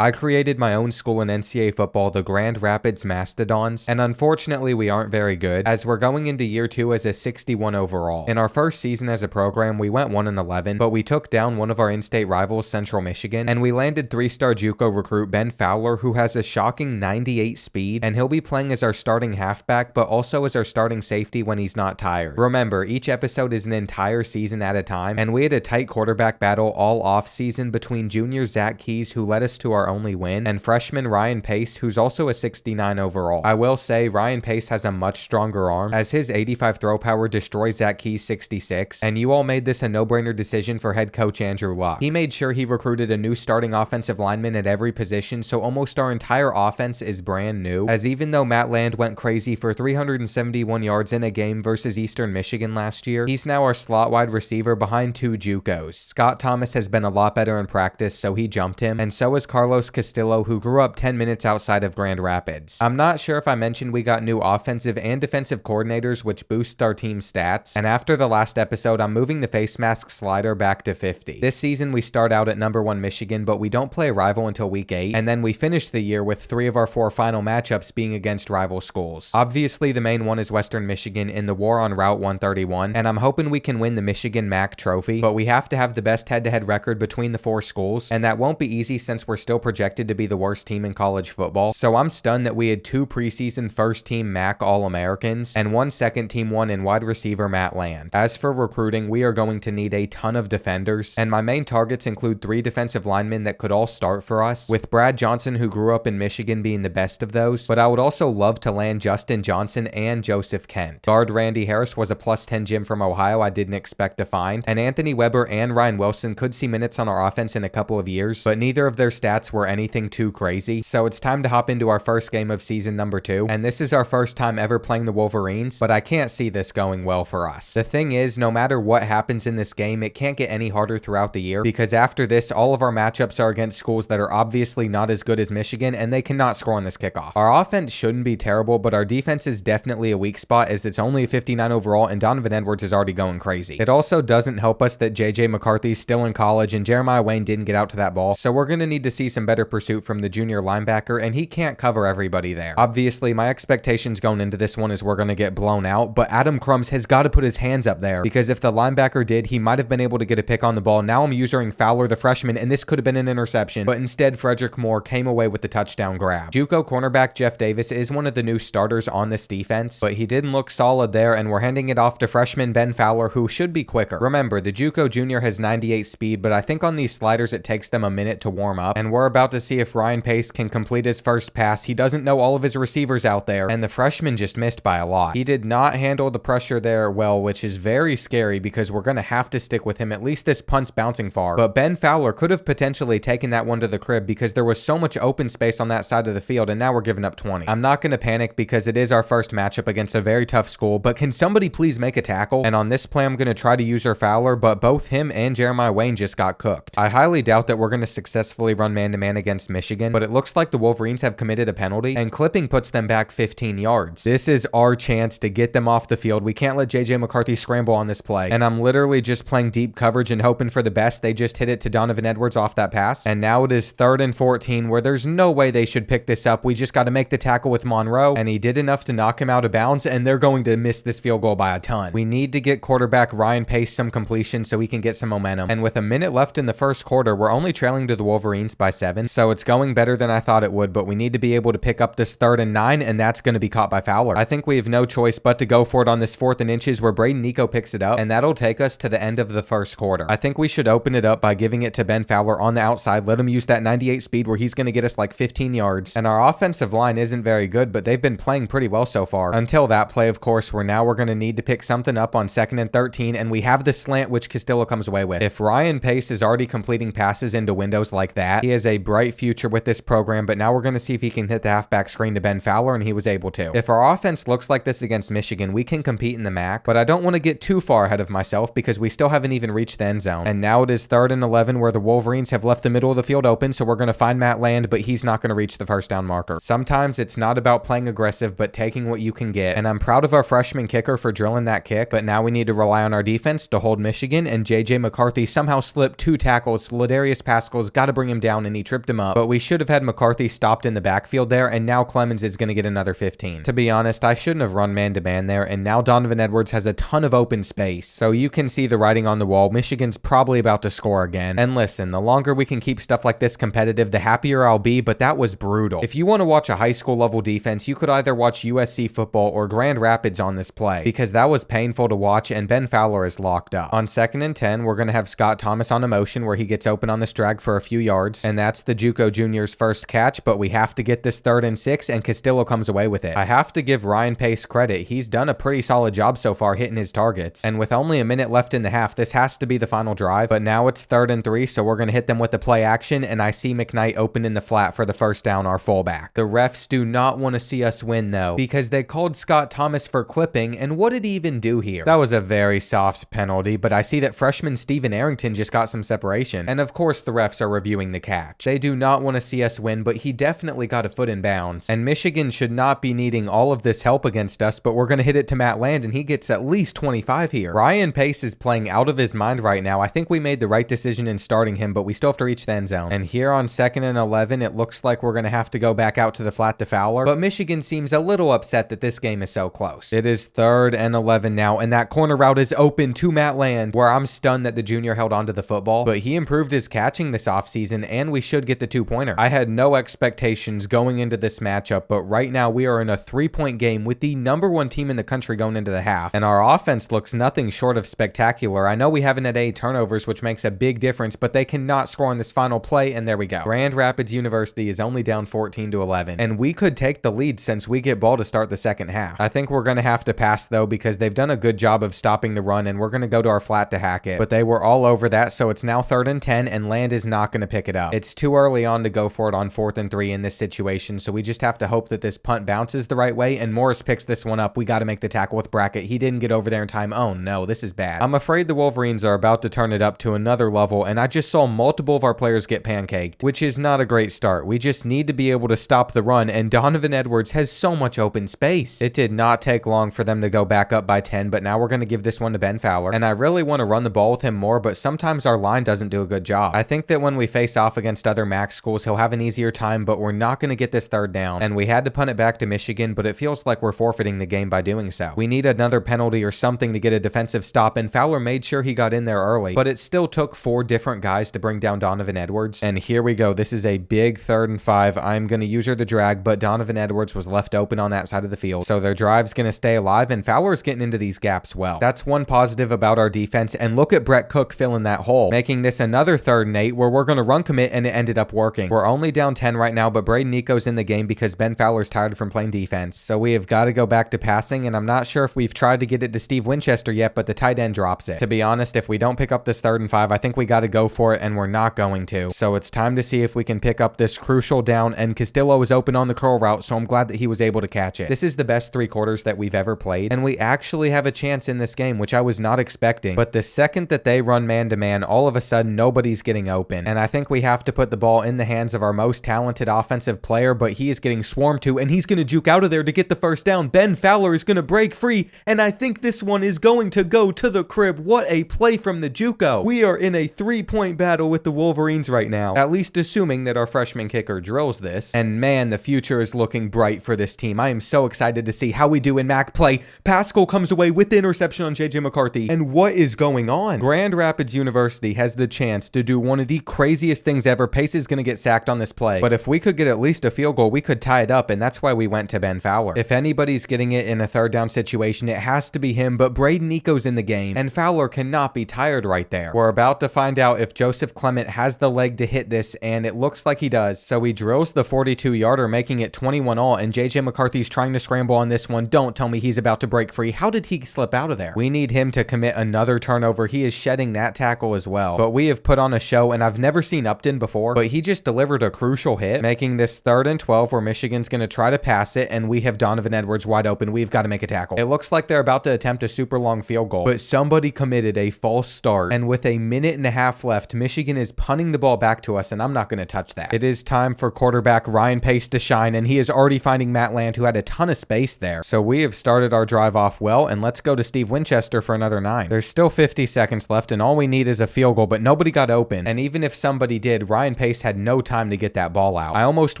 I created my own school in NCAA football, the Grand Rapids Mastodons, and unfortunately we aren't very good, as we're going into year 2 as a 61 overall. In our first season as a program, we went 1-11, but we took down one of our in-state rivals, Central Michigan, and we landed 3-star JUCO recruit Ben Fowler, who has a shocking 98 speed, and he'll be playing as our starting halfback, but also as our starting safety when he's not tired. Remember, each episode is an entire season at a time, and we had a tight quarterback battle all off-season between junior Zach Keys, who led us to our only win, and freshman Ryan Pace, who's also a 69 overall. I will say Ryan Pace has a much stronger arm, as his 85 throw power destroys Zach Keys' 66, and you all made this a no-brainer decision for head coach Andrew Luck. He made sure he recruited a new starting offensive lineman at every position, so almost our entire offense is brand new, as even though Matt Land went crazy for 371 yards in a game versus Eastern Michigan last year, he's now our slot wide receiver behind 2 JUCOs. Scott Thomas has been a lot better in practice, so he jumped him, and so is Carlos Castillo, who grew up 10 minutes outside of Grand Rapids. I'm not sure if I mentioned we got new offensive and defensive coordinators, which boost our team stats, and after the last episode, I'm moving the face mask slider back to 50. This season, we start out at number 1 Michigan, but we don't play a rival until week 8, and then we finish the year with 3 of our 4 final matchups being against rival schools. Obviously, the main one is Western Michigan in the war on Route 131, and I'm hoping we can win the Michigan MAC trophy, but we have to have the best head-to-head record between the 4 schools, and that won't be easy since we're still projected to be the worst team in college football. So I'm stunned that we had 2 preseason first-team MAC All-Americans and 1 second-team one in wide receiver Matt Land. As for recruiting, we are going to need a ton of defenders, and my main targets include 3 defensive linemen that could all start for us, with Brad Johnson, who grew up in Michigan, being the best of those, but I would also love to land Justin Johnson and Joseph Kent. Guard Randy Harris was a +10 gym from Ohio I didn't expect to find, and Anthony Weber and Ryan Wilson could see minutes on our offense in a couple of years, but neither of their stats were anything too crazy, so it's time to hop into our first game of season number 2, and this is our first time ever playing the Wolverines, but I can't see this going well for us. The thing is, no matter what happens in this game, it can't get any harder throughout the year, because after this, all of our matchups are against schools that are obviously not as good as Michigan, and they cannot score on this kickoff. Our offense shouldn't be terrible, but our defense is definitely a weak spot, as it's only a 59 overall, and Donovan Edwards is already going crazy. It also doesn't help us that JJ McCarthy's still in college, and Jeremiah Wayne didn't get out to that ball, so we're going to need to see some better pursuit from the junior linebacker, and he can't cover everybody there. Obviously, my expectations going into this one is we're going to get blown out, but Adam Crumbs has got to put his hands up there, because if the linebacker did, he might have been able to get a pick on the ball. Now I'm using Fowler, the freshman, and this could have been an interception, but instead Frederick Moore came away with the touchdown grab. JUCO cornerback Jeff Davis is one of the new starters on this defense, but he didn't look solid there, and we're handing it off to freshman Ben Fowler, who should be quicker. Remember, the JUCO junior has 98 speed, but I think on these sliders it takes them a minute to warm up, and we're about to see if Ryan Pace can complete his first pass. He doesn't know all of his receivers out there, and the freshman just missed by a lot. He did not handle the pressure there well, which is very scary because we're going to have to stick with him. At least this punt's bouncing far, but Ben Fowler could have potentially taken that one to the crib because there was so much open space on that side of the field, and now we're giving up 20. I'm not going to panic because it is our first matchup against a very tough school, but can somebody please make a tackle? And on this play, I'm going to try to use our Fowler, but both him and Jeremiah Wayne just got cooked. I highly doubt that we're going to successfully run man-to-man against Michigan, but it looks like the Wolverines have committed a penalty, and clipping puts them back 15 yards. This is our chance to get them off the field. We can't let JJ McCarthy scramble on this play, and I'm literally just playing deep coverage and hoping for the best. They just hit it to Donovan Edwards off that pass, and now it is 3rd and 14, where there's no way they should pick this up. We just got to make the tackle with Monroe, and he did enough to knock him out of bounds, and they're going to miss this field goal by a ton. We need to get quarterback Ryan Pace some completion so he can get some momentum, and with a minute left in the first quarter, we're only trailing to the Wolverines by 7, so it's going better than I thought it would, but we need to be able to pick up this 3rd and 9, and that's going to be caught by Fowler. I think we have no choice but to go for it on this 4th and inches, where Braden Nico picks it up, and that'll take us to the end of the first quarter. I think we should open it up by giving it to Ben Fowler on the outside, let him use that 98 speed where he's going to get us like 15 yards, and our offensive line isn't very good, but they've been playing pretty well so far. Until that play, of course, where now we're going to need to pick something up on 2nd and 13, and we have the slant, which Castillo comes away with. If Ryan Pace is already completing passes into windows like that, he has a bright future with this program, but now we're going to see if he can hit the halfback screen to Ben Fowler, and he was able to. If our offense looks like this against Michigan, we can compete in the MAC, but I don't want to get too far ahead of myself because we still haven't even reached the end zone. And now it is 3rd and 11, where the Wolverines have left the middle of the field open, so we're going to find Matt Land, but he's not going to reach the first down marker. Sometimes it's not about playing aggressive, but taking what you can get, and I'm proud of our freshman kicker for drilling that kick, but now we need to rely on our defense to hold Michigan, and JJ McCarthy somehow slipped 2 tackles. Ladarius Pascal's got to bring him down, and he tripped him up, but we should have had McCarthy stopped in the backfield there, and now Clemens is going to get another 15. To be honest, I shouldn't have run man-to-man there, and now Donovan Edwards has a ton of open space. So you can see the writing on the wall. Michigan's probably about to score again. And listen, the longer we can keep stuff like this competitive, the happier I'll be, but that was brutal. If you want to watch a high school level defense, you could either watch USC football or Grand Rapids on this play, because that was painful to watch, and Ben Fowler is locked up. On 2nd and 10, we're going to have Scott Thomas on a motion where he gets open on this drag for a few yards, and that's the JUCO Junior's first catch, but we have to get this 3rd and 6, and Castillo comes away with it. I have to give Ryan Pace credit. He's done a pretty solid job so far hitting his targets, and with only a minute left in the half, this has to be the final drive, but now it's 3rd and 3, so we're going to hit them with the play action, and I see McKnight open in the flat for the first down, our fullback. The refs do not want to see us win though, because they called Scott Thomas for clipping, and what did he even do here? That was a very soft penalty, but I see that freshman Steven Arrington just got some separation, and of course the refs are reviewing the catch. They do not want to see us win, but he definitely got a foot in bounds, and Michigan should not be needing all of this help against us, but we're going to hit it to Matt Land, and he gets at least 25 here. Ryan Pace is playing out of his mind right now. I think we made the right decision in starting him, but we still have to reach the end zone. And here on 2nd and 11, it looks like we're going to have to go back out to the flat to Fowler, but Michigan seems a little upset that this game is so close. It is 3rd and 11 now, and that corner route is open to Matt Land, where I'm stunned that the junior held onto the football, but he improved his catching this offseason, and we should get the 2-pointer. I had no expectations going into this matchup, but right now we are in a 3-point game with the #1 team in the country going into the half, and our offense looks nothing short of spectacular. I know we haven't had any turnovers, which makes a big difference, but they cannot score on this final play, and there we go. Grand Rapids University is only down 14-11, and we could take the lead since we get ball to start the second half. I think we're going to have to pass though, because they've done a good job of stopping the run, and we're going to go to our flat to hack it, but they were all over that, so it's now 3rd and 10, and Land is not going to pick it up. It's too early on to go for it on 4th and 3 in this situation, so we just have to hope that this punt bounces the right way, and Morris picks this one up. We got to make the tackle with Brackett. He didn't get over there in time. Oh no, this is bad. I'm afraid the Wolverines are about to turn it up to another level, and I just saw multiple of our players get pancaked, which is not a great start. We just need to be able to stop the run, and Donovan Edwards has so much open space. It did not take long for them to go back up by 10, but now we're going to give this one to Ben Fowler, and I really want to run the ball with him more, but sometimes our line doesn't do a good job. I think that when we face off against other MAC schools, he'll have an easier time, but we're not going to get this 3rd down, and we had to punt it back to Michigan, but it feels like we're forfeiting the game by doing so. We need another penalty or something to get a defensive stop, and Fowler made sure he got in there early, but it still took 4 different guys to bring down Donovan Edwards, and here we go. This is a big 3rd and 5. I'm going to use her the drag, but Donovan Edwards was left open on that side of the field, so their drive's going to stay alive, and Fowler's getting into these gaps well. That's one positive about our defense, and look at Brett Cook filling that hole, making this another 3rd and 8 where we're going to run commit, and it ended up working. We're only down 10 right now, but Braden Nico's in the game because Ben Fowler's tired from playing defense, so we have got to go back to passing, and I'm not sure if we've tried to get it to Steve Winchester yet, but the tight end drops it. To be honest, if we don't pick up this 3rd and 5, I think we got to go for it, and we're not going to. So it's time to see if we can pick up this crucial down, and Castillo is open on the curl route, so I'm glad that he was able to catch it. This is the best 3 quarters that we've ever played, and we actually have a chance in this game, which I was not expecting. But the second that they run man-to-man, all of a sudden nobody's getting open, and I think we have to put the ball in the hands of our most talented offensive player, but he is getting swarmed to, and he's going to juke out of there to get the first down. Ben Fowler is going to break free, and I think this one is going to go to the crib. What a play from the JUCO. We are in a 3-point battle with the Wolverines right now, at least assuming that our freshman kicker drills this, and man, the future is looking bright for this team. I am so excited to see how we do in MAC play. Pascal comes away with the interception on JJ McCarthy, and what is going on? Grand Rapids University has the chance to do one of the craziest things ever. Pace is going to get sacked on this play, but if we could get at least a field goal, we could tie it up, and that's why we went to Ben Fowler. If anybody's getting it in a 3rd down situation, it has to be him, but Braden Nico's in the game, and Fowler cannot be tired right there. We're about to find out if Joseph Clement has the leg to hit this, and it looks like he does, so he drills the 42-yarder, making it 21 all, and JJ McCarthy's trying to scramble on this one. Don't tell me he's about to break free. How did he slip out of there? We need him to commit another turnover. He is shedding that tackle as well, but we have put on a show, and I've never seen Upton before, but he just delivered a crucial hit, making this 3rd and 12 where Michigan's going to try to pass it, and we have Donovan Edwards wide open. We've got to make a tackle. It looks like they're about to attempt a super long field goal, but somebody committed a false start, and with a minute and a half left, Michigan is punting the ball back to us, and I'm not going to touch that. It is time for quarterback Ryan Pace to shine, and he is already finding Matt Land, who had a ton of space there. So we have started our drive off well, and let's go to Steve Winchester for another 9. There's still 50 seconds left, and all we need is a field goal, but nobody got open, and even if somebody did, Ryan Ryan Pace had no time to get that ball out. I almost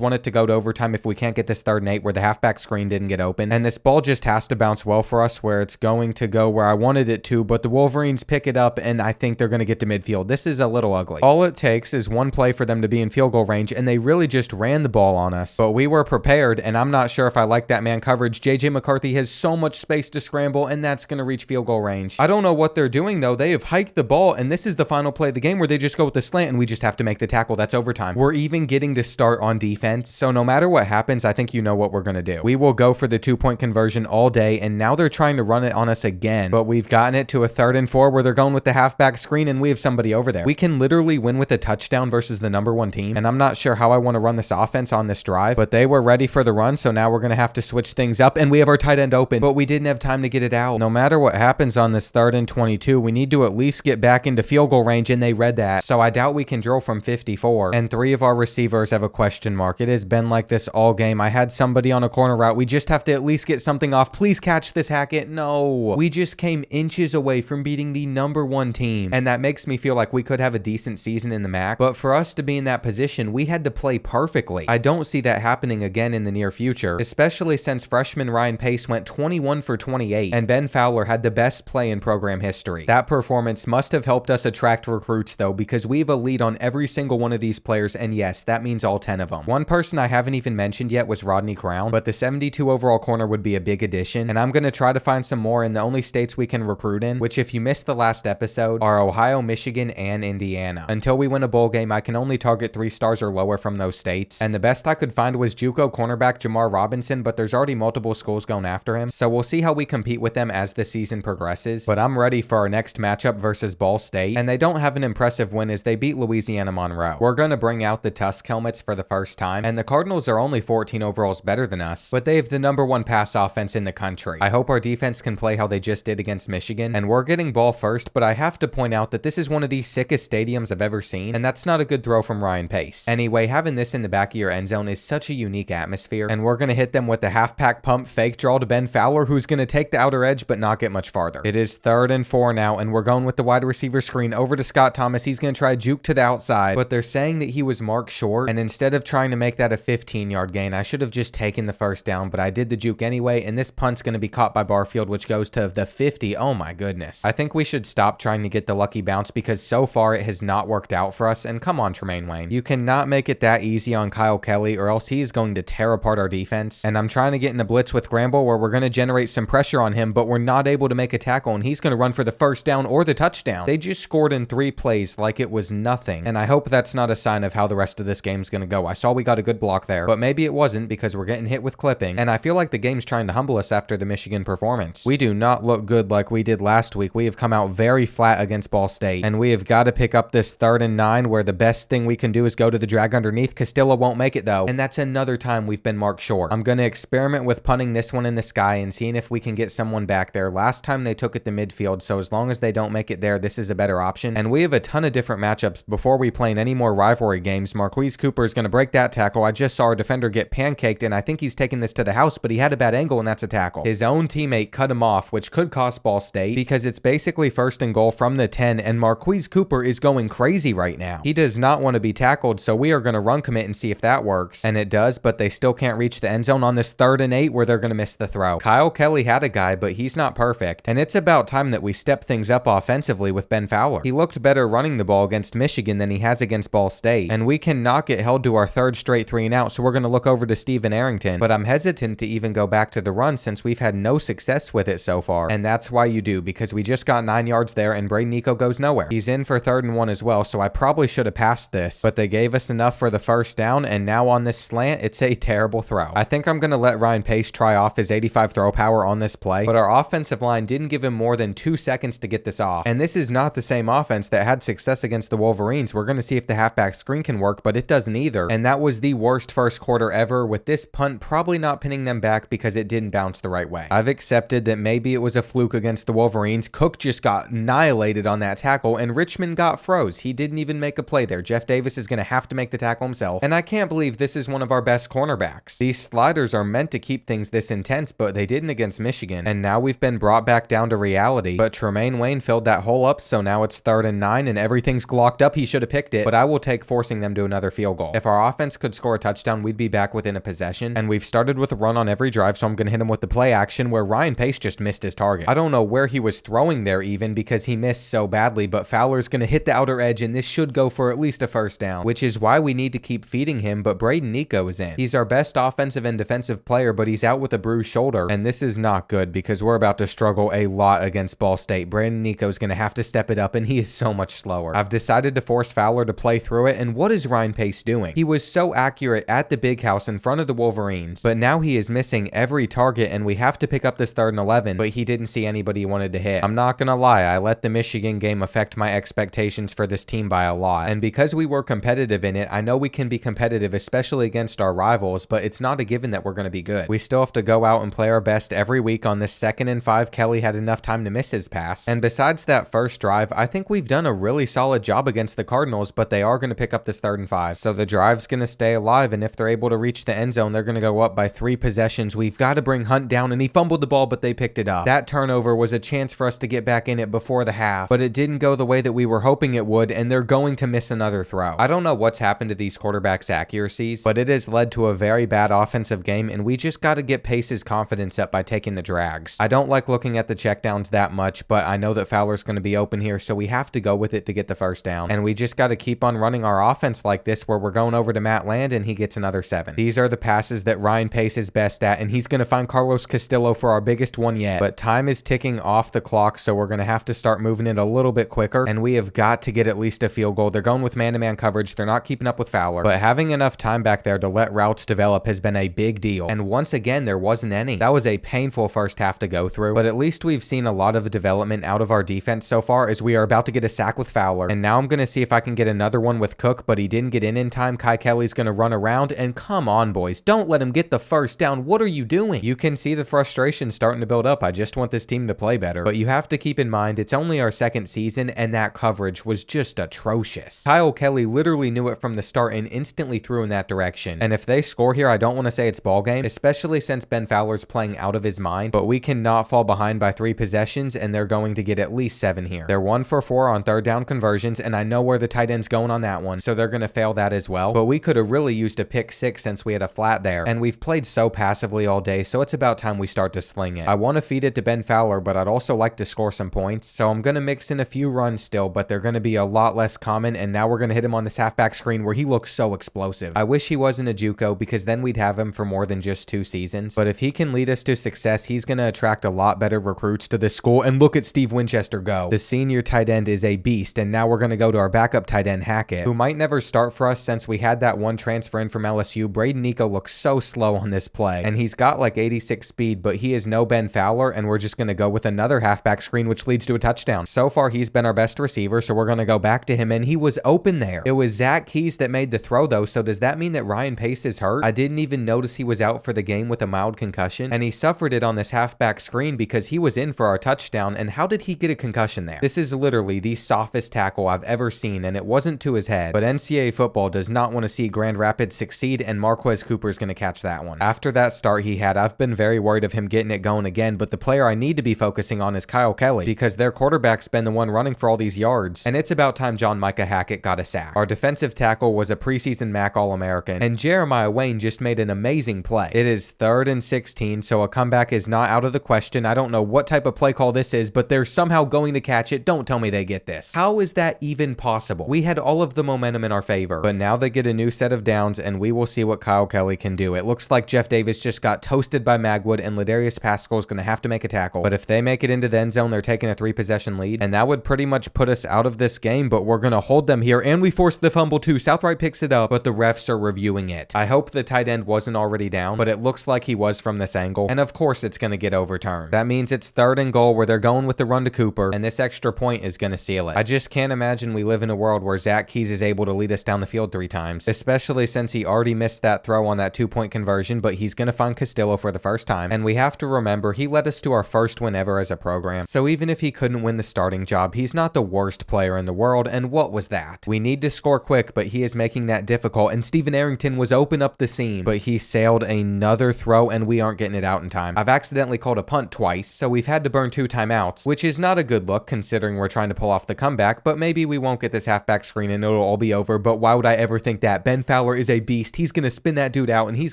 want it to go to overtime if we can't get this 3rd and 8 where the halfback screen didn't get open. And this ball just has to bounce well for us where it's going to go where I wanted it to, but the Wolverines pick it up and I think they're going to get to midfield. This is a little ugly. All it takes is one play for them to be in field goal range, and they really just ran the ball on us. But we were prepared, and I'm not sure if I like that man coverage. JJ McCarthy has so much space to scramble, and that's going to reach field goal range. I don't know what they're doing, though. They have hiked the ball, and this is the final play of the game where they just go with the slant, and we just have to make the tackle. That's overtime. We're even getting to start on defense, so no matter what happens, I think you know what we're going to do. We will go for the 2-point conversion all day, and now they're trying to run it on us again, but we've gotten it to a 3rd and 4 where they're going with the halfback screen, and we have somebody over there. We can literally win with a touchdown versus the #1 team, and I'm not sure how I want to run this offense on this drive, but they were ready for the run, so now we're going to have to switch things up, and we have our tight end open, but we didn't have time to get it out. No matter what happens on this 3rd and 22, we need to at least get back into field goal range, and they read that, so I doubt we can drill from 54, and 3 of our receivers have a question mark. It has been like this all game. I had somebody on a corner route. We just have to at least get something off. Please catch this, Hackett. No. We just came inches away from beating the #1 team, and that makes me feel like we could have a decent season in the MAC, but for us to be in that position, we had to play perfectly. I don't see that happening again in the near future, especially since freshman Ryan Pace went 21 for 28, and Ben Fowler had the best play in program history. That performance must have helped us attract recruits, though, because we have a lead on every single one of these players, and yes, that means all 10 of them. One person I haven't even mentioned yet was Rodney Crown, but the 72 overall corner would be a big addition, and I'm going to try to find some more in the only states we can recruit in, which if you missed the last episode, are Ohio, Michigan, and Indiana. Until we win a bowl game, I can only target 3 stars or lower from those states, and the best I could find was JUCO cornerback Jamar Robinson, but there's already multiple schools going after him, so we'll see how we compete with them as the season progresses, but I'm ready for our next matchup versus Ball State, and they don't have an impressive win as they beat Louisiana Monroe. We're going to bring out the Tusk helmets for the first time, and the Cardinals are only 14 overalls better than us, but they have the #1 pass offense in the country. I hope our defense can play how they just did against Michigan, and we're getting ball first, but I have to point out that this is one of the sickest stadiums I've ever seen, and that's not a good throw from Ryan Pace. Anyway, having this in the back of your end zone is such a unique atmosphere, and we're going to hit them with the half-pack pump fake draw to Ben Fowler, who's going to take the outer edge but not get much farther. It is 3rd and 4 now, and we're going with the wide receiver screen over to Scott Thomas. He's going to try juke to the outside, but they're saying that he was marked short, and instead of trying to make that a 15-yard gain, I should have just taken the 1st down, but I did the juke anyway, and this punt's going to be caught by Barfield, which goes to the 50. Oh my goodness. I think we should stop trying to get the lucky bounce because so far it has not worked out for us, and come on, Tremaine Wayne. You cannot make it that easy on Kyle Kelly or else he's going to tear apart our defense, and I'm trying to get in a blitz with Gramble where we're going to generate some pressure on him, but we're not able to make a tackle, and he's going to run for the 1st down or the touchdown. They just scored in 3 plays like it was nothing, and I hope that's not a sign of how the rest of this game's going to go. I saw we got a good block there, but maybe it wasn't because we're getting hit with clipping, and I feel like the game's trying to humble us after the Michigan performance. We do not look good like we did last week. We have come out very flat against Ball State, and we have got to pick up this 3rd and 9 where the best thing we can do is go to the drag underneath. Castilla won't make it though, and that's another time we've been marked short. I'm going to experiment with punting this one in the sky and seeing if we can get someone back there. Last time they took it to midfield, so as long as they don't make it there, this is a better option, and we have a ton of different matchups before we play in any more rivalry games. Marquise Cooper is going to break that tackle. I just saw our defender get pancaked, and I think he's taking this to the house, but he had a bad angle, and that's a tackle. His own teammate cut him off, which could cost Ball State because it's basically 1st and goal from the 10, and Marquise Cooper is going crazy right now. He does not want to be tackled, so we are going to run commit and see if that works, and it does, but they still can't reach the end zone on this 3rd and 8 where they're going to miss the throw. Kyle Kelly had a guy, but he's not perfect, and it's about time that we step things up offensively with Ben Fowler. He looked better running the ball against Michigan than he has against Ball State, and we cannot get held to our 3rd straight 3 and out, so we're going to look over to Steven Arrington, but I'm hesitant to even go back to the run since we've had no success with it so far, and that's why you do, because we just got 9 yards there, and Braden Nico goes nowhere. He's in for 3rd and 1 as well, so I probably should have passed this, but they gave us enough for the 1st down, and now on this slant, it's a terrible throw. I think I'm going to let Ryan Pace try off his 85 throw power on this play, but our offensive line didn't give him more than 2 seconds to get this off, and this is not the same offense that had success against the Wolverines. We're going to see if the halfback screen can work, but it doesn't either, and that was the worst 1st quarter ever, with this punt probably not pinning them back because it didn't bounce the right way. I've accepted that maybe it was a fluke against the Wolverines. Cook just got annihilated on that tackle, and Richmond got froze. He didn't even make a play there. Jeff Davis is going to have to make the tackle himself, and I can't believe this is one of our best cornerbacks. These sliders are meant to keep things this intense, but they didn't against Michigan, and now we've been brought back down to reality, but Tremaine Wayne filled that hole up, so now it's 3rd and 9, and everything's glocked up. He should have picked it, but I will take forcing them to another field goal. If our offense could score a touchdown, we'd be back within a possession, and we've started with a run on every drive, so I'm going to hit him with the play action where Ryan Pace just missed his target. I don't know where he was throwing there even because he missed so badly, but Fowler's going to hit the outer edge, and this should go for at least a first down, which is why we need to keep feeding him, but Braden Nico is in. He's our best offensive and defensive player, but he's out with a bruised shoulder, and this is not good because we're about to struggle a lot against Ball State. Braden Nico's going to have to step it up, and he is so much slower. I've decided to force Fowler to play through it, and what is Ryan Pace doing? He was so accurate at the big house in front of the Wolverines, but now he is missing every target, and we have to pick up this 3rd and 11, but he didn't see anybody he wanted to hit. I'm not gonna lie, I let the Michigan game affect my expectations for this team by a lot, and because we were competitive in it, I know we can be competitive, especially against our rivals, but it's not a given that we're gonna be good. We still have to go out and play our best every week. On this 2nd and 5, Kelly had enough time to miss his pass, and besides that first drive, I think we've done a really solid job against the Cardinals, but they are gonna pick up this 3rd and 5, so the drive's gonna stay alive, and if they're able to reach the end zone, they're gonna go up by 3 possessions. We've got to bring Hunt down, and he fumbled the ball, but they picked it up. That turnover was a chance for us to get back in it before the half, but it didn't go the way that we were hoping it would, and they're going to miss another throw. I don't know what's happened to these quarterbacks' accuracies, but it has led to a very bad offensive game, and we just got to get Pace's confidence up by taking the drags. I don't like looking at the checkdowns that much, but I know that Fowler's going to be open here, so we have to go with it to get the first down, and we just got to keep on running our offense like this, where we're going over to Matt Land, and he gets another 7. These are the passes that Ryan Pace is best at, and he's going to find Carlos Castillo for our biggest one yet, but time is ticking off the clock, so we're going to have to start moving it a little bit quicker, and we have got to get at least a field goal. They're going with man-to-man coverage. They're not keeping up with Fowler, but having enough time back there to let routes develop has been a big deal, and once again, there wasn't any. That was a painful first half to go through, but at least we've seen a lot of development out of our defense so far, as we are about to get a sack with Fowler, and now I'm going to see if I can get another one with Cook, but he didn't get in time. Kai Kelly's going to run around, and come on, boys, don't let him get the first down. What are you doing? You can see the frustration starting to build up. I just want this team to play better, but you have to keep in mind it's only our 2nd season, and that coverage was just atrocious. Kyle Kelly literally knew it from the start and instantly threw in that direction, and if they score here, I don't want to say it's ball game, especially since Ben Fowler's playing out of his mind, but we cannot fall behind by 3 possessions, and they're going to get at least 7 here. They're 1 for 4 on 3rd down conversions, and I know where the tight end's going on that one, so they're going to fail that as well, but we could have really used a pick 6 since we had a flat there, and we've played so passively all day, so it's about time we start to sling it. I want to feed it to Ben Fowler, but I'd also like to score some points, so I'm going to mix in a few runs still, but they're going to be a lot less common, and now we're going to hit him on this halfback screen where he looks so explosive. I wish he wasn't a JUCO, because then we'd have him for more than just 2 seasons, but if he can lead us to success, he's going to attract a lot better recruits to this school, and look at Steve Winchester go. The senior tight end is a beast, and now we're going to go to our backup tight end, Hackett, who might never start for us since we had that one transfer in from LSU. Braden Nico looks so slow on this play, and he's got like 86 speed, but he is no Ben Fowler, and we're just going to go with another halfback screen, which leads to a touchdown. So far, he's been our best receiver, so we're going to go back to him, and he was open there. It was Zach Keys that made the throw, though, so does that mean that Ryan Pace is hurt? I didn't even notice he was out for the game with a mild concussion, and he suffered it on this halfback screen because he was in for our touchdown, and how did he get a concussion there? This is literally the softest tackle I've ever seen, and it wasn't to his head, but NCAA football does not want to see Grand Rapids succeed, and Marquez Cooper's going to catch that one. After that start he had, I've been very worried of him getting it going again, but the player I need to be focusing on is Kyle Kelly, because their quarterback's been the one running for all these yards, and it's about time John Micah Hackett got a sack. Our defensive tackle was a preseason MAC All-American, and Jeremiah Wayne just made an amazing play. It is 3rd and 16, so a comeback is not out of the question. I don't know what type of play call this is, but they're somehow going to catch it. Don't tell me they get this. How is that even possible? We had all of the momentum in our favor, but now they get a new set of downs, and we will see what Kyle Kelly can do. It looks like Jeff Davis just got toasted by Magwood, and Ladarius Pascal is going to have to make a tackle, but if they make it into the end zone, they're taking a 3-possession lead, and that would pretty much put us out of this game, but we're going to hold them here, and we forced the fumble too. Southright picks it up, but the refs are reviewing it. I hope the tight end wasn't already down, but it looks like he was from this angle, and of course it's going to get overturned. That means it's 3rd and goal where they're going with the run to Cooper, and this extra point is going to seal it. I just can't imagine we live in a world where Zach Keys is able to lead us down the field 3 times, especially since he already missed that throw on that 2-point conversion, but he's going to find Castillo for the first time, and we have to remember he led us to our first win ever as a program, so even if he couldn't win the starting job, he's not the worst player in the world, and what was that? We need to score quick, but he is making that difficult, and Steven Arrington was open up the seam, but he sailed another throw, and we aren't getting it out in time. I've accidentally called a punt twice, so we've had to burn 2 timeouts, which is not a good look considering we're trying to pull off the comeback, but maybe we won't get this halfback screen and it'll all be over, but why would I ever think that? Ben Fowler is a beast. He's going to spin that dude out, and he's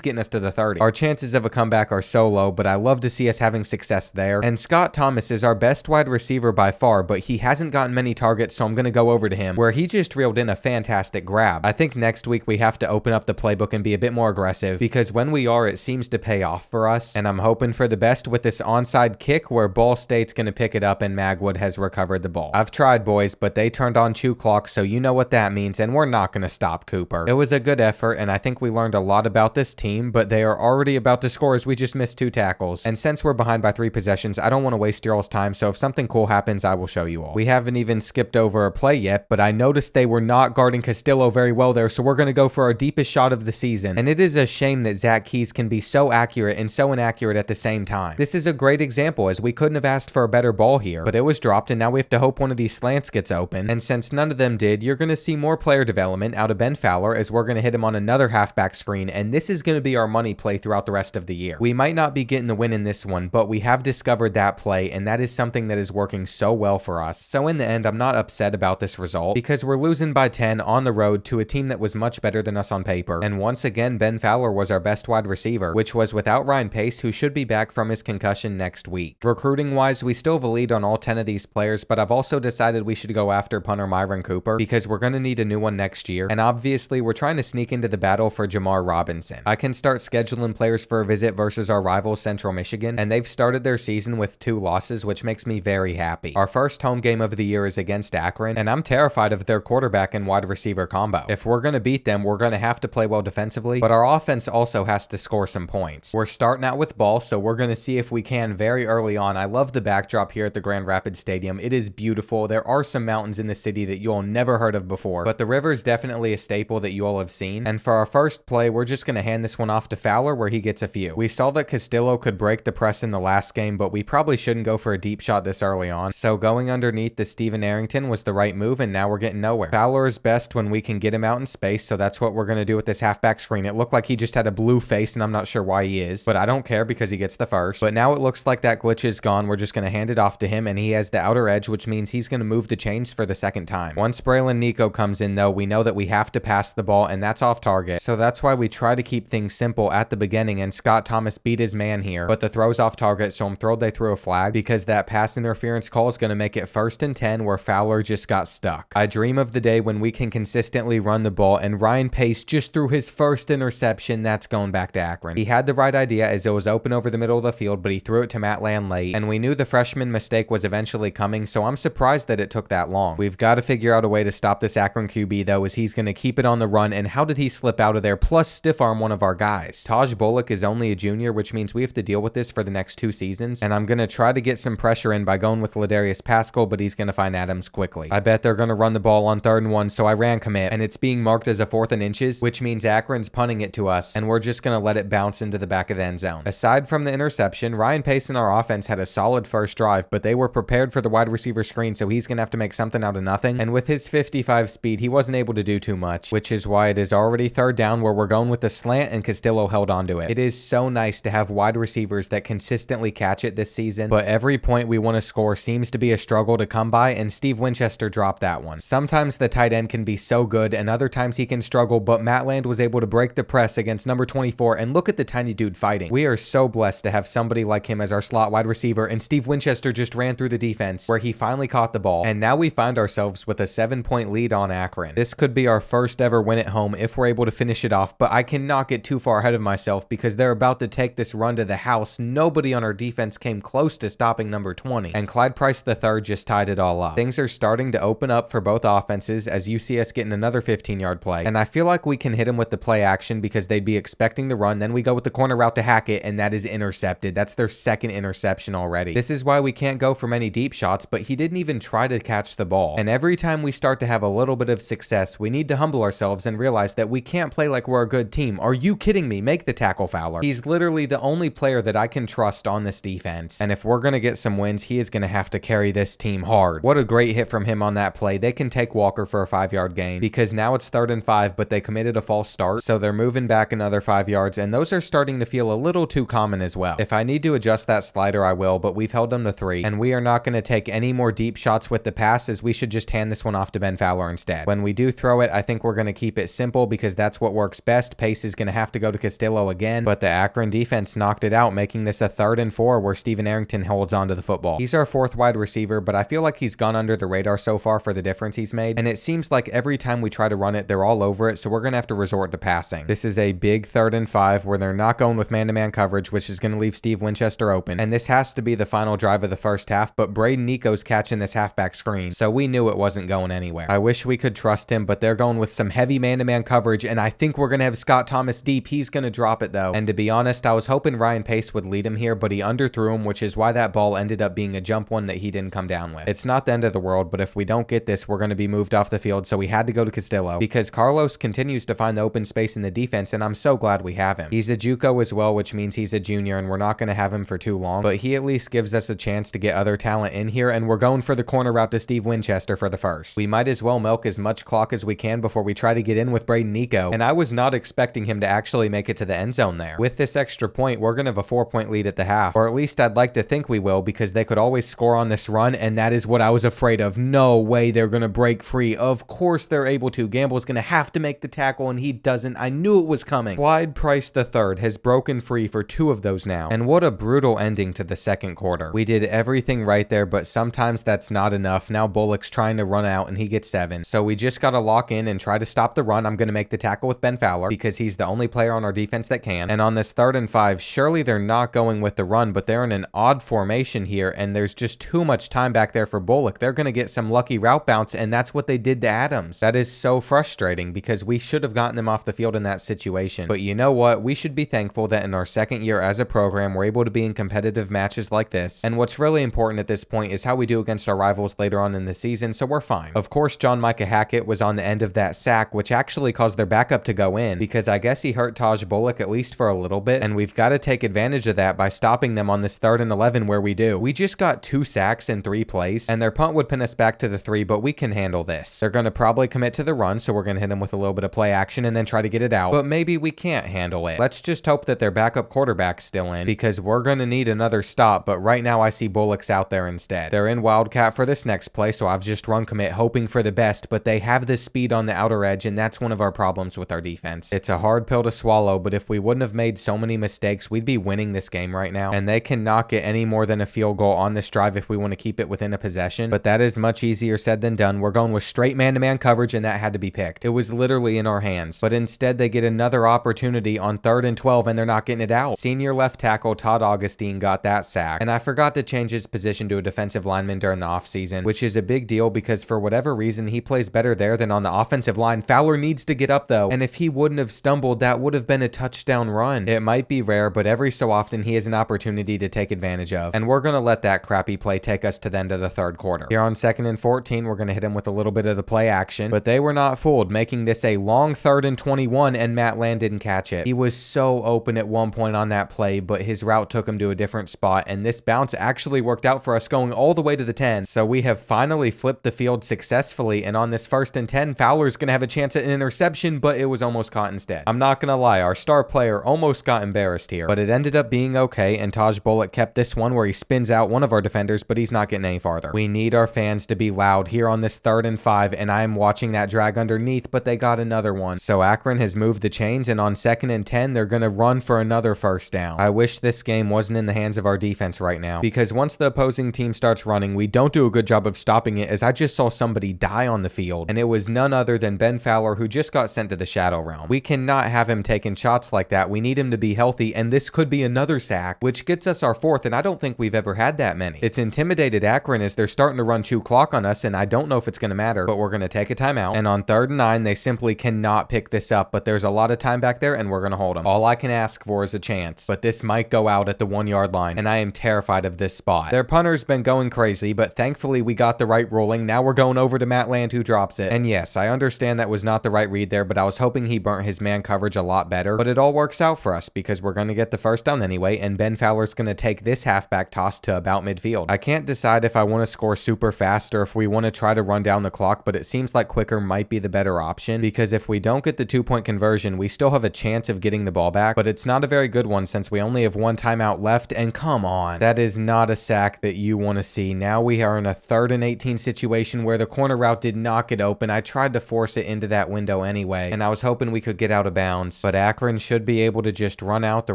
getting us to the 30. Our chances of a comeback are so low, but I love to see us having success there. And Scott Thomas is our best wide receiver by far, but he hasn't gotten many targets, so I'm going to go over to him, where he just reeled in a fantastic grab. I think next week we have to open up the playbook and be a bit more aggressive, because when we are, it seems to pay off for us, and I'm hoping for the best with this onside kick where Ball State's going to pick it up and Magwood has recovered the ball. I've tried, boys, but they turned on 2 clocks, so you know what that means, and we're not going to stop Cooper. It was a good effort, and I think we learned a lot about this team, but they are already about to score as we just missed 2 tackles. And since we're behind by 3 possessions, I don't want to waste your all's time, so if something cool happens, I will show you all. We haven't even skipped over a play yet, but I noticed they were not guarding Castillo very well there, so we're going to go for our deepest shot of the season. And it is a shame that Zach Keys can be so accurate and so inaccurate at the same time. This is a great example, as we couldn't have asked for a better ball here, but it was dropped, and now we have to hope one of these slants gets open. And since none of them did, you're going to see more player development out of Ben Fowler, as we're going to hit him on another halfback screen, and this is going to be our money play throughout the rest of the year. We might not be getting the win in this one, but we have discovered that play, and that is something that is working so well for us. So in the end, I'm not upset about this result, because we're losing by 10 on the road to a team that was much better than us on paper. And once again, Ben Fowler was our best wide receiver, which was without Ryan Pace, who should be back from his concussion next week. Recruiting wise, we still have a lead on all 10 of these players, but I've also decided we should go after punter Myron Cooper, because we're going to need a new one next year, and obviously we're trying to sneak into the battle for Jamar Robinson. I can start scheduling players for a visit versus our rival Central Michigan, and they've started their season with 2 losses, which makes me very happy. Our first home game of the year is against Akron, and I'm terrified of their quarterback and wide receiver combo. If we're going to beat them, we're going to have to play well defensively, but our offense also has to score some points. We're starting out with ball, so we're going to see if we can very early on. I love the backdrop here at the Grand Rapids Stadium. It is beautiful. There are some mountains in the city that you'll never heard of before, but the river is definitely a staple that you all have seen. And for our first play, we're just going to hand this one off to Fowler, where he gets a few. We saw that Castillo could break the press in the last game, but we probably shouldn't go for a deep shot this early on. So going underneath the Steven Arrington was the right move, and now we're getting nowhere. Fowler is best when we can get him out in space, so that's what we're going to do with this halfback screen. It looked like he just had a blue face, and I'm not sure why he is, but I don't care because he gets the first. But now it looks like that glitch is gone. We're just going to hand it off to him, and he has the outer edge, which means he's going to move the chains for the second time. Once Braylon Nico comes in, though, we know that we have to pass the ball, and that's off target. So that's why we try to keep things simple at the beginning, and Scott Thomas beat his man here, but the throw's off target, so I'm thrilled they threw a flag, because that pass interference call is going to make it 1st and 10, where Fowler just got stuck. I dream of the day when we can consistently run the ball, and Ryan Pace just threw his first interception. That's going back to Akron. He had the right idea as it was open over the middle of the field, but he threw it to Matt Land late, and we knew the freshman mistake was eventually coming, so I'm surprised that it took that long. We've got to figure out a way to stop this Akron QB, though, as he's going to keep it on the run, and how did he slip out of there, plus stiff arm one of our guys? Taj Bullock is only a junior, which means we have to deal with this for the next 2 seasons, and I'm going to try to get some pressure in by going with Ladarius Pascal, but he's going to find Adams quickly. I bet they're going to run the ball on 3rd and 1, so I ran commit, and it's being marked as a 4th and inches, which means Akron's punting it to us, and we're just going to let it bounce into the back of the end zone. Aside from the interception, Ryan Pace and our offense had a solid first drive, but they were prepared for the wide receiver screen, so he's going to have to make something out of nothing, and with his 55 speed, he wasn't able to do too much, which is why it is already 3rd down, where we're going with the slant, and Castillo held onto it. It is so nice to have wide receivers that consistently catch it this season, but every point we want to score seems to be a struggle to come by, and Steve Winchester dropped that one. Sometimes the tight end can be so good, and other times he can struggle, but Matt Land was able to break the press against number 24, and look at the tiny dude fighting. We are so blessed to have somebody like him as our slot wide receiver, and Steve Winchester just ran through the defense, where he finally caught the ball, and now we find ourselves with a 7-point lead on Akron. This could be our first ever win at home if we're able to finish it off, but I cannot get too far ahead of myself, because they're about to take this run to the house. Nobody on our defense came close to stopping number 20, and Clyde Price III just tied it all up. Things are starting to open up for both offenses, as you see us getting another 15-yard play, and I feel like we can hit them with the play action, because they'd be expecting the run, then we go with the corner route to Hackett, and that is intercepted. That's their 2nd interception already. This is why we can't go for many deep shots, but he didn't even try to catch the ball, and every time we start to have a little bit of success, we need to humble ourselves and realize that we can't play like we're a good team. Are you kidding me? Make the tackle, Fowler. He's literally the only player that I can trust on this defense, and if we're going to get some wins, he is going to have to carry this team hard. What a great hit from him on that play. They can take Walker for a 5-yard gain, because now it's 3rd and 5, but they committed a false start, so they're moving back another 5 yards, and those are starting to feel a little too common as well. If I need to adjust that slider, I will, but we've held them to 3, and we are not going to take any more deep shots with the pass, as we should just hand this one off to Ben Fowler instead. instead. When we do throw it, I think we're going to keep it simple because that's what works best. Pace is going to have to go to Castillo again, but the Akron defense knocked it out, making this a 3rd and 4 where Steven Arrington holds onto the football. He's our 4th wide receiver, but I feel like he's gone under the radar so far for the difference he's made, and it seems like every time we try to run it, they're all over it, so we're going to have to resort to passing. This is a big 3rd and 5 where they're not going with man-to-man coverage, which is going to leave Steve Winchester open, and this has to be the final drive of the first half, but Braden Nico's catching this halfback screen, so we knew it wasn't going anywhere. I wish we could trust him, but they're going with some heavy man-to-man coverage, and I think we're going to have Scott Thomas deep. He's going to drop it though, and to be honest, I was hoping Ryan Pace would lead him here, but he underthrew him, which is why that ball ended up being a jump one that he didn't come down with. It's not the end of the world, but if we don't get this, we're going to be moved off the field, so we had to go to Castillo because Carlos continues to find the open space in the defense, and I'm so glad we have him. He's a JUCO as well, which means he's a junior, and we're not going to have him for too long, but he at least gives us a chance to get other talent in here, and we're going for the corner route to Steve Winchester for the first. We might as well milk as much clock as we can before we try to get in with Braden Nico, and I was not expecting him to actually make it to the end zone there. With this extra point, we're going to have a 4-point lead at the half, or at least I'd like to think we will, because they could always score on this run, and that is what I was afraid of. No way they're going to break free. Of course they're able to. Gamble's going to have to make the tackle, and he doesn't. I knew it was coming. Clyde Price III has broken free for 2 of those now, and what a brutal ending to the second quarter. We did everything right there, but sometimes that's not enough. Now Bullock's trying to run out, and he gets 7, so we just got to lock in and try to stop the run. I'm going to make the tackle with Ben Fowler because he's the only player on our defense that can, and on this 3rd and 5, surely they're not going with the run, but they're in an odd formation here, and there's just too much time back there for Bullock. They're going to get some lucky route bounce, and that's what they did to Adams. That is so frustrating because we should have gotten them off the field in that situation, but you know what? We should be thankful that in our 2nd year as a program, we're able to be in competitive matches like this, and what's really important at this point is how we do against our rivals later on in the season, so we're fine. Of course, John Micah Hackett was on the end of that sack, which actually caused their backup to go in because I guess he hurt Taj Bullock at least for a little bit, and we've got to take advantage of that by stopping them on this 3rd and 11 where we do. We just got 2 sacks in 3 plays, and their punt would pin us back to the 3, but we can handle this. They're going to probably commit to the run, so we're going to hit them with a little bit of play action and then try to get it out, but maybe we can't handle it. Let's just hope that their backup quarterback's still in because we're going to need another stop, but right now I see Bullock's out there instead. They're in Wildcat for this next play, so I've just run commit hoping for the best, but they have this speed on the outer edge, and that's one of our problems with our defense. It's a hard pill to swallow, but if we wouldn't have made so many mistakes, we'd be winning this game right now, and they cannot get any more than a field goal on this drive if we want to keep it within a possession, but that is much easier said than done. We're going with straight man-to-man coverage, and that had to be picked. It was literally in our hands, but instead they get another opportunity on 3rd and 12, and they're not getting it out. Senior left tackle Todd Augustine got that sack, and I forgot to change his position to a defensive lineman during the offseason, which is a big deal because for whatever reason, he plays better there than on the offensive line. Fowler needs to get up though, and if he wouldn't have stumbled, that would have been a touchdown run. It might be rare, but every so often he has an opportunity to take advantage of, and we're going to let that crappy play take us to the end of the 3rd quarter. Here on 2nd and 14, we're going to hit him with a little bit of the play action, but they were not fooled, making this a long 3rd and 21, and Matt Land didn't catch it. He was so open at one point on that play, but his route took him to a different spot, and this bounce actually worked out for us going all the way to the 10, so we have finally flipped the field successfully, and on this 1st and 10, Fowler's going to have a chance at an interception, but it was almost caught instead. I'm not going to lie, our star player almost got embarrassed here, but it ended up being okay, and Taj Bullock kept this one where he spins out one of our defenders, but he's not getting any farther. We need our fans to be loud here on this 3rd and 5, and I am watching that drag underneath, but they got another one. So Akron has moved the chains, and on 2nd and 10, they're going to run for another 1st down. I wish this game wasn't in the hands of our defense right now, because once the opposing team starts running, we don't do a good job of stopping it, as I just saw somebody die on the field, and it was none other than Ben Fowler, who just got sent to the Shadow Realm. We cannot have him taking shots like that. We need him to be healthy, and this could be another sack, which gets us our 4th, and I don't think we've ever had that many. It's intimidated Akron as they're starting to run chew clock on us, and I don't know if it's going to matter, but we're going to take a timeout, and on 3rd and 9, they simply cannot pick this up, but there's a lot of time back there, and we're going to hold them. All I can ask for is a chance, but this might go out at the 1-yard line, and I am terrified of this spot. Their punter's been going crazy, but thankfully we got the right ruling. Now we're going over to Matt Land, who drops it, and yes, I understand that was not the right read there, but I was hoping he burnt his man coverage a lot better, but it all works out for us because we're going to get the 1st down anyway, and Ben Fowler's going to take this halfback toss to about midfield. I can't decide if I want to score super fast or if we want to try to run down the clock, but it seems like quicker might be the better option, because if we don't get the 2-point conversion, we still have a chance of getting the ball back, but it's not a very good one since we only have 1 timeout left, and come on, that is not a sack that you want to see. Now we are in a 3rd and 18 situation where the corner route did not knock it open. I tried to force it into that window anyway, and I was hoping we could get out of bounds. But Akron should be able to just run out the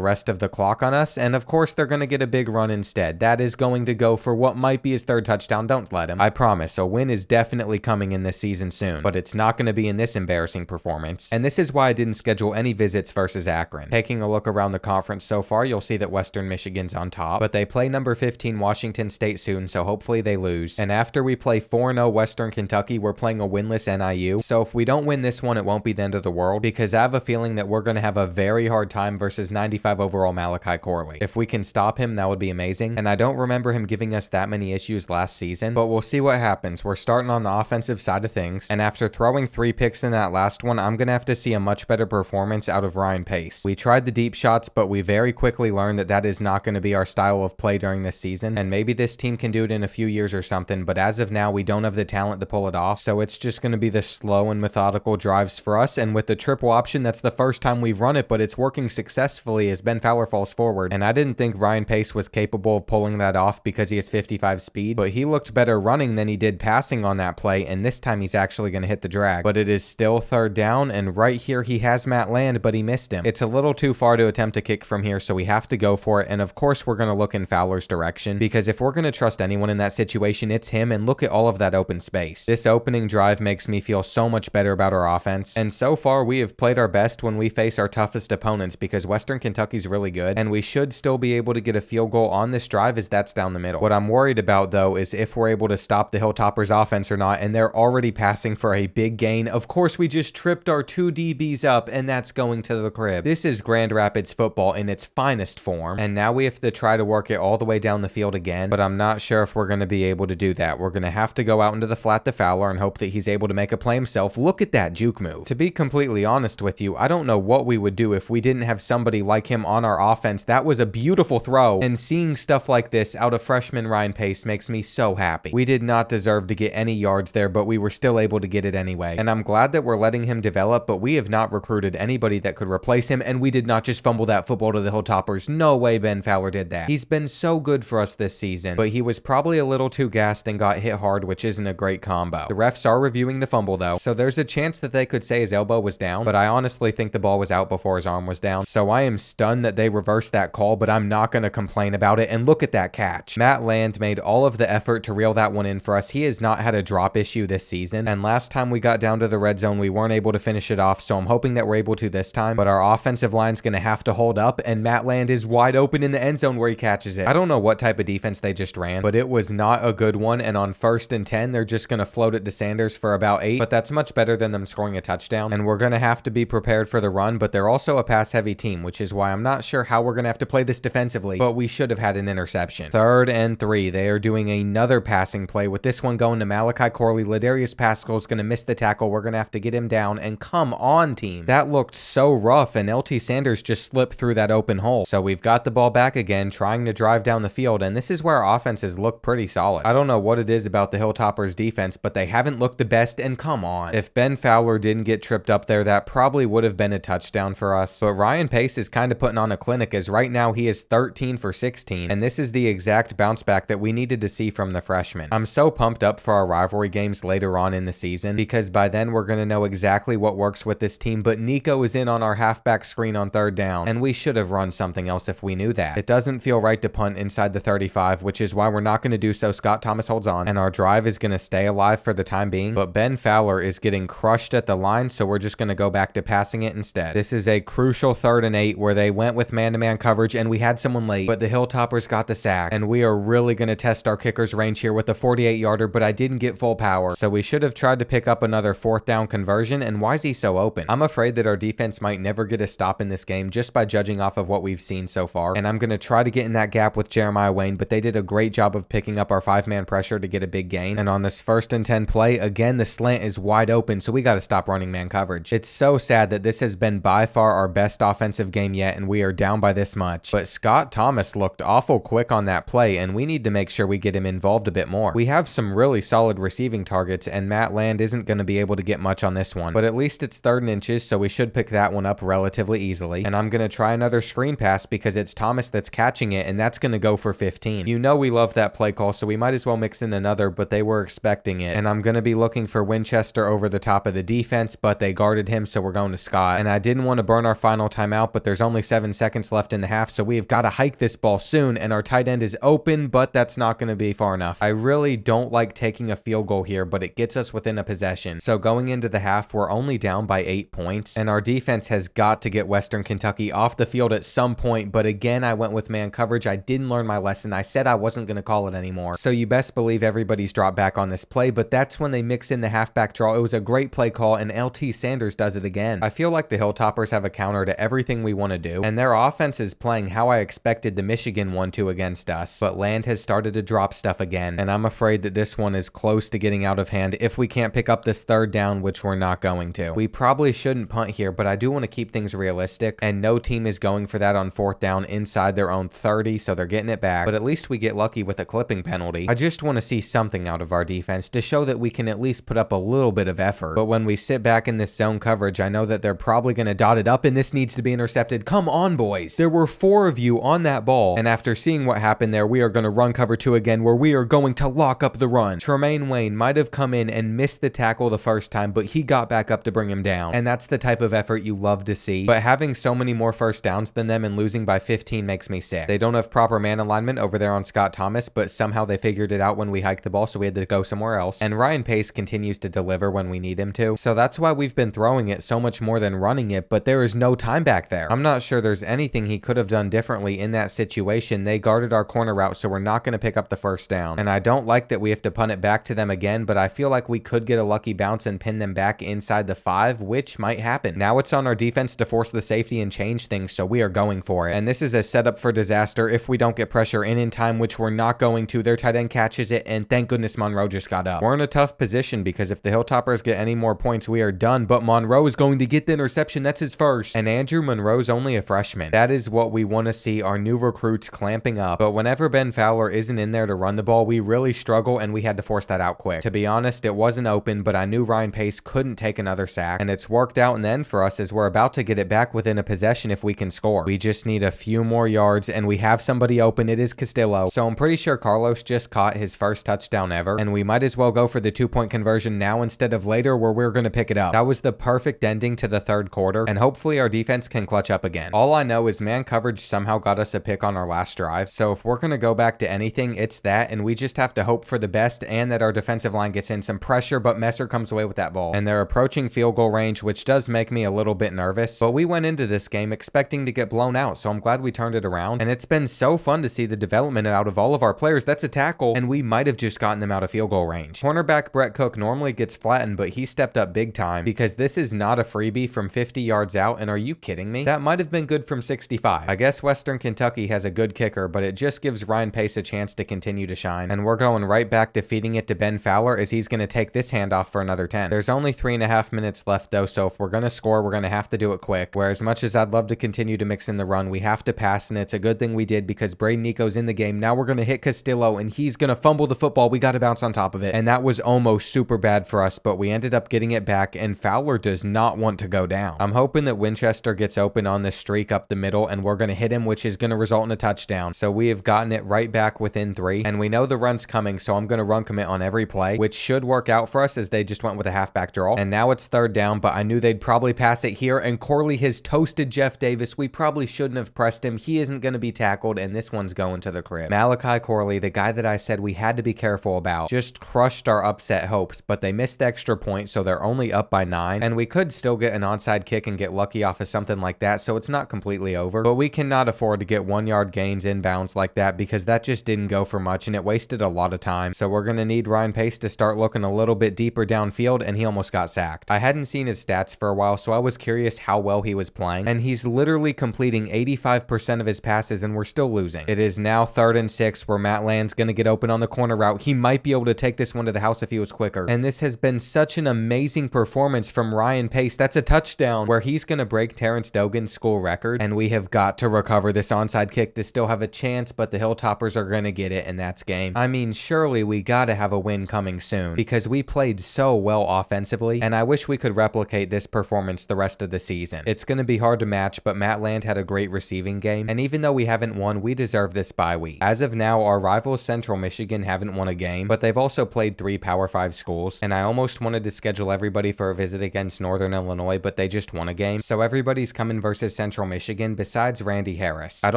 rest of the clock on us, and of course they're going to get a big run instead. That is going to go for what might be his third touchdown. Don't let him. I promise. A win is definitely coming in this season soon, but it's not going to be in this embarrassing performance. And this is why I didn't schedule any visits versus Akron. Taking a look around the conference so far, you'll see that Western Michigan's on top, but they play number 15 Washington State soon, so hopefully they lose. And after we play 4-0 Western Kentucky, we're playing a winless NIU. So if we don't win this one, it won't be the end of the world, because I have a feeling that we're going to have a very hard time versus 95 overall Malachi Corley. If we can stop him, that would be amazing. And I don't remember him giving us that many issues last season, but we'll see what happens. We're starting on the offensive side of things, and after throwing 3 picks in that last one, I'm going to have to see a much better performance out of Ryan Pace. We tried the deep shots, but we very quickly learned that that is not going to be our style of play during this season, and maybe this team can do it in a few years or something, but as of now, we don't have the talent to pull it off, so it's just going to be the slow and methodical drives for us. And with the triple option, that's the first time we've run it, but it's working successfully as Ben Fowler falls forward, and I didn't think Ryan Pace was capable of pulling that off because he has 55 speed, but he looked better running than he did passing on that play, and this time he's actually going to hit the drag. But it is still third down, and right here he has Matt Land, but he missed him. It's a little too far to attempt a kick from here, so we have to go for it, and of course we're going to look in Fowler's direction, because if we're going to trust anyone in that situation, it's him, and look at all of that open space. This opening drive makes me feel so much better about our offense, and so far we have played our best when we face our toughest opponents, because Western Kentucky's really good, and we should still be able to get a field goal on this drive as that's down the middle. What I'm worried about though is if we're able to stop the Hilltoppers offense or not, and they're already passing for a big gain. Of course we just tripped our 2 DBs up, and that's going to the crib. This is Grand Rapids football in its finest form, and now we have to try to work it all the way down the field again, but I'm not sure if we're going to be able to do that. We're going to have to go out into the flat to Fowler and hope that he's able to make a play himself. Look at that juke move. To be completely honest with you, I don't know what we would do if we didn't have somebody like him on our offense. That was a beautiful throw, and seeing stuff like this out of freshman Ryan Pace makes me so happy. We did not deserve to get any yards there, but we were still able to get it anyway, and I'm glad that we're letting him develop, but we have not recruited anybody that could replace him, and we did not just fumble that football to the Hilltoppers. No way Ben Fowler did that. He's been so good for us this season, but he was probably a little too gassed and got hit hard, which isn't a great combo. The refs are reviewing the fumble though, so there's a chance that they could say his elbow was down, but I honestly think the ball was out before his arm was down, so I am stunned that they reversed that call, but I'm not going to complain about it. And look at that catch. Matt Land made all of the effort to reel that one in for us. He has not had a drop issue this season, and last time we got down to the red zone, we weren't able to finish it off, so I'm hoping that we're able to this time, but our offensive line's going to have to hold up, and Matt Land is wide open in the end zone where he catches it. I don't know what type of defense they just ran, but it was not a good one, and on 1st and 10, they're just going to float it to Sanders for about 8, but that's much better than them scoring a touchdown, and we're going to have to be prepared for the run, but they're also a pass-heavy team, which is why I'm not sure how we're going to have to play this defensively, but we should have had an interception. 3rd and 3, they are doing another passing play, with this one going to Malachi Corley. Ladarius Pascal is going to miss the tackle. We're going to have to get him down, and come on, team. That looked so rough, and LT Sanders just slipped through that open hole. So we've got the ball back again, trying to drive down the field, and this is where our offenses look pretty solid. I don't know what it is about the Hilltoppers defense, but they haven't looked the best, and come on. If Ben Fowler didn't get tripped up there, that probably would have been a touchdown for us. But Ryan Pace is kind of putting on a clinic, as right now he is 13 for 16, and this is the exact bounce back that we needed to see from the freshman. I'm so pumped up for our rivalry games later on in the season, because by then we're going to know exactly what works with this team. But Nico is in on our halfback screen on 3rd down, and we should have run something else if we knew that. It doesn't feel right to punt inside the 35, which is why we're not going to do so. Scott Thomas holds on, and our drive is going to stay alive for the time being, but Ben Fowler is getting crushed at the line, so we're just going to go back to passing it instead. This is a crucial 3rd and 8 where they went with man-to-man coverage, and we had someone late, but the Hilltoppers got the sack, and we are really going to test our kicker's range here with the 48-yarder, but I didn't get full power, so we should have tried to pick up another 4th down conversion. And why is he so open? I'm afraid that our defense might never get a stop in this game just by judging off of what we've seen so far, and I'm going to try to get in that gap with Jeremiah Wayne, but they did a great job of picking up our 5-man pressure to get a big gain. And on this 1st and 10 play, again, the slant is wide open, so we got to stop running man coverage. It's so sad that this has been by far our best offensive game yet, and we are down by this much. But Scott Thomas looked awful quick on that play, and we need to make sure we get him involved a bit more. We have some really solid receiving targets, and Matt Land isn't going to be able to get much on this one, but at least it's 3rd and inches, so we should pick that one up relatively easily. And I'm going to try another screen pass because it's Thomas that's catching it, and that's going to go for 15. You know we love that play call, so we might as well mix in another, but they were expecting it, and I'm going to be looking for Winchester over the top of the defense, but they guarded him, so we're going to Scott. And I didn't want to burn our final timeout, but there's only 7 seconds left in the half, so we have got to hike this ball soon, and our tight end is open, but that's not going to be far enough. I really don't like taking a field goal here, but it gets us within a possession. So going into the half, we're only down by 8 points, and our defense has got to get Western Kentucky off the field at some point, but again, I went with man coverage. I didn't learn my lesson. I said I wasn't going to call it anymore. So you best believe everybody's dropped back on this play, but that's when they mix in the halfback draw. It was a great play call, and LT Sanders does it again. I feel like the Hilltoppers have a counter to everything we want to do, and their offense is playing how I expected the Michigan one to against us, but Land has started to drop stuff again, and I'm afraid that this one is close to getting out of hand if we can't pick up this third down, which we're not going to. We probably shouldn't punt here, but I do want to keep things realistic, and no team is going for that on 4th down inside their own 30, so they're getting it back, but at least we get lucky with a clipping penalty. I just want to see something out of our defense to show that we can at least put up a little bit of effort, but when we sit back in this zone coverage, I know that they're probably going to dot it up, and this needs to be intercepted. Come on, boys. There were 4 of you on that ball, and after seeing what happened there, we are going to run cover 2 again, where we are going to lock up the run. Tremaine Wayne might have come in and missed the tackle the first time, but he got back up to bring him down, and that's the type of effort you love to see, but having so many more first downs than them and losing by 15 makes me sick. They don't have proper man alignment over there on Scott Thomas, but somehow they figured it out when we hiked the ball, so we had to go somewhere else, and Ryan Pace continues to deliver when we need him to, so that's why we've been throwing it so much more than running it, but there is no time back there. I'm not sure there's anything he could have done differently in that situation. They guarded our corner route, so we're not going to pick up the first down, and I don't like that we have to punt it back to them again, but I feel like we could get a lucky bounce and pin them back inside the 5, which might happen. Now it's on our defense to force the safety and change things, so we are going for it, and this is a setup for disaster if we don't get pressure in time, which we're not going to. Their tight end catches it, and thank goodness Monroe just got up. We're in a tough position because if the Hilltoppers get any more points, we are done, but Monroe is going to get the interception. That's his first, and Andrew Monroe's only a freshman. That is what we want to see, our new recruits clamping up, but whenever Ben Fowler isn't in there to run the ball, we really struggle, and we had to force that out quick. To be honest, it wasn't open, but I knew Ryan Pace couldn't take another sack, and it's worked out in the end for us as we're about to get it back within a possession if we can score. We just need a few more yards, and we have somebody open. It is Castillo, so I'm pretty sure Carlos just caught his first touchdown ever, and we might as well go for the 2-point conversion now instead of later where we're going to pick it up. That was the perfect ending to the third quarter, and hopefully our defense can clutch up again. All I know is man coverage somehow got us a pick on our last drive, so if we're going to go back to anything, it's that, and we just have to hope for the best and that our defensive line gets in some pressure, but Messer comes away with that ball, and they're approaching field goal range, which does make me a little bit nervous, but we went into this game expecting to get blown out, so I'm glad we turned it around, and it's been so fun to see the development out of all of our players. That's a tackle, and we might have just gotten them out of field goal range. Cornerback Brett Cook normally gets flattened, but he stepped up big time because this is not a freebie from 50 yards out, and are you kidding me? That might have been good from 65. I guess Western Kentucky has a good kicker, but it just gives Ryan Pace a chance to continue to shine, and we're going right back to feeding it to Ben Fowler as he's going to take this handoff for another 10. There's only 3.5 minutes left though, so if we're going to score, we're going to have to do it quick, where as much as I'd love to continue to mix in the run, we have to pass, and it's a good thing we did because Braden Nico's in the game. Now we're going to hit Castillo, and he's going to fumble the football. We got to bounce on top of it, and that was almost super bad for us, but we ended up getting it back, and Fowler does not want to go down. I'm hoping that Winchester gets open on this streak up the middle, and we're going to hit him, which is going to result in a touchdown. So we have gotten it right back within 3, and we know the run's coming, so I'm going to run commit on every play, which should work out for us as they just went with a halfback draw, and now it's 3rd down, but I knew they'd probably pass it here, and Corley has toasted Jeff Davis. We probably shouldn't have pressed him. He isn't going to be tackled, and this one's going to the crib. Malachi Corley, the guy that I said we had to be careful about, just crushed our upset hopes, but they missed the extra point, so they're only up by 9, and we could still get an onside kick and get lucky off of something like that, so it's not completely over, but we cannot afford to get 1-yard gains inbounds like that because that just didn't go for much, and it wasted a lot of time, so we're going to need Ryan Pace to start looking a little bit deeper downfield, and he almost got sacked. I hadn't seen his stats for a while, so I was curious how well he was playing, and he's literally completing 85% of his passes, and we're still losing. It is now 3rd and 6 where Matt Land's going to get open on the corner route. He might be able to take this one to the house if he was quicker, and this has been such an amazing performance from Ryan Pace. That's a touchdown where he's going to break Terrence Dogan's school record, and we have got to recover this onside kick to still have a chance, but the Hilltoppers are going to get it, and that's game. I mean, surely we got to have a win coming soon because we played so well offensively, and I wish we could replicate this performance the rest of the season. It's going to be hard to match, but Matt Land had a great receiving game, and even though we haven't won, we deserve this bye week. As of now, our rivals Central Michigan haven't won a game, but they've also played 3 Power 5 schools, and I almost wanted to schedule everybody for a visit against Northern Illinois, but they just won a game, so everybody's coming versus Central Michigan besides Randy Harris. I'd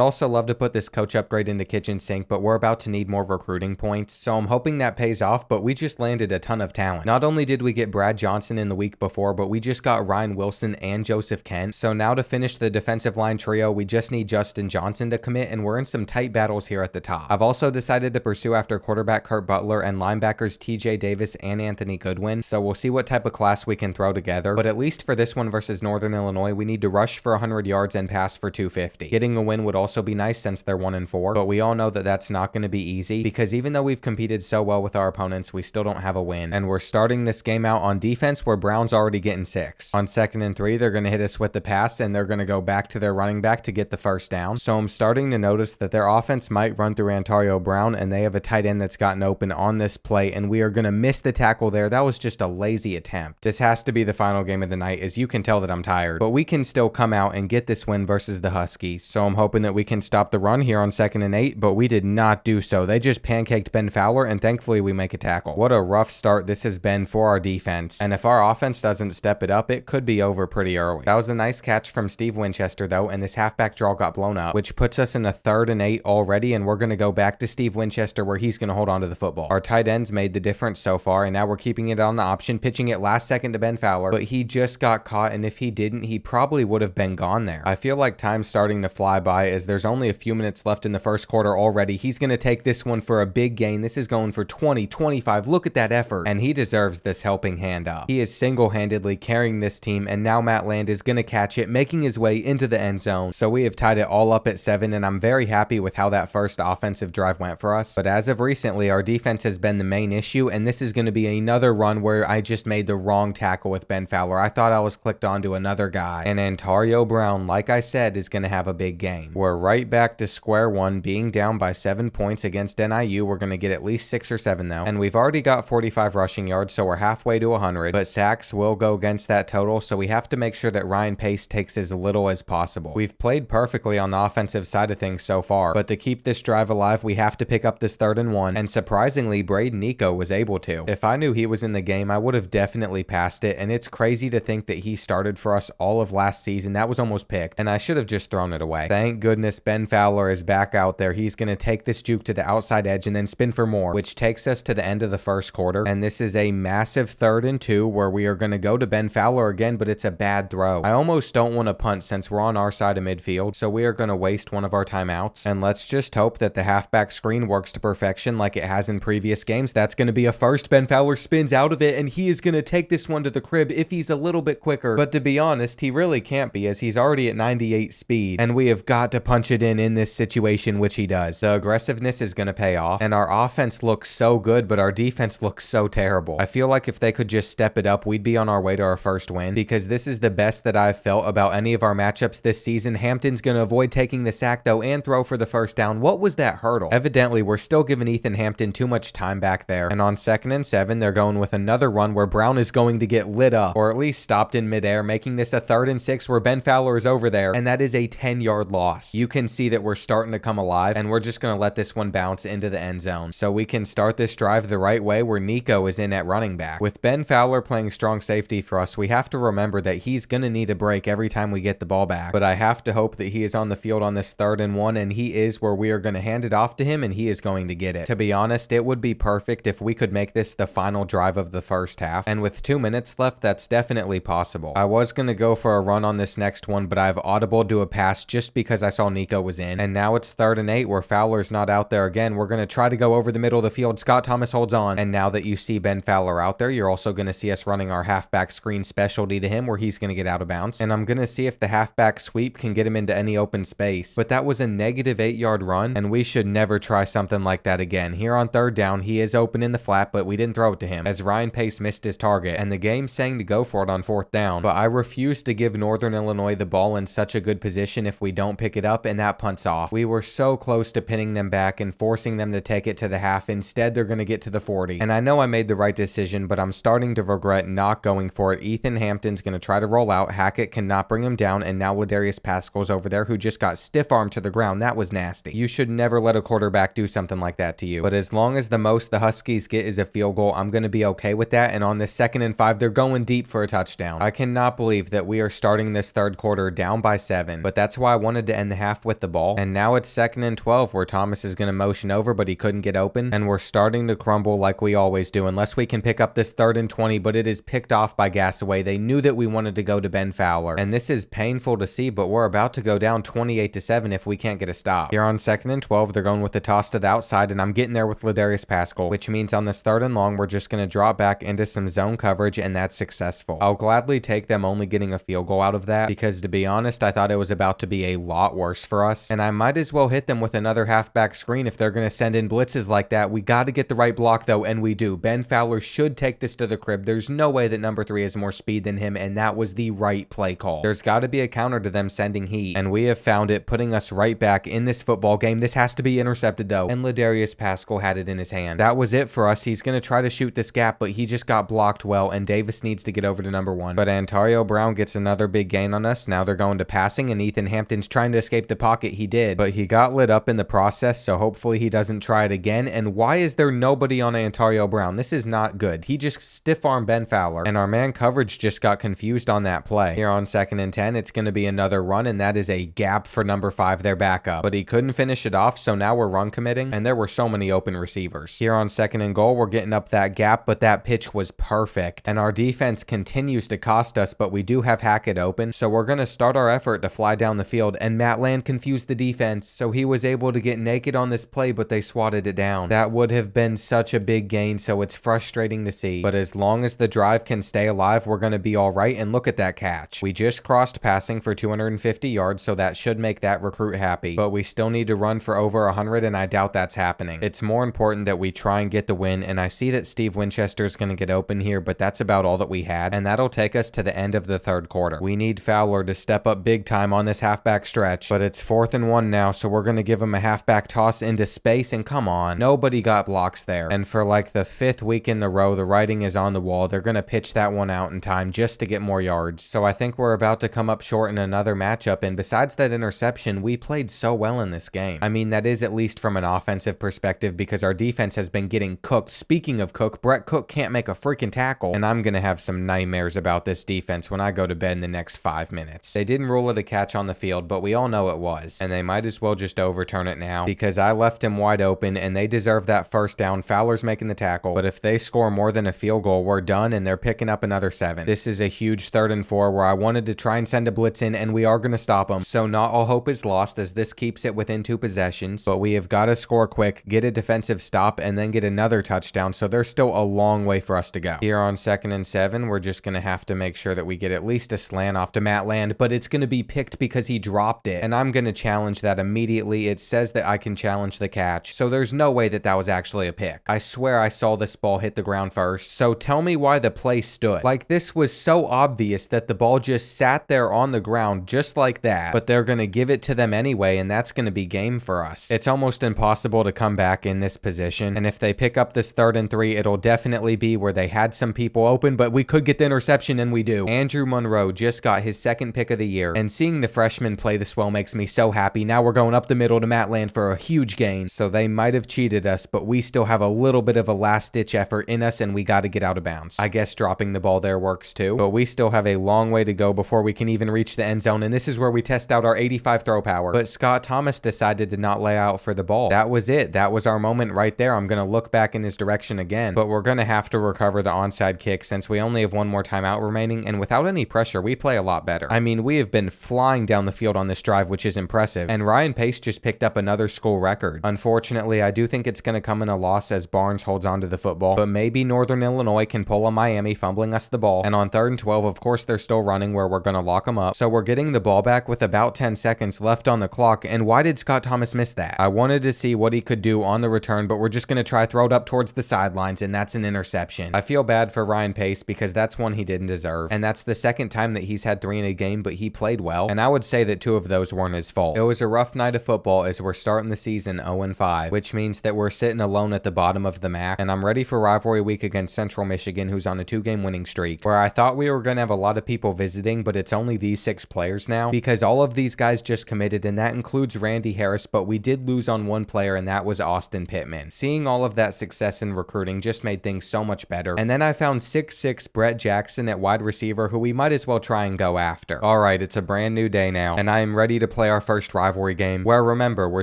also love to put this coach upgrade into kitchen sink, but we're about to need more recruiting points, so I'm hoping that pays off, but we just landed a ton of talent. Not only did we get Brad Johnson in the week before, but we just got Ryan Wilson and Joseph Kent, so now to finish the defensive line trio, we just need Justin Johnson to commit, and we're in some tight battles here at the top. I've also decided to pursue after quarterback Kurt Butler and linebackers TJ Davis and Anthony Goodwin, so we'll see what type of class we can throw together, but at least for this one versus Northern Illinois, we need to rush for 100 yards and pass for 250. Getting a win would also be nice since they're 1-4, but we all know that that's not going to be easy, because even though we've competed so well with our opponents, we still don't have a win, and we're starting this game out on defense where Brown's already getting 6. On 2nd and 3, they're going to hit us with the pass, and they're going to go back to their running back to get the first down, so I'm starting to notice that their offense might run through Antonio Brown, and they have a tight end that's gotten open on this play, and we are going to miss the tackle there. That was just a lazy attempt. This has to be the final game of the night, as you can tell that I'm tired, but we can still come out and get this win versus the Huskies, so I'm hoping that we can stop the run here on 2nd and 8, but we did not do so. They just pancaked Ben Fowler, and thankfully we make a tackle. What a rough start this has been for our defense, and if our offense doesn't step it up, it could be over pretty early. That was a nice catch from Steve Winchester though, and this halfback draw got blown up, which puts us in a 3rd and 8 already, and we're going to go back to Steve Winchester where he's going to hold on to the football. Our tight ends made the difference so far, and now we're keeping it on the option, pitching it last second to Ben Fowler, but he just got caught, and if he didn't, he probably would have been gone there. I feel like time's starting to fly by as there's only a few minutes left in the first quarter already. He's going to take this one for a big gain. This is going for 20, 25. Look at that effort, and he deserves this helping hand up. He is single-handedly carrying this team, and now Matt Land is going to catch it, making his way into the end zone. So we have tied it all up at 7, and I'm very happy with how that first offensive drive went for us. But as of recently, our defense has been the main issue, and this is going to be another run where I just made the wrong tackle with Ben Fowler. I thought I was clicked onto another guy, and Antonio Brown, like I said, is going to have a big game. We're right back to square one, being down by 7 points against NIU. We're going to get at least 6 or 7 though, and we've already got 45 rushing yards, so we're halfway to 100, but sacks will go against that total, so we have to make sure that Ryan Pace takes as little as possible. We've played perfectly on the offensive side of things so far, but to keep this drive alive, we have to pick up this 3rd and 1, and surprisingly, Braden Nico was able to. If I knew he was in the game, I would have definitely passed it, and it's crazy to think that he started for us all of last season. That was almost picked, and I should have just thrown it away. Thank goodness Ben Fowler is back out there. He's going to take this juke to the outside edge and then spin for more, which takes us to the end of the first quarter, and this is a massive 3rd and 2 where we are going to go to Ben Fowler again, but it's a bad throw. I almost don't want to punt since we're on our side of midfield, so we are going to waste one of our timeouts, and let's just hope that the halfback screen works to perfection like it has in previous games. That's going to be a first. Ben Fowler spins out of it, and he is going to take this one to the crib if he's a little bit quicker, but to be honest, he really can't be as he's already at 98 speed, and we have got to punch it in this situation, which he does. The aggressiveness is going to pay off, and our offense looks so good, but our defense looks so terrible. I feel like if they could just step it up, we'd be on our way to our first win, because this is the best that I've felt about any of our matchups this season. Hampton's going to avoid taking the sack though and throw for the first down. What was that hurdle? Evidently, we're still giving Ethan Hampton too much time back there, and on 2nd and 7, they're going with another run where Brown is going to get lit up, or at least stopped in midair, making this a 3rd and 6 where Ben Fowler is over there, and that is a 10-yard loss. You can see that we're starting to come alive, and we're just going to let this one bounce into the end zone, so we can start this drive the right way where Nico is in at running back. With Ben Fowler playing strong safety for us, we have to remember that he's going to need a break every time we get the ball back, but I have to hope that he is on the field on this 3rd and 1, and he is, where we are going to hand it off to him, and he is going to get it. To be honest, it would be perfect if we could make this the final drive of the first half, and with 2 minutes left, that's definitely possible. I was going to go for a run on this next one, but I've audibled to a pass just because I saw Nico was in, and now it's 3rd and 8 where Fowler's not out there again. We're going to try to go over the middle of the field. Scott Thomas holds on, and now that you see Ben Fowler out there, you're also going to see us running our halfback screen specialty to him where he's going to get out of bounds, and I'm going to see if the halfback sweep can get him into any open space, but that was a negative 8-yard run, and we should never try something like that again. Here on 3rd down, he is open in the flat, but we didn't throw it to him as Ryan Pace missed his target, and the game's saying to go for it on 4th down, but I refuse to give Northern Illinois the ball in such a good position if we don't pick it up, and that punts off. We were so close to pinning them back and forcing them to take it to the half. Instead, they're going to get to the 40, and I know I made the right decision, but I'm starting to regret not going for it. Ethan Hampton's going to try to roll out. Hackett cannot bring him down, and now Ladarius Pascal's over there who just got stiff-armed to the ground. That was nasty. You should never let a quarterback do something like that to you, but as long as the most the Huskies get is a field field goal, I'm going to be okay with that. And on this 2nd and 5, they're going deep for a touchdown. I cannot believe that we are starting this third quarter down by 7, but that's why I wanted to end the half with the ball. And now it's 2nd and 12 where Thomas is going to motion over, but he couldn't get open. And we're starting to crumble like we always do, unless we can pick up this 3rd and 20, but it is picked off by Gasaway. They knew that we wanted to go to Ben Fowler. And this is painful to see, but we're about to go down 28-7 if we can't get a stop. Here on 2nd and 12, they're going with the toss to the outside, and I'm getting there with Ladarius Pascal, which means on this 3rd and long, we're just going to drop back into some zone coverage, and that's successful. I'll gladly take them only getting a field goal out of that, because to be honest, I thought it was about to be a lot worse for us, and I might as well hit them with another halfback screen if they're going to send in blitzes like that. We got to get the right block though, and we do. Ben Fowler should take this to the crib. There's no way that number 3 has more speed than him, and that was the right play call. There's got to be a counter to them sending heat, and we have found it, putting us right back in this football game. This has to be intercepted though, and Ladarius Pascal had it in his hand. That was it for us. He's going to try to shoot this gap, but he just got blocked well, and Davis needs to get over to number 1. But Antario Brown gets another big gain on us. Now they're going to passing, and Ethan Hampton's trying to escape the pocket. He did, but he got lit up in the process, so hopefully he doesn't try it again. And why is there nobody on Antario Brown? This is not good. He just stiff-armed Ben Fowler, and our man coverage just got confused on that play. Here on 2nd and 10, it's going to be another run, and that is a gap for number 5, their backup. But he couldn't finish it off, so now we're run committing, and there were so many open receivers. Here on 2nd and goal, we're getting up that gap, but that pitch was perfect, and our defense continues to cost us, but we do have Hackett open, so we're going to start our effort to fly down the field, and Matt Land confused the defense, so he was able to get naked on this play, but they swatted it down. That would have been such a big gain, so it's frustrating to see, but as long as the drive can stay alive, we're going to be all right. And look at that catch. We just crossed passing for 250 yards, so that should make that recruit happy, but we still need to run for over 100, and I doubt that's happening. It's more important that we try and get the win, and I see that Steve Winchester is going to get open here, but that's about all that we had, and that'll take us to the end of the 3rd quarter. We need Fowler to step up big time on this halfback stretch, but it's 4th and 1 now, so we're going to give him a halfback toss into space, and come on, nobody got blocks there. And for like the 5th week in a row, the writing is on the wall. They're going to pitch that one out in time just to get more yards. So I think we're about to come up short in another matchup, and besides that interception, we played so well in this game. I mean, that is at least from an offensive perspective, because our defense has been getting cooked. Speaking of cook, Brett Cook can't make a freaking tackle, and I'm going to have some nightmares about this defense when I go to bed in the next 5 minutes. They didn't rule it a catch on the field, but we all know it was, and they might as well just overturn it now, because I left him wide open, and they deserve that first down. Fowler's making the tackle, but if they score more than a field goal, we're done, and they're picking up another 7. This is a huge 3rd and 4 where I wanted to try and send a blitz in, and we are going to stop them. So not all hope is lost, as this keeps it within 2 possessions, but we have got to score quick, get a defensive stop, and then get another touchdown, so there's still a long way for us to go. Here on 2nd and 7, we're just going to have to make sure that we get at least a slant off to Matt Land, but it's going to be picked because he dropped it, and I'm going to challenge that immediately. It says that I can challenge the catch, so there's no way that that was actually a pick. I swear I saw this ball hit the ground first, so tell me why the play stood. Like, this was so obvious that the ball just sat there on the ground just like that, but they're going to give it to them anyway, and that's going to be game for us. It's almost impossible to come back in this position, and if they pick up this 3rd and 3, it'll definitely be where they had some people open, but we could get the interception, and we do. Andrew Monroe just got his 2nd pick of the year, and seeing the freshman play this well makes me so happy. Now we're going up the middle to Matt Land for a huge gain, so they might have cheated us, but we still have a little bit of a last-ditch effort in us, and we got to get out of bounds. I guess dropping the ball there works too, but we still have a long way to go before we can even reach the end zone, and this is where we test out our 85 throw power. But Scott Thomas decided to not lay out for the ball. That was it. That was our moment right there. I'm going to look back in his direction again, but we're going to have to recover the onside kick since we only have one more timeout remaining, and without any pressure, we play a lot better. I mean, we have been flying down the field on this drive, which is impressive, and Ryan Pace just picked up another school record. Unfortunately, I do think it's going to come in a loss as Barnes holds onto the football, but maybe Northern Illinois can pull a Miami fumbling us the ball, and on 3rd and 12, of course, they're still running where we're going to lock them up, so we're getting the ball back with about 10 seconds left on the clock, and why did Scott Thomas miss that? I wanted to see what he could do on the return, but we're just going to try throw it up towards the sidelines, and that's an interception. I feel bad for Ryan Pace because that's one he didn't deserve, and that's the 2nd time that he's had 3 in a game, but he played well, and I would say that 2 of those weren't his fault. It was a rough night of football as we're starting the season 0-5, which means that we're sitting alone at the bottom of the MAC, and I'm ready for rivalry week against Central Michigan, who's on a 2-game winning streak, where I thought we were going to have a lot of people visiting, but it's only these 6 players now, because all of these guys just committed, and that includes Randy Harris, but we did lose on one player, and that was Austin Pittman. Seeing all of that success in recruitment recruiting just made things so much better. And then I found 6'6" Brett Jackson at wide receiver, who we might as well try and go after. Alright, it's a brand new day now, and I am ready to play our first rivalry game, where remember, we're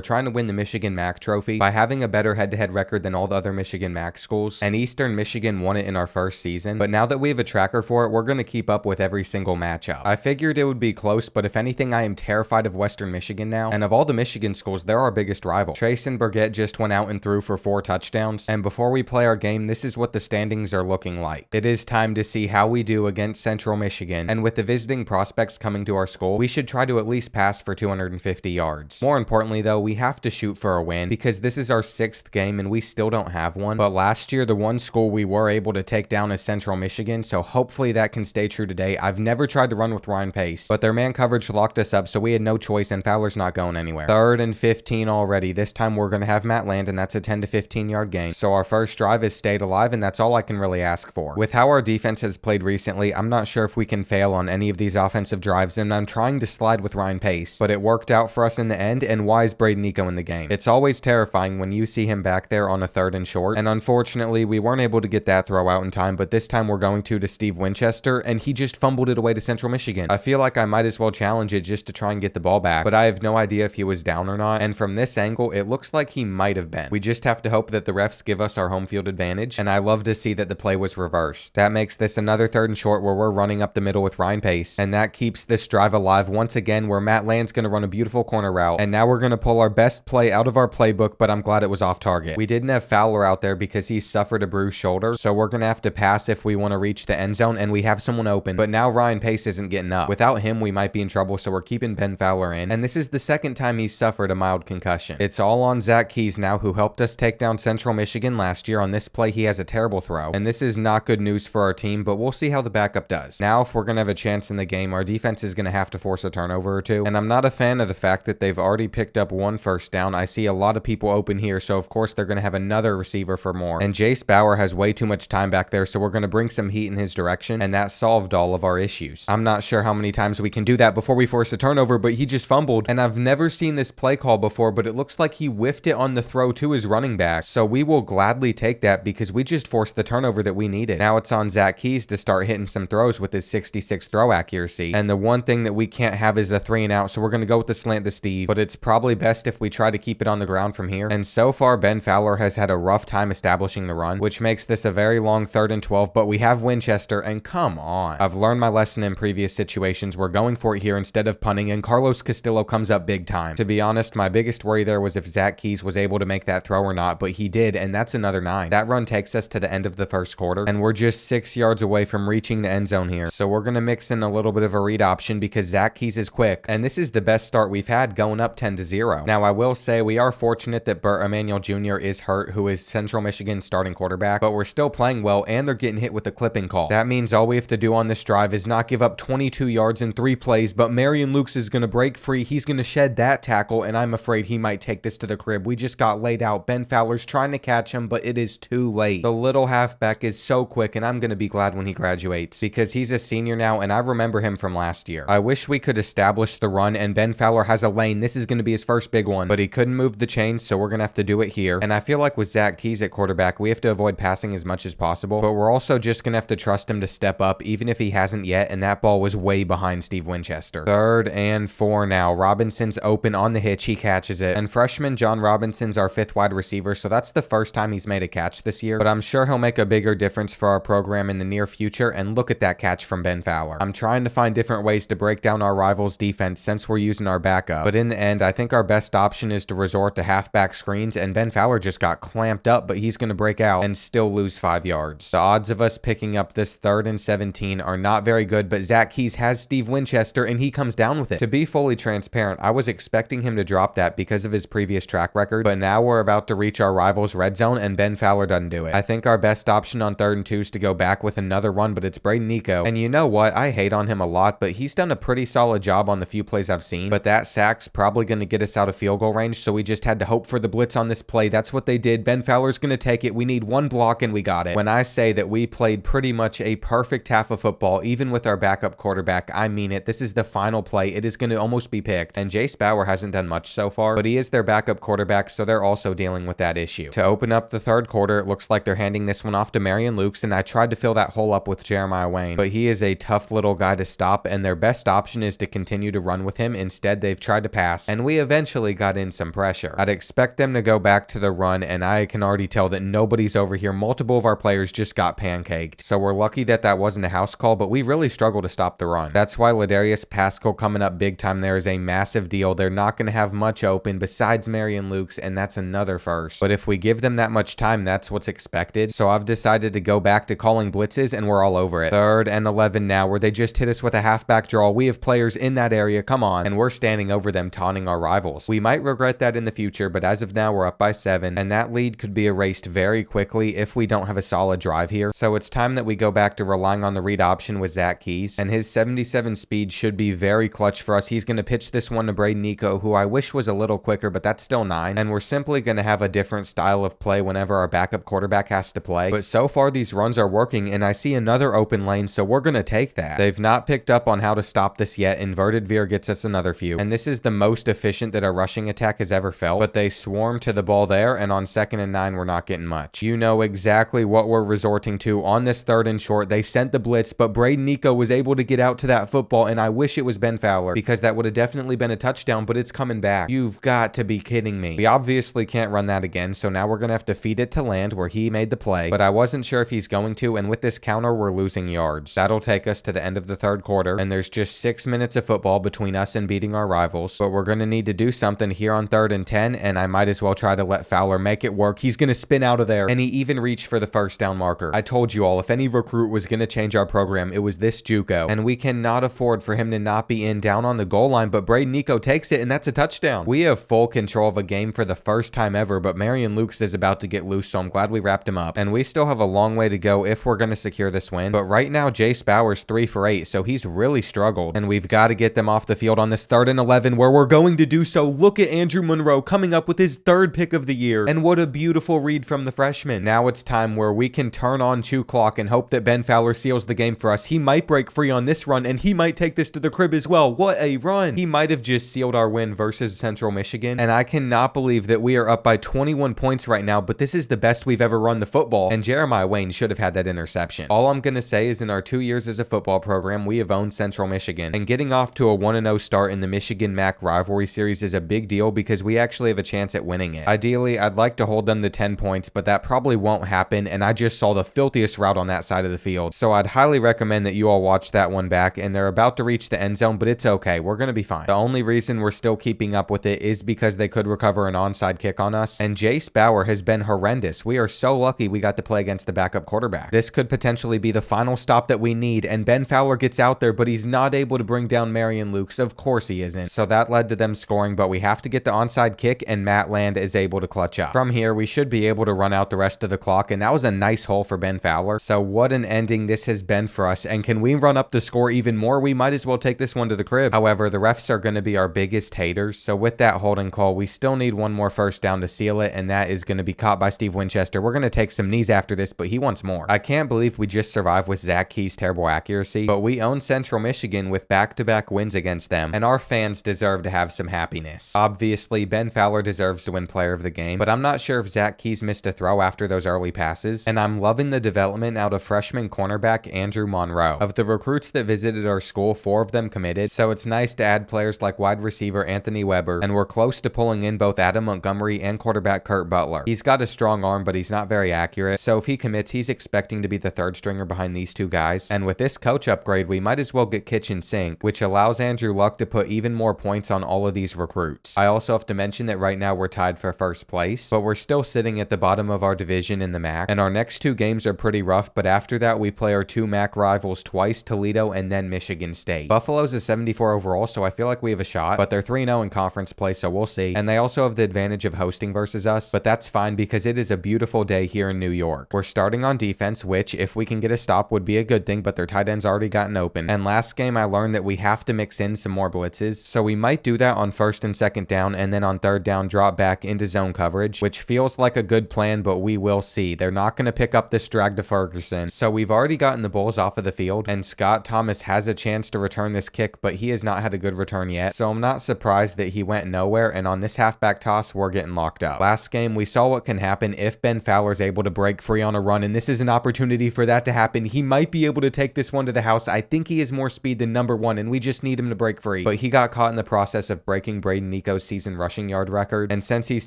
trying to win the Michigan MAC trophy by having a better head-to-head record than all the other Michigan MAC schools, and Eastern Michigan won it in our first season, but now that we have a tracker for it, we're going to keep up with every single matchup. I figured it would be close, but if anything, I am terrified of Western Michigan now, and of all the Michigan schools, they're our biggest rival. Trace Burgett just went out and threw for 4 touchdowns, and before we play our game, this is what the standings are looking like. It is time to see how we do against Central Michigan, and with the visiting prospects coming to our school, we should try to at least pass for 250 yards. More importantly though, we have to shoot for a win, because this is our 6th game and we still don't have one, but last year the one school we were able to take down is Central Michigan, so hopefully that can stay true today. I've never tried to run with Ryan Pace, but their man coverage locked us up, so we had no choice, and Fowler's not going anywhere. 3rd and 15 already. This time we're going to have Matt land, and that's a 10 to 15 yard gain. So our first drive has stayed alive, and that's all I can really ask for. With how our defense has played recently, I'm not sure if we can fail on any of these offensive drives, and I'm trying to slide with Ryan Pace, but it worked out for us in the end, and why is Braden Nico in the game? It's always terrifying when you see him back there on a 3rd and short, and unfortunately we weren't able to get that throw out in time, but this time we're going to Steve Winchester, and he just fumbled it away to Central Michigan. I feel like I might as well challenge it just to try and get the ball back, but I have no idea if he was down or not, and from this angle, it looks like he might have been. We just have to hope that the refs give us our home field advantage, and I love to see that the play was reversed. That makes this another 3rd and short where we're running up the middle with Ryan Pace, and that keeps this drive alive once again, where Matt Land's going to run a beautiful corner route, and now we're going to pull our best play out of our playbook, but I'm glad it was off target. We didn't have Fowler out there because he suffered a bruised shoulder, so we're going to have to pass if we want to reach the end zone, and we have someone open, but now Ryan Pace isn't getting up. Without him, we might be in trouble, so we're keeping Ben Fowler in, and this is the 2nd time he's suffered a mild concussion. It's all on Zach Keys now, who helped us take down Central Michigan last year. On this play, he has a terrible throw, and this is not good news for our team, but we'll see how the backup does. Now, if we're going to have a chance in the game, our defense is going to have to force a turnover or two, and I'm not a fan of the fact that they've already picked up 1 first down. I see a lot of people open here, so of course they're going to have another receiver for more, and Jace Bauer has way too much time back there, so we're going to bring some heat in his direction, and that solved all of our issues. I'm not sure how many times we can do that before we force a turnover, but he just fumbled, and I've never seen this play call before, but it looks like he whiffed it on the throw to his running back, so we will gladly take that because we just forced the turnover that we needed. Now it's on Zach Keys to start hitting some throws with his 66 throw accuracy, and the one thing that we can't have is a 3 and out, so we're going to go with the slant to Steve, but it's probably best if we try to keep it on the ground from here, and so far Ben Fowler has had a rough time establishing the run, which makes this a very long 3rd and 12, but we have Winchester, and come on. I've learned my lesson in previous situations. We're going for it here instead of punting, and Carlos Castillo comes up big time. To be honest, my biggest worry there was if Zach Keys was able to make that throw or not, but he did, and that's another 9. That run takes us to the end of the 1st quarter, and we're just 6 yards away from reaching the end zone here, so we're going to mix in a little bit of a read option because Zach Keys is quick, and this is the best start we've had, going up 10-0. Now I will say we are fortunate that Burt Emanuel Jr. is hurt, who is Central Michigan's starting quarterback, but we're still playing well, and they're getting hit with a clipping call. That means all we have to do on this drive is not give up 22 yards in 3 plays, but Marion Lukes is going to break free. He's going to shed that tackle, and I'm afraid he might take this to the crib. We just got laid out. Ben Fowler's trying to catch him, but it is too late. The little halfback is so quick, and I'm going to be glad when he graduates because he's a senior now, and I remember him from last year. I wish we could establish the run, and Ben Fowler has a lane. This is going to be his first big one, but he couldn't move the chains, so we're going to have to do it here. And I feel like with Zach Keys at quarterback, we have to avoid passing as much as possible, but we're also just going to have to trust him to step up, even if he hasn't yet, and that ball was way behind Steve Winchester. 3rd and 4 now. Robinson's open on the hitch. He catches it, and freshman John Robinson's our 5th wide receiver, so that's the first time he's made a catch this year, but I'm sure he'll make a bigger difference for our program in the near future, and look at that catch from Ben Fowler. I'm trying to find different ways to break down our rivals' defense since we're using our backup, but in the end, I think our best option is to resort to halfback screens, and Ben Fowler just got clamped up, but he's going to break out and still lose 5 yards. The odds of us picking up this 3rd and 17 are not very good, but Zach Keys has Steve Winchester, and he comes down with it. To be fully transparent, I was expecting him to drop that because of his previous track record, but now we're about to reach our rivals' red zone, and Ben Fowler doesn't do it. I think our best option on 3rd and 2 is to go back with another run, but it's Braden Nico, and you know what? I hate on him a lot, but he's done a pretty solid job on the few plays I've seen, but that sack's probably going to get us out of field goal range, so we just had to hope for the blitz on this play. That's what they did. Ben Fowler's going to take it. We need 1 block, and we got it. When I say that we played pretty much a perfect half of football, even with our backup quarterback, I mean it. This is the final play. It is going to almost be picked, and Jace Bauer hasn't done much so far, but he is their backup quarterback, so they're also dealing with that issue. To open up the 3rd quarter, quarter, it looks like they're handing this one off to Marion Lukes, and I tried to fill that hole up with Jeremiah Wayne, but he is a tough little guy to stop, and their best option is to continue to run with him. Instead, they've tried to pass, and we eventually got in some pressure. I'd expect them to go back to the run, and I can already tell that nobody's over here. Multiple of our players just got pancaked, so we're lucky that that wasn't a house call, but we really struggle to stop the run. That's why Ladarius Pascal coming up big time there is a massive deal. They're not going to have much open besides Marion Lukes, and that's another first. But if we give them that much time, that's what's expected. So I've decided to go back to calling blitzes, and we're all over it. 3rd and 11 now, where they just hit us with a halfback draw. We have players in that area, come on, and we're standing over them, taunting our rivals. We might regret that in the future, but as of now, we're up by 7, and that lead could be erased very quickly if we don't have a solid drive here. So it's time that we go back to relying on the read option with Zach Keys, and his 77 speed should be very clutch for us. He's going to pitch this one to Braden Nico, who I wish was a little quicker, but that's still 9, and we're simply going to have a different style of play whenever our backup quarterback has to play. But so far, these runs are working, and I see another open lane, so we're going to take that. They've not picked up on how to stop this yet. Inverted veer gets us another few, and this is the most efficient that our rushing attack has ever felt, but they swarm to the ball there, and on 2nd and 9, we're not getting much. You know exactly what we're resorting to on this 3rd and short. They sent the blitz, but Braden Nico was able to get out to that football, and I wish it was Ben Fowler, because that would have definitely been a touchdown, but it's coming back. You've got to be kidding me. We obviously can't run that again, so now we're going to have to feed it to Land, where he made the play, but I wasn't sure if he's going to, and with this counter, we're losing yards. That'll take us to the end of the 3rd quarter, and there's just 6 minutes of football between us and beating our rivals, but we're going to need to do something here on 3rd and 10, and I might as well try to let Fowler make it work. He's going to spin out of there, and he even reached for the 1st down marker. I told you all, if any recruit was going to change our program, it was this JUCO, and we cannot afford for him to not be in down on the goal line, but Braden Nico takes it, and that's a touchdown. We have full control of a game for the first time ever, but Marion Lukes is about to get loose, so I'm glad we wrapped him up, and we still have a long way to go if we're going to secure this win, but right now, Jace Bauer's 3 for 8, so he's really struggled, and we've got to get them off the field on this 3rd and 11, where we're going to do so. Look at Andrew Monroe coming up with his 3rd pick of the year, and what a beautiful read from the freshman. Now it's time where we can turn on Chew Clock and hope that Ben Fowler seals the game for us. He might break free on this run, and he might take this to the crib as well. What a run. He might have just sealed our win versus Central Michigan, and I cannot believe that we are up by 21 points right now, but this is the best we've ever run the football, and Jeremiah Wayne should have had that interception. All I'm going to say is in our 2 years as a football program, we have owned Central Michigan, and getting off to a 1-0 start in the Michigan MAC rivalry series is a big deal because we actually have a chance at winning it. Ideally, I'd like to hold them to 10 points, but that probably won't happen, and I just saw the filthiest route on that side of the field, so I'd highly recommend that you all watch that one back, and they're about to reach the end zone, but it's okay. We're going to be fine. The only reason we're still keeping up with it is because they could recover an onside kick on us, and Jace Bauer has been horrendous. We are so lucky we got to play against the backup quarterback. This could potentially be the final stop that we need, and Ben Fowler gets out there, but he's not able to bring down Marion Lukes. Of course he isn't. So that led to them scoring, but we have to get the onside kick, and Matt Land is able to clutch up. From here, we should be able to run out the rest of the clock, and that was a nice hole for Ben Fowler. So what an ending this has been for us, and can we run up the score even more? We might as well take this one to the crib. However, the refs are going to be our biggest haters, so with that holding call, we still need one more 1st down to seal it, and that is going to be caught by Steve Winchester. We're going to take some knees after this, but he wants more. I can't believe we just survived with Zach Key's terrible accuracy, but we own Central Michigan with back-to-back wins against them, and our fans deserve to have some happiness. Obviously, Ben Fowler deserves to win player of the game, but I'm not sure if Zach Keys missed a throw after those early passes, and I'm loving the development out of freshman cornerback Andrew Monroe. Of the recruits that visited our school, 4 of them committed, so it's nice to add players like wide receiver Anthony Weber, and we're close to pulling in both Adam Montgomery and quarterback Kurt Butler. He's got a strong arm, but he's not very accurate, so if he commits, he's expecting to be the 3rd stringer behind these 2 guys, and with this coach upgrade, we might as well get kitchen sink, which allows Andrew Luck to put even more points on all of these recruits. I also have to mention that right now we're tied for 1st place, but we're still sitting at the bottom of our division in the MAC, and our next 2 games are pretty rough, but after that we play our 2 MAC rivals twice, Toledo and then Michigan State. Buffalo's a 74 overall, so I feel like we have a shot, but they're 3-0 in conference play, so we'll see, and they also have the advantage of hosting versus us, but that's fine because it is a beautiful day here in New York. We're starting on defense, which if we can get a stop would be a good thing, but their tight end's already gotten open, and last game I learned that we have to mix in some more blitzes, so we might do that on 1st and 2nd down, and then on 3rd down drop back into zone coverage, which feels like a good plan, but we will see. They're not going to pick up this drag to Ferguson, so we've already gotten the Bulls off of the field, and Scott Thomas has a chance to return this kick, but he has not had a good return yet, so I'm not surprised that he went nowhere, and on this halfback toss, we're getting locked up. Last game, we saw what can happen if Ben Fowler's able to break free on a run, and this is an opportunity for that to happen. He might be able to take this one to the house. I think he has more speed than number one, and we just need him to break free. But he got caught in the process of breaking Braden Nico's season rushing yard record, and since he's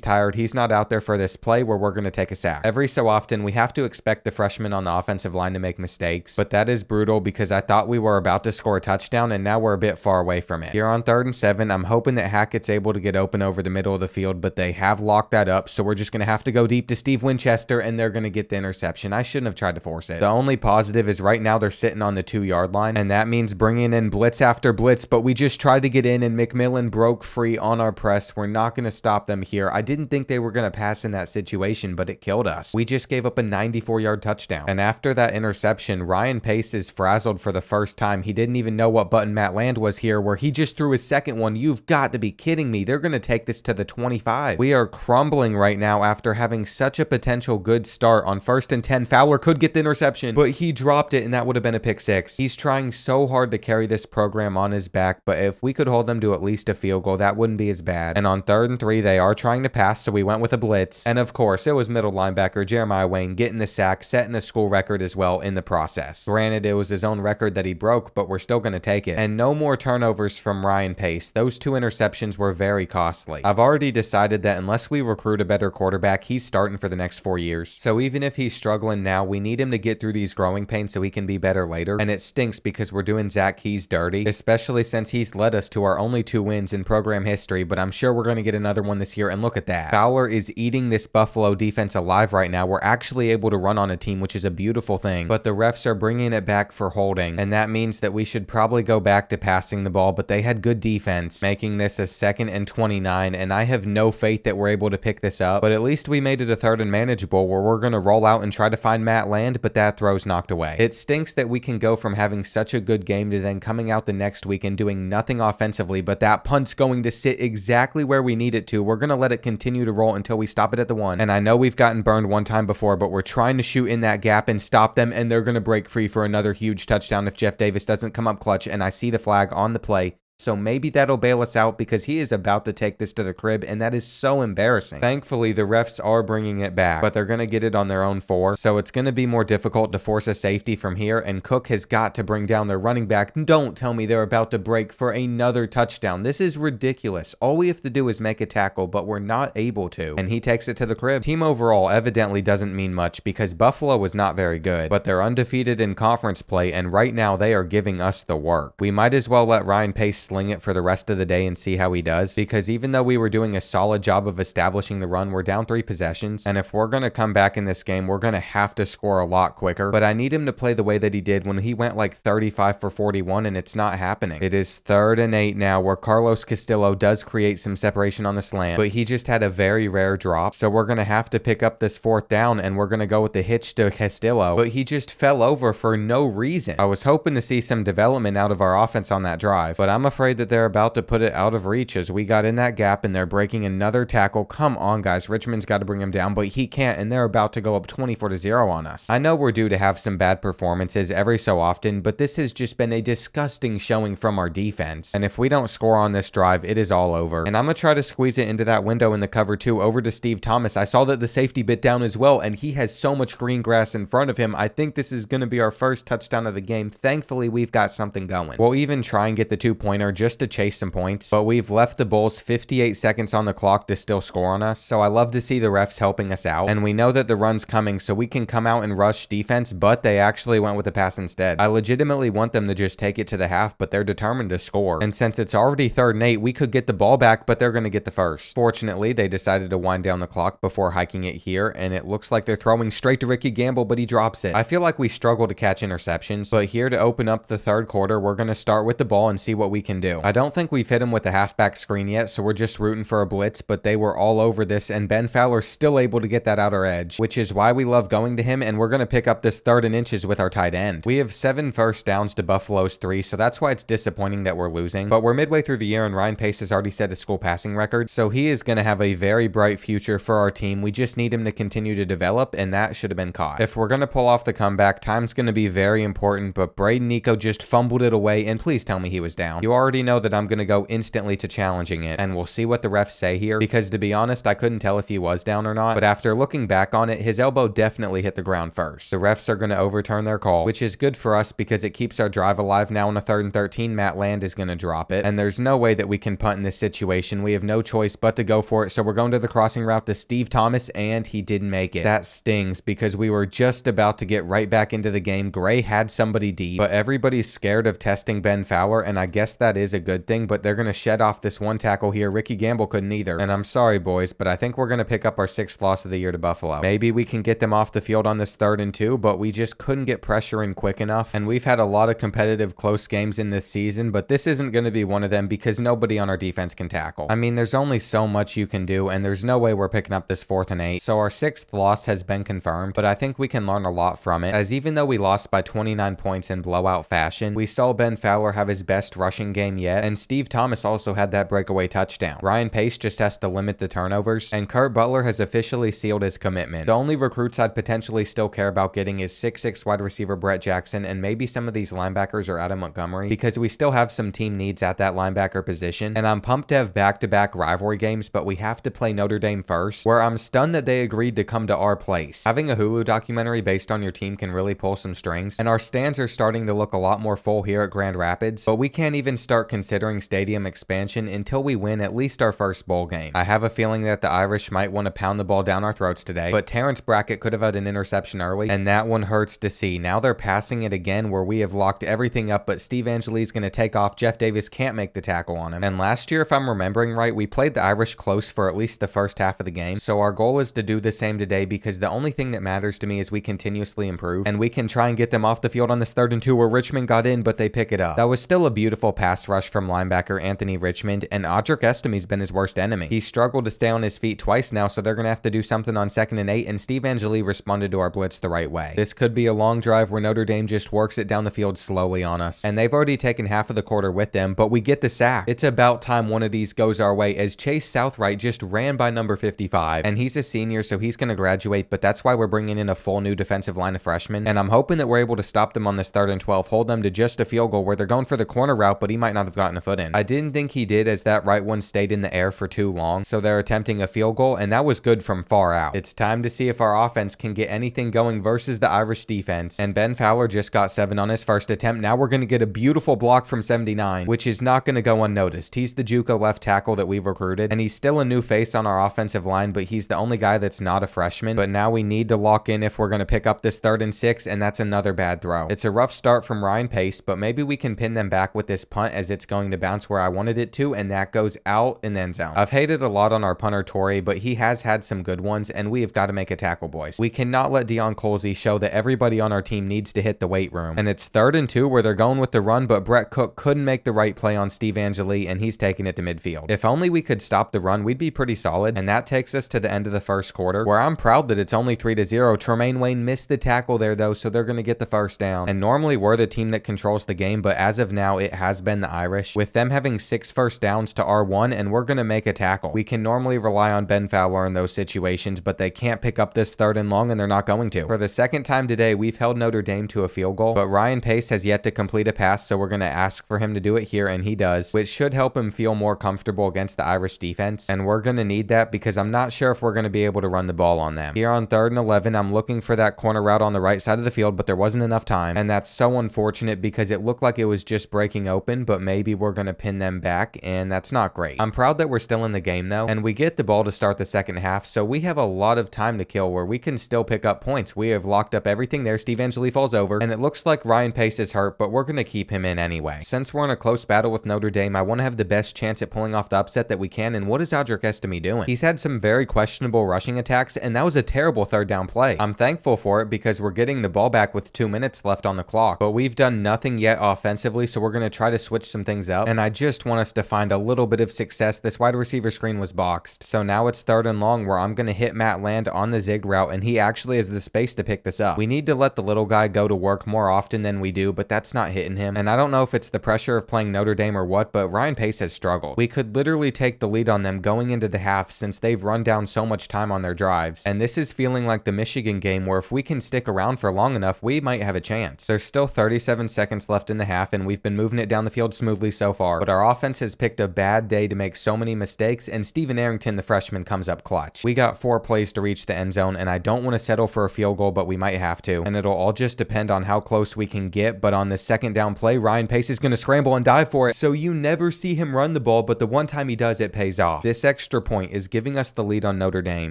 tired, he's not out there for this play where we're going to take a sack. Every so often, we have to expect the freshman on the offensive line to make mistakes, but that is brutal because I thought we were about to score a touchdown, and now we're a bit far away from it. Here on 3rd and 7, I'm hoping that Hackett's able to get open over the middle of the field, but they have locked that up, so we're just going to have to go deep to Steve Winchester, and they're going to get the interception. I shouldn't have tried to force it. The only positive is right now they're sitting on the 2-yard line, and that means bringing in blitz after blitz, but we just tried to get in, and McMillan broke free on our press. We're not going to stop them here. I didn't think they were going to pass in that situation, but it killed us. We just gave up a 94-yard touchdown, and after that interception, Ryan Pace is frazzled for the first time. He didn't even know what button Matt Land was here, where he just threw his second one. You've got to be kidding me. They're going to take this to the 25. We are crumbling right now after having such a potential good start. On 1st and 10, Fowler could get the interception, but he dropped it, and that would have been a pick 6. He's trying so hard to carry this program on his back, but if we could hold them to at least a field goal, that wouldn't be as bad. And on 3rd and 3, they are trying to pass, so we went with a blitz. And of course, it was middle linebacker Jeremiah Wayne getting the sack, setting a school record as well in the process. Granted, it was his own record that he broke, but we're still going to take it. And no more turnovers from Ryan Pace. Those 2 interceptions were very costly. I've already decided that unless we recruit a better quarterback, he's starting for the next 4 years. So even if he's struggling now, we need him to get through these growing pains so he can be better later. And it stinks because we're doing Zach Keys dirty, especially since he's led us to our only 2 wins in program history, but I'm sure we're going to get another one this year, and look at that. Fowler is eating this Buffalo defense alive right now. We're actually able to run on a team, which is a beautiful thing, but the refs are bringing it back for holding, and that means that we should probably go back to passing the ball, but they had good defense, making this a 2nd and 29, and I have no faith that we're able to pick this up, but at least we made it a 3rd and manageable where we're going to roll out and try to find Matt Land, but that throw's knocked away. It stinks that we can go from having such a good game to then coming out the next week and doing nothing offensively, but that punt's going to sit exactly where we need it to. We're going to let it continue to roll until we stop it at the 1, and I know we've gotten burned one time before, but we're trying to shoot in that gap and stop them, and they're going to break free for another huge touchdown if Jeff Davis doesn't come up clutch, and I see the flag on the play. So maybe that'll bail us out because he is about to take this to the crib, and that is so embarrassing. Thankfully, the refs are bringing it back, but they're going to get it on their own 4, so it's going to be more difficult to force a safety from here, and Cook has got to bring down their running back. Don't tell me they're about to break for another touchdown. This is ridiculous. All we have to do is make a tackle, but we're not able to, and he takes it to the crib. Team overall evidently doesn't mean much because Buffalo was not very good, but they're undefeated in conference play, and right now they are giving us the work. We might as well let Ryan Pace sling it for the rest of the day and see how he does, because even though we were doing a solid job of establishing the run, we're down 3 possessions, and if we're going to come back in this game, we're going to have to score a lot quicker, but I need him to play the way that he did when he went like 35 for 41, and it's not happening. It is 3rd and 8 now, where Carlos Castillo does create some separation on the slant, but he just had a very rare drop, so we're going to have to pick up this 4th down, and we're going to go with the hitch to Castillo, but he just fell over for no reason. I was hoping to see some development out of our offense on that drive, but I'm afraid that they're about to put it out of reach as we got in that gap and they're breaking another tackle. Come on, guys. Richmond's got to bring him down, but he can't, and they're about to go up 24-0 on us. I know we're due to have some bad performances every so often, but this has just been a disgusting showing from our defense, and if we don't score on this drive, it is all over. And I'm going to try to squeeze it into that window in the cover 2 over to Steve Thomas. I saw that the safety bit down as well, and he has so much green grass in front of him. I think this is going to be our first touchdown of the game. Thankfully, we've got something going. We'll even try and get the 2-pointer just to chase some points, but we've left the Bulls 58 seconds on the clock to still score on us, so I love to see the refs helping us out, and we know that the run's coming, so we can come out and rush defense, but they actually went with the pass instead. I legitimately want them to just take it to the half, but they're determined to score, and since it's already 3rd and 8, we could get the ball back, but they're going to get the first. Fortunately, they decided to wind down the clock before hiking it here, and it looks like they're throwing straight to Ricky Gamble, but he drops it. I feel like we struggle to catch interceptions, but here to open up the 3rd quarter, we're going to start with the ball and see what we can do. I don't think we've hit him with the halfback screen yet, so we're just rooting for a blitz, but they were all over this, and Ben Fowler's still able to get that outer edge, which is why we love going to him, and we're going to pick up this 3rd and inches with our tight end. We have 7 first downs to Buffalo's 3, so that's why it's disappointing that we're losing, but we're midway through the year, and Ryan Pace has already set a school passing record, so he is going to have a very bright future for our team. We just need him to continue to develop, and that should have been caught. If we're going to pull off the comeback, time's going to be very important, but Braden Nico just fumbled it away, and please tell me he was down. You already know that I'm going to go instantly to challenging it, and we'll see what the refs say here, because to be honest, I couldn't tell if he was down or not, but after looking back on it, his elbow definitely hit the ground first. The refs are going to overturn their call, which is good for us because it keeps our drive alive. Now on a 3rd and 13, Matt Land is going to drop it, and there's no way that we can punt in this situation. We have no choice but to go for it, so we're going to the crossing route to Steve Thomas, and he didn't make it. That stings because we were just about to get right back into the game. Gray had somebody deep, but everybody's scared of testing Ben Fowler, and I guess that is a good thing, but they're going to shed off this one tackle here. Ricky Gamble couldn't either, and I'm sorry, boys, but I think we're going to pick up our 6th loss of the year to Buffalo. Maybe we can get them off the field on this 3rd and 2, but we just couldn't get pressure in quick enough, and we've had a lot of competitive close games in this season, but this isn't going to be one of them because nobody on our defense can tackle. I mean, there's only so much you can do, and there's no way we're picking up this 4th and 8, so our 6th loss has been confirmed, but I think we can learn a lot from it, as even though we lost by 29 points in blowout fashion, we saw Ben Fowler have his best rushing game yet, and Steve Thomas also had that breakaway touchdown. Ryan Pace just has to limit the turnovers, and Kurt Butler has officially sealed his commitment. The only recruits I'd potentially still care about getting is 6'6" wide receiver Brett Jackson, and maybe some of these linebackers or Adam Montgomery, because we still have some team needs at that linebacker position, and I'm pumped to have back-to-back rivalry games, but we have to play Notre Dame first, where I'm stunned that they agreed to come to our place. Having a Hulu documentary based on your team can really pull some strings, and our stands are starting to look a lot more full here at Grand Rapids, but we can't even start considering stadium expansion until we win at least our first bowl game. I have a feeling that the Irish might want to pound the ball down our throats today, but Terrence Brackett could have had an interception early, and that one hurts to see. Now they're passing it again where we have locked everything up, but Steve Angeli's going to take off. Jeff Davis can't make the tackle on him, and last year, if I'm remembering right, we played the Irish close for at least the first half of the game, so our goal is to do the same today because the only thing that matters to me is we continuously improve, and we can try and get them off the field on this 3rd and 2 where Richmond got in, but they pick it up. That was still a beautiful pass rush from linebacker Anthony Richmond, and Audric Estimi's been his worst enemy. He struggled to stay on his feet twice now, so they're going to have to do something on 2nd and 8, and Steve Angeli responded to our blitz the right way. This could be a long drive where Notre Dame just works it down the field slowly on us, and they've already taken half of the quarter with them, but we get the sack. It's about time one of these goes our way, as Chase Southright just ran by number 55, and he's a senior, so he's going to graduate, but that's why we're bringing in a full new defensive line of freshmen, and I'm hoping that we're able to stop them on this 3rd and 12, hold them to just a field goal where they're going for the corner route, but he might not have gotten a foot in. I didn't think he did, as that right one stayed in the air for too long, so they're attempting a field goal, and that was good from far out. It's time to see if our offense can get anything going versus the Irish defense, and Ben Fowler just got 7 on his first attempt. Now we're going to get a beautiful block from 79, which is not going to go unnoticed. He's the JUCO left tackle that we've recruited, and he's still a new face on our offensive line, but he's the only guy that's not a freshman. But now we need to lock in if we're going to pick up this 3rd and 6, and that's another bad throw. It's a rough start from Ryan Pace, but maybe we can pin them back with this punt, as it's going to bounce where I wanted it to, and that goes out in the end zone. I've hated a lot on our punter Torrey, but he has had some good ones, and we have got to make a tackle, boys. We cannot let Deion Colsey show that everybody on our team needs to hit the weight room, and it's 3rd and 2 where they're going with the run, but Brett Cook couldn't make the right play on Steve Angeli, and he's taking it to midfield. If only we could stop the run, we'd be pretty solid, and that takes us to the end of the first quarter, where I'm proud that it's only 3-0. Tremaine Wayne missed the tackle there, though, so they're going to get the first down, and normally we're the team that controls the game, but as of now, it has been the Irish, with them having 6 first downs to our 1, and we're going to make a tackle. We can normally rely on Ben Fowler in those situations, but they can't pick up this 3rd and long, and they're not going to. For the second time today, we've held Notre Dame to a field goal, but Ryan Pace has yet to complete a pass, so we're going to ask for him to do it here, and he does, which should help him feel more comfortable against the Irish defense, and we're going to need that because I'm not sure if we're going to be able to run the ball on them. Here on 3rd and 11, I'm looking for that corner route on the right side of the field, but there wasn't enough time, and that's so unfortunate because it looked like it was just breaking open, but maybe we're going to pin them back, and that's not great. I'm proud that we're still in the game, though, and we get the ball to start the second half, so we have a lot of time to kill where we can still pick up points. We have locked up everything there. Steve Angeli falls over, and it looks like Ryan Pace is hurt, but we're going to keep him in anyway. Since we're in a close battle with Notre Dame, I want to have the best chance at pulling off the upset that we can, and what is Audric Estime doing? He's had some very questionable rushing attacks, and that was a terrible 3rd down play. I'm thankful for it because we're getting the ball back with 2 minutes left on the clock, but we've done nothing yet offensively, so we're going to try to switch some things up, and I just want us to find a little bit of success. This wide receiver screen was boxed, so now it's 3rd and long where I'm going to hit Matt Land on the zig route, and he actually has the space to pick this up. We need to let the little guy go to work more often than we do, but that's not hitting him, and I don't know if it's the pressure of playing Notre Dame or what, but Ryan Pace has struggled. We could literally take the lead on them going into the half since they've run down so much time on their drives, and this is feeling like the Michigan game where if we can stick around for long enough, we might have a chance. There's still 37 seconds left in the half, and we've been moving it down the field field smoothly so far, but our offense has picked a bad day to make so many mistakes, and Steven Arrington, the freshman, comes up clutch. We got 4 plays to reach the end zone, and I don't want to settle for a field goal, but we might have to, and it'll all just depend on how close we can get. But on this second down play, Ryan Pace is going to scramble and dive for it, so you never see him run the ball, but the one time he does, it pays off. This extra point is giving us the lead on Notre Dame,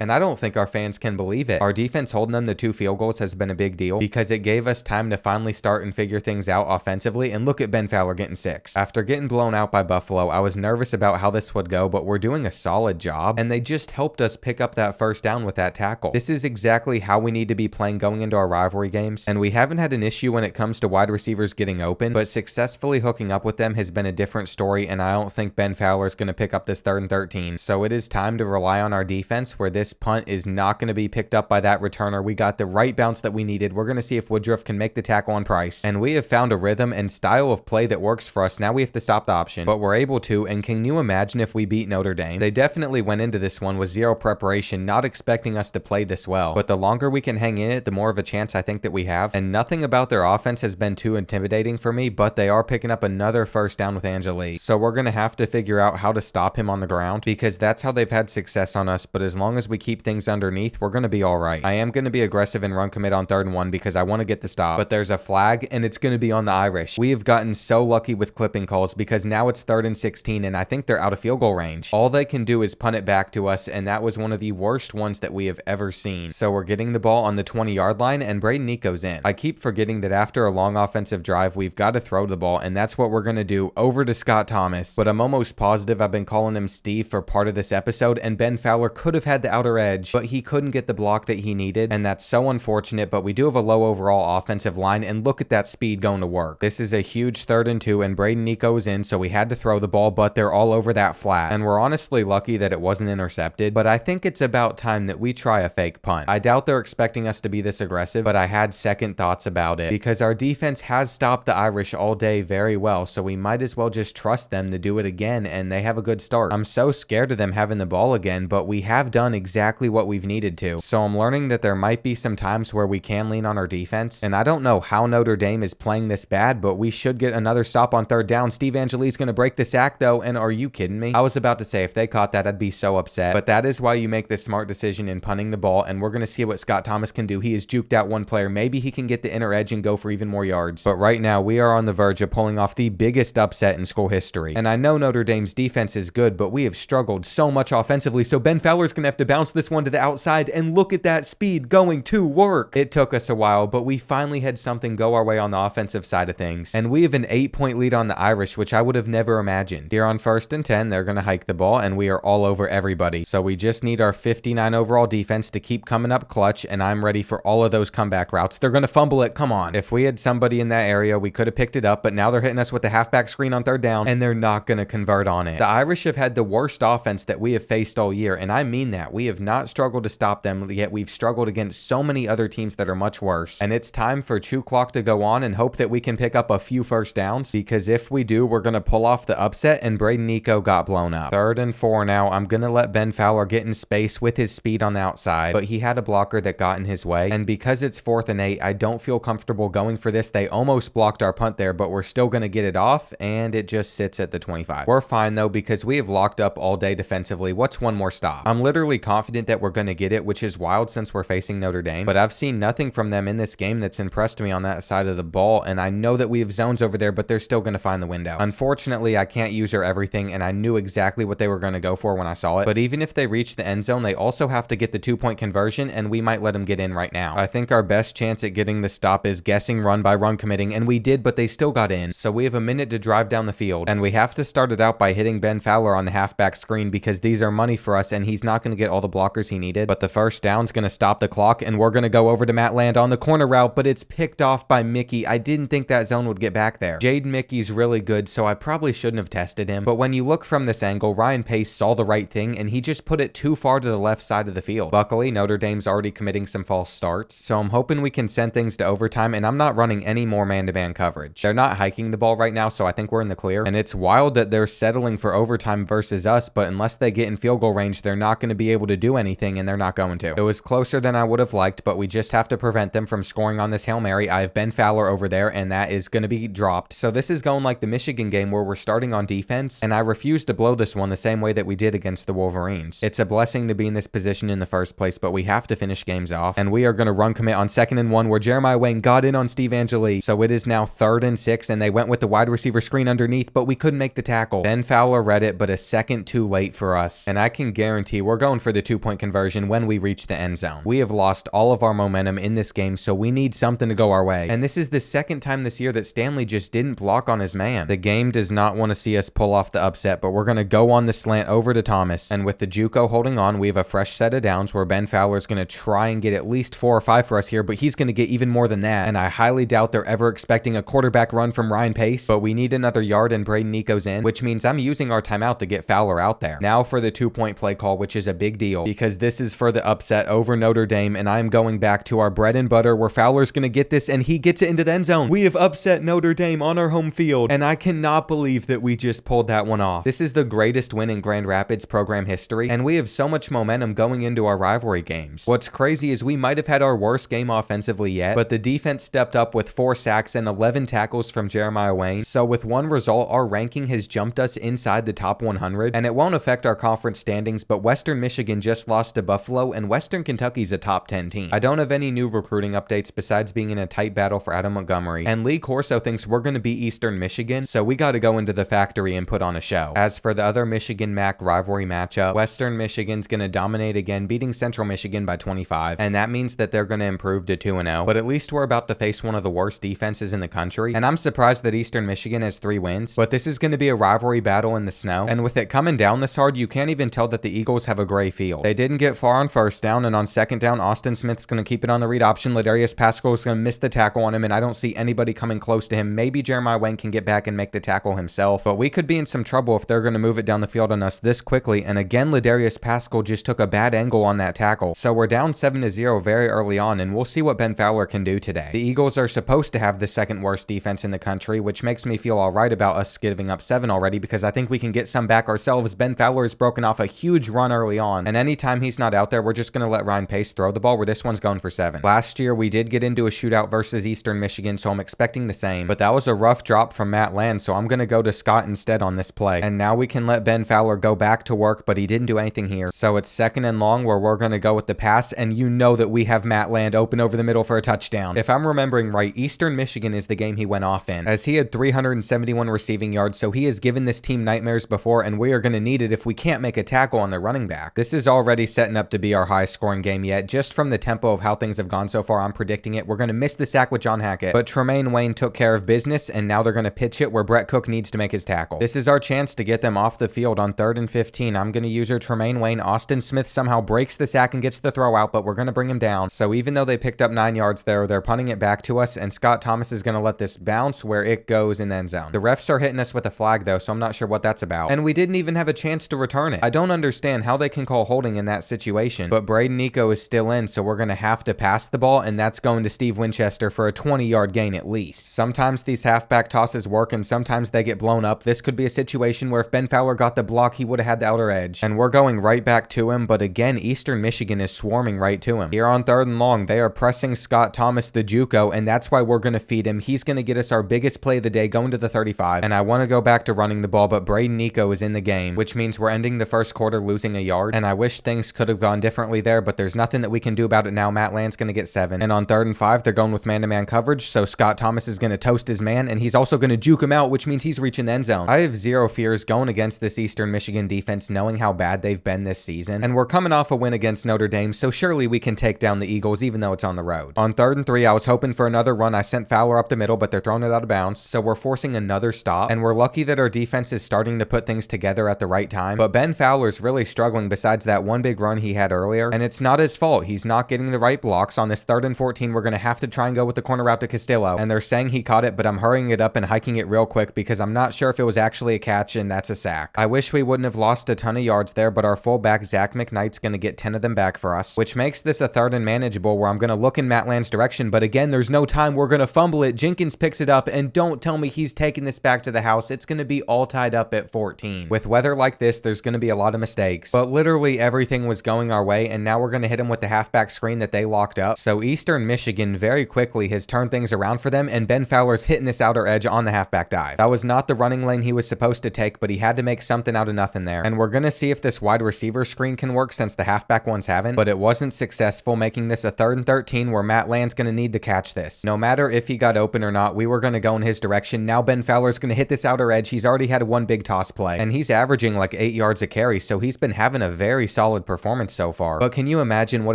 and I don't think our fans can believe it. Our defense holding them to 2 field goals has been a big deal because it gave us time to finally start and figure things out offensively, and look at Ben Fowler getting 6. After getting blown out by Buffalo, I was nervous about how this would go, but we're doing a solid job, and they just helped us pick up that first down with that tackle. This is exactly how we need to be playing going into our rivalry games, and we haven't had an issue when it comes to wide receivers getting open, but successfully hooking up with them has been a different story, and I don't think Ben Fowler is going to pick up this 3rd and 13. So it is time to rely on our defense, where this punt is not going to be picked up by that returner. We got the right bounce that we needed. We're going to see if Woodruff can make the tackle on Price, and we have found a rhythm and style of play that works for us. Now we have to stop the option, but we're able to, and can you imagine if we beat Notre Dame? They definitely went into this one with zero preparation, not expecting us to play this well, but the longer we can hang in it, the more of a chance I think that we have, and nothing about their offense has been too intimidating for me, but they are picking up another first down with Angeli, so we're going to have to figure out how to stop him on the ground, because that's how they've had success on us. But as long as we keep things underneath, we're going to be all right. I am going to be aggressive and run commit on 3rd and 1 because I want to get the stop, but there's a flag, and it's going to be on the Irish. We have gotten so lucky with clipping calls because now it's 3rd and 16, and I think they're out of field goal range. All they can do is punt it back to us, and that was one of the worst ones that we have ever seen. So we're getting the ball on the 20-yard line, and Braden Nico's in. I keep forgetting that after a long offensive drive, we've got to throw the ball, and that's what we're going to do, over to Scott Thomas. But I'm almost positive I've been calling him Steve for part of this episode, and Ben Fowler could have had the outer edge, but he couldn't get the block that he needed, and that's so unfortunate. But we do have a low overall offensive line, and look at that speed going to work. This is a huge 3rd and 2, and Braden Nico's in, so we had to throw the ball, but they're all over that flat, and we're honestly lucky that it wasn't intercepted. But I think it's about time that we try a fake punt. I doubt they're expecting us to be this aggressive, but I had second thoughts about it because our defense has stopped the Irish all day very well, so we might as well just trust them to do it again, and they have a good start. I'm so scared of them having the ball again, but we have done exactly what we've needed to, so I'm learning that there might be some times where we can lean on our defense, and I don't know how Notre Dame is playing this bad, but we should get another stop on 3rd down. Steve Angeli's going to break the sack though, and are you kidding me? I was about to say if they caught that, I'd be so upset, but that is why you make the smart decision in punting the ball, and we're going to see what Scott Thomas can do. He has juked out one player. Maybe he can get the inner edge and go for even more yards, but right now we are on the verge of pulling off the biggest upset in school history. And I know Notre Dame's defense is good, but we have struggled so much offensively, so Ben Fowler's going to have to bounce this one to the outside, and look at that speed going to work. It took us a while, but we finally had something go our way on the offensive side of things, and we have an 8-point lead on the Irish, which I would have never imagined. Here on 1st and 10, they're going to hike the ball, and we are all over everybody, so we just need our 59 overall defense to keep coming up clutch, and I'm ready for all of those comeback routes. They're going to fumble it. Come on. If we had somebody in that area, we could have picked it up, but now they're hitting us with the halfback screen on 3rd down, and they're not going to convert on it. The Irish have had the worst offense that we have faced all year, and I mean that. We have not struggled to stop them, yet we've struggled against so many other teams that are much worse, and it's time for Chew Clock to go on and hope that we can pick up a few first downs, because if we do, we're going to pull off the upset, and Braden Nico got blown up. 3rd and 4 now. I'm going to let Ben Fowler get in space with his speed on the outside, but he had a blocker that got in his way, and because it's 4th and 8, I don't feel comfortable going for this. They almost blocked our punt there, but we're still going to get it off, and it just sits at the 25. We're fine though, because we have locked up all day defensively. What's one more stop? I'm literally confident that we're going to get it, which is wild since we're facing Notre Dame, but I've seen nothing from them in this game that's impressed me on that side of the ball, and I know that we have zones over there, but they're still going to find the window. Unfortunately, I can't use her everything, and I knew exactly what they were going to go for when I saw it, but even if they reach the end zone, they also have to get the 2-point conversion, and we might let them get in right now. I think our best chance at getting the stop is guessing run by run committing, and we did, but they still got in, so we have a minute to drive down the field, and we have to start it out by hitting Ben Fowler on the halfback screen because these are money for us, and he's not going to get all the blockers he needed, but the first down's going to stop the clock, and we're going to go over to Matt Land on the corner route, but it's picked off by Mickey. I didn't think that zone would get back there. Jaden Mickey's really good, so I probably shouldn't have tested him, but when you look from this angle, Ryan Pace saw the right thing, and he just put it too far to the left side of the field. Luckily, Notre Dame's already committing some false starts, so I'm hoping we can send things to overtime, and I'm not running any more man-to-man coverage. They're not hiking the ball right now, so I think we're in the clear, and it's wild that they're settling for overtime versus us, but unless they get in field goal range, they're not going to be able to do anything, and they're not going to. It was closer than I would have liked, but we just have to prevent them from scoring on this Hail Mary. I have Ben Fowler over there, and that is going to be dropped, so this is going like unlike the Michigan game where we're starting on defense, and I refuse to blow this one the same way that we did against the Wolverines. It's a blessing to be in this position in the first place, but we have to finish games off, and we are going to run commit on 2nd and 1 where Jeremiah Wayne got in on Steve Angeli. So it is now 3rd and 6, and they went with the wide receiver screen underneath, but we couldn't make the tackle. Ben Fowler read it, but a second too late for us, and I can guarantee we're going for the 2-point conversion when we reach the end zone. We have lost all of our momentum in this game, so we need something to go our way, and this is the second time this year that Stanley just didn't block on his man. The game does not want to see us pull off the upset, but we're going to go on the slant over to Thomas, and with the JUCO holding on, we have a fresh set of downs where Ben Fowler is going to try and get at least 4 or 5 for us here, but he's going to get even more than that, and I highly doubt they're ever expecting a quarterback run from Ryan Pace, but we need another yard and Braden Nico's in, which means I'm using our timeout to get Fowler out there. Now for the 2-point play call, which is a big deal because this is for the upset over Notre Dame, and I'm going back to our bread and butter where Fowler's going to get this and he gets it into the end zone. We have upset Notre Dame on our home field, and I cannot believe that we just pulled that one off. This is the greatest win in Grand Rapids program history, and we have so much momentum going into our rivalry games. What's crazy is we might have had our worst game offensively yet, but the defense stepped up with 4 sacks and 11 tackles from Jeremiah Wayne. So with one result, our ranking has jumped us inside the top 100, and it won't affect our conference standings, but Western Michigan just lost to Buffalo, and Western Kentucky's a top 10 team. I don't have any new recruiting updates besides being in a tight battle for Adam Montgomery, and Lee Corso thinks we're going to beat Eastern Michigan, so we got to go into the factory and put on a show. As for the other Michigan-MAC rivalry matchup, Western Michigan's going to dominate again, beating Central Michigan by 25, and that means that they're going to improve to 2-0, but at least we're about to face one of the worst defenses in the country, and I'm surprised that Eastern Michigan has 3 wins, but this is going to be a rivalry battle in the snow, and with it coming down this hard, you can't even tell that the Eagles have a gray field. They didn't get far on 1st down, and on 2nd down, Austin Smith's going to keep it on the read option. Ladarius Pascal is going to miss the tackle on him, and I don't see anybody coming close to him. Maybe Jeremiah Wayne can get back and make the tackle himself, but we could be in some trouble if they're going to move it down the field on us this quickly, and again, Ladarius Pascal just took a bad angle on that tackle. So we're down 7-0 very early on, and we'll see what Ben Fowler can do today. The Eagles are supposed to have the 2nd worst defense in the country, which makes me feel alright about us giving up 7 already, because I think we can get some back ourselves. Ben Fowler has broken off a huge run early on, and anytime he's not out there, we're just going to let Ryan Pace throw the ball, where this one's going for 7. Last year, we did get into a shootout versus Eastern Michigan, so I'm expecting the same, but that was a rough drop from Matt Land, so I'm going to go to Scott instead on this play, and now we can let Ben Fowler go back to work, but he didn't do anything here, so it's 2nd and long where we're going to go with the pass, and you know that we have Matt Land open over the middle for a touchdown. If I'm remembering right, Eastern Michigan is the game he went off in, as he had 371 receiving yards, so he has given this team nightmares before, and we are going to need it if we can't make a tackle on the running back. This is already setting up to be our highest scoring game yet. Just from the tempo of how things have gone so far, I'm predicting it. We're going to miss the sack with John Hackett, but Tremaine Wayne took care of business, and now they're going to pitch it where Brett Cook needs to make his tackle. This is our chance to get them off the field on 3rd and 15. I'm going to use her Tremaine Wayne. Austin Smith somehow breaks the sack and gets the throw out, but we're going to bring him down. So even though they picked up 9 yards there, they're punting it back to us, and Scott Thomas is going to let this bounce where it goes in the end zone. The refs are hitting us with a flag though, so I'm not sure what that's about, and we didn't even have a chance to return it. I don't understand how they can call holding in that situation, but Braden Nico is still in, so we're going to have to pass the ball, and that's going to Steve Winchester for a 20-yard gain at least. Sometimes these halfback tosses work, and sometimes they get blown up. This could be a situation where if Ben Fowler got the block, he would have had the outer edge, and we're going right back to him, but again, Eastern Michigan is swarming right to him. Here on 3rd and long, they are pressing Scott Thomas, the JUCO, and that's why we're going to feed him. He's going to get us our biggest play of the day, going to the 35, and I want to go back to running the ball, but Braden Nico is in the game, which means we're ending the 1st quarter losing a yard, and I wish things could have gone differently there, but there's nothing that we can do about it now. Matt Land's going to get 7, and on 3rd and 5, they're going with man-to-man coverage, so Scott Thomas is going to toast his man, and he's also going to juke him out, which means he's reaching the end zone. I have zero fears going against this Eastern Michigan defense, knowing how bad they've been this season, and we're coming off a win against Notre Dame, so surely we can take down the Eagles, even though it's on the road. On 3rd and 3, I was hoping for another run. I sent Fowler up the middle, but they're throwing it out of bounds, so we're forcing another stop, and we're lucky that our defense is starting to put things together at the right time, but Ben Fowler's really struggling besides that one big run he had earlier, and it's not his fault. He's not getting the right blocks. On this 3rd and 14, we're going to have to try and go with the corner route to Castillo, and they're saying he caught it, but I'm hurrying it up and hiking it real quick because I'm not sure if it was actually a catch, and that's a sack. I wish we wouldn't have lost a ton of yards there, but our fullback Zach McKnight's going to get 10 of them back for us, which makes this a 3rd and manageable where I'm going to look in Matt Land's direction, but again, there's no time. We're going to fumble it. Jenkins picks it up, and don't tell me he's taking this back to the house. It's going to be all tied up at 14. With weather like this, there's going to be a lot of mistakes, but literally everything was going our way, and now we're going to hit him with the halfback screen that they locked up. So Eastern Michigan very quickly has turned things around for them, and Ben Fowler's hitting this outer edge on the halfback dive. That was not the running lane he was supposed to take, but he had to make something out of nothing there. And we're gonna see if this wide receiver screen can work since the halfback ones haven't, but it wasn't successful, making this a 3rd and 13 where Matt Land's gonna need to catch this. No matter if he got open or not, we were gonna go in his direction. Now Ben Fowler's gonna hit this outer edge. He's already had one big toss play, and he's averaging like 8 yards a carry, so he's been having a very solid performance so far. But can you imagine what